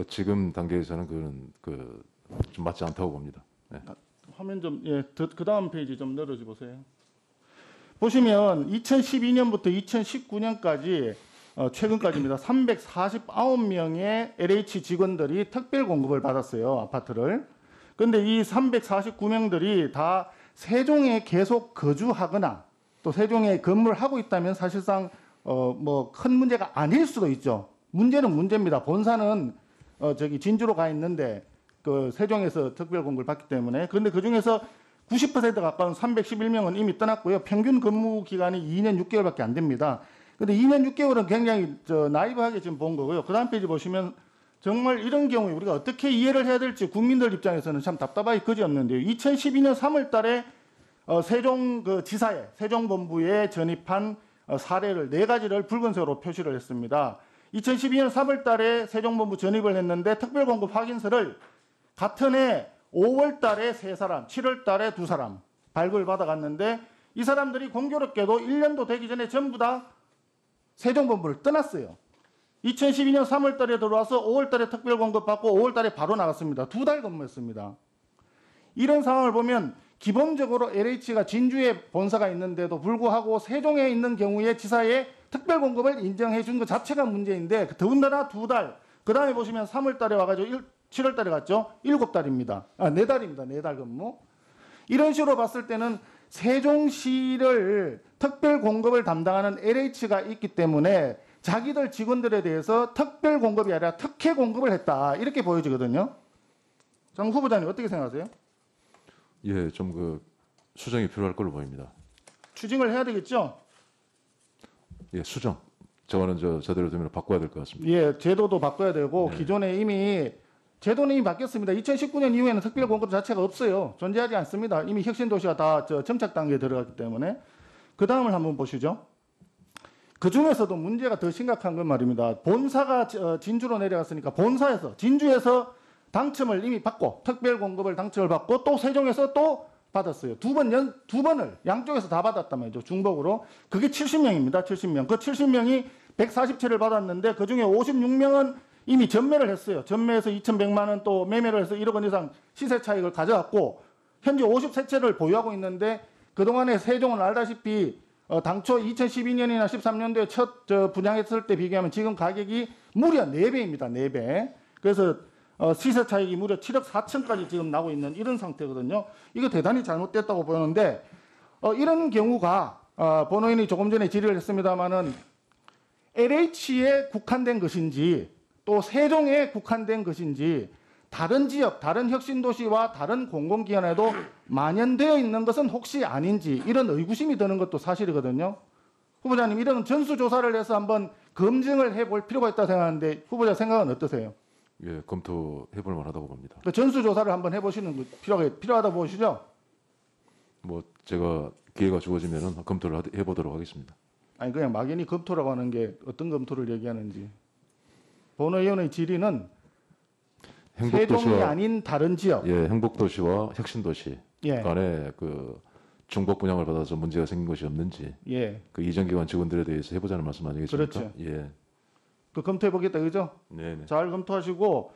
지금 단계에서는 그건 좀 맞지 않다고 봅니다. 네. 화면 좀 그 다음 페이지 좀 늘어져 보세요. 보시면 2012년부터 2019년까지 최근까지입니다. 349명의 LH 직원들이 특별 공급을 받았어요. 아파트를. 그런데 이 349명들이 다 세종에 계속 거주하거나 또 세종에 근무를 하고 있다면 사실상 뭐 큰 문제가 아닐 수도 있죠. 문제는 문제입니다. 본사는 진주로 가 있는데 그 세종에서 특별 공고를 받기 때문에. 그런데 그 중에서 90% 가까운 311명은 이미 떠났고요. 평균 근무 기간이 2년 6개월밖에 안 됩니다. 근데 2년 6개월은 굉장히 나이브하게 지금 본 거고요. 그 다음 페이지 보시면 정말 이런 경우에 우리가 어떻게 이해를 해야 될지 국민들 입장에서는 참 답답하기 그지없는데요. 2012년 3월 달에 세종 그 지사에 세종본부에 전입한 사례를 4가지를 붉은색으로 표시를 했습니다. 2012년 3월 달에 세종본부 전입을 했는데 특별공급 확인서를 같은 해 5월 달에 3사람, 7월 달에 2사람 발급을 받아갔는데 이 사람들이 공교롭게도 1년도 되기 전에 전부 다 세종본부를 떠났어요. 2012년 3월 달에 들어와서 5월 달에 특별공급 받고 5월 달에 바로 나갔습니다. 2달 근무했습니다. 이런 상황을 보면 기본적으로 LH가 진주에 본사가 있는데도 불구하고 세종에 있는 경우에 지사에 특별공급을 인정해 준 것 자체가 문제인데 더군다나 2달, 그 다음에 보시면 3월 달에 와가지고 7월 달에 갔죠. 7달입니다. 4달입니다. 4달 근무. 이런 식으로 봤을 때는 세종시를 특별공급을 담당하는 LH가 있기 때문에 자기들 직원들에 대해서 특별공급이 아니라 특혜공급을 했다. 이렇게 보여지거든요. 장 후보자님 어떻게 생각하세요? 예, 좀 그 수정이 필요할 걸로 보입니다. 추징을 해야 되겠죠? 예, 수정. 저거는 저대로 되면 바꿔야 될 것 같습니다. 예, 제도도 바꿔야 되고 네. 기존에 이미 제도는 이미 바뀌었습니다. 2019년 이후에는 특별공급 자체가 없어요. 존재하지 않습니다. 이미 혁신도시가 다 정착 단계에 들어갔기 때문에. 그 다음을 한번 보시죠. 그 중에서도 문제가 더 심각한 건 말입니다. 본사가 진주로 내려갔으니까 본사에서 진주에서 당첨을 이미 받고 특별공급을 당첨을 받고 또 세종에서 또 받았어요. 두 번을 양쪽에서 다 받았단 말이죠. 중복으로. 그게 70명입니다. 70명. 그 70명이 147을 받았는데 그중에 56명은 이미 전매를 했어요. 전매해서 2,100만 원 또 매매를 해서 1억 원 이상 시세 차익을 가져왔고 현재 53채를 보유하고 있는데 그동안에 세종은 알다시피 당초 2012년이나 13년도에 첫 분양했을 때 비교하면 지금 가격이 무려 4배입니다. 4배. 그래서 시세 차익이 무려 7억 4천까지 지금 나고 있는 이런 상태거든요. 이거 대단히 잘못됐다고 보는데 이런 경우가 본회의원이 조금 전에 질의를 했습니다마는 LH에 국한된 것인지 또 세종에 국한된 것인지 다른 지역, 다른 혁신도시와 다른 공공기관에도 만연되어 있는 것은 혹시 아닌지 이런 의구심이 드는 것도 사실이거든요. 후보자님 이런 전수조사를 해서 한번 검증을 해볼 필요가 있다고 생각하는데 후보자 생각은 어떠세요? 예, 검토해볼 만하다고 봅니다. 그 전수조사를 한번 해보시는 거 필요하다 보시죠? 뭐 제가 기회가 주어지면 검토를 해보도록 하겠습니다. 아니 그냥 막연히 검토라고 하는 게 어떤 검토를 얘기하는지. 본의원의 질의는 세종이 아닌 다른 지역. 예, 행복도시와 혁신도시 예. 간에 그 중복 분양을 받아서 문제가 생긴 것이 없는지. 예. 그 이전기관 직원들에 대해서 해보자는 말씀 아니겠습니까? 그렇죠. 예. 그 검토해보겠다, 그죠? 네. 잘 검토하시고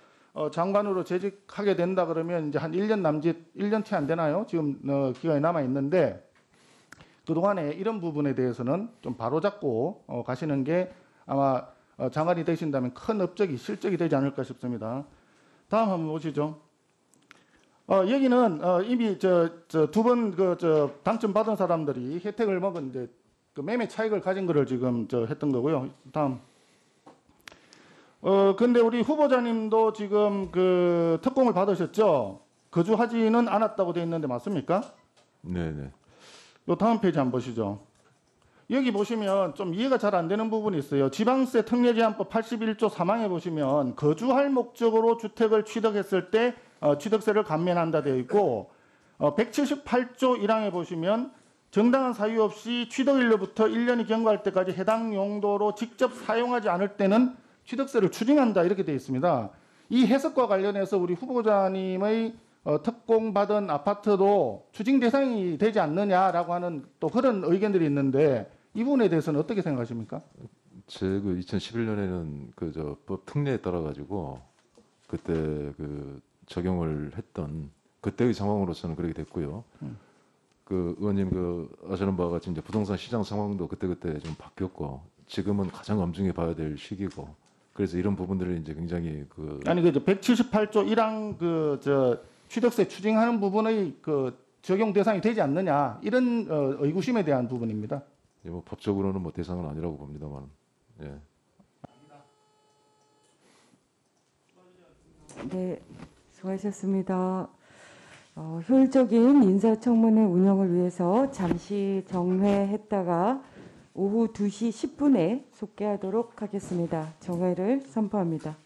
장관으로 재직하게 된다 그러면 이제 한 1년 남짓, 1년 채 안 되나요? 지금 기간이 남아 있는데 그 동안에 이런 부분에 대해서는 좀 바로잡고 가시는 게 아마 장관이 되신다면 큰 업적이 실적이 되지 않을까 싶습니다. 다음 한번 보시죠. 여기는 이미 두 번 당첨 받은 사람들이 혜택을 먹은 이제 그 매매 차익을 가진 거를 지금 했던 거고요. 다음. 근데 우리 후보자님도 지금 그 특공을 받으셨죠? 거주하지는 않았다고 되어 있는데 맞습니까? 네네. 요 다음 페이지 한번 보시죠. 여기 보시면 좀 이해가 잘 안 되는 부분이 있어요. 지방세 특례제한법 81조 3항에 보시면 거주할 목적으로 주택을 취득했을 때 취득세를 감면한다 되어 있고 178조 1항에 보시면 정당한 사유 없이 취득일로부터 1년이 경과할 때까지 해당 용도로 직접 사용하지 않을 때는 취득세를 추징한다 이렇게 되어 있습니다. 이 해석과 관련해서 우리 후보자님의 특공받은 아파트도 추징 대상이 되지 않느냐라고 하는 또 그런 의견들이 있는데 이 부분에 대해서는 어떻게 생각하십니까? 그 2011년에는 그 법 특례에 따라 가지고 그때 그 적용을 했던 그때의 상황으로서는 그렇게 됐고요. 그 의원님 그 아시는 바와 같이 이제 부동산 시장 상황도 그때 좀 바뀌었고 지금은 가장 엄중히 봐야 될 시기고 그래서 이런 부분들을 이제 굉장히 아니 그 178조 1항 취득세 추징하는 부분의 그 적용 대상이 되지 않느냐 이런 의구심에 대한 부분입니다. 예, 뭐 법적으로는 뭐 대상은 아니라고 봅니다만. 예. 네, 수고하셨습니다. 효율적인 인사청문회 운영을 위해서 잠시 정회했다가 오후 2시 10분에 속개하도록 하겠습니다. 정회를 선포합니다.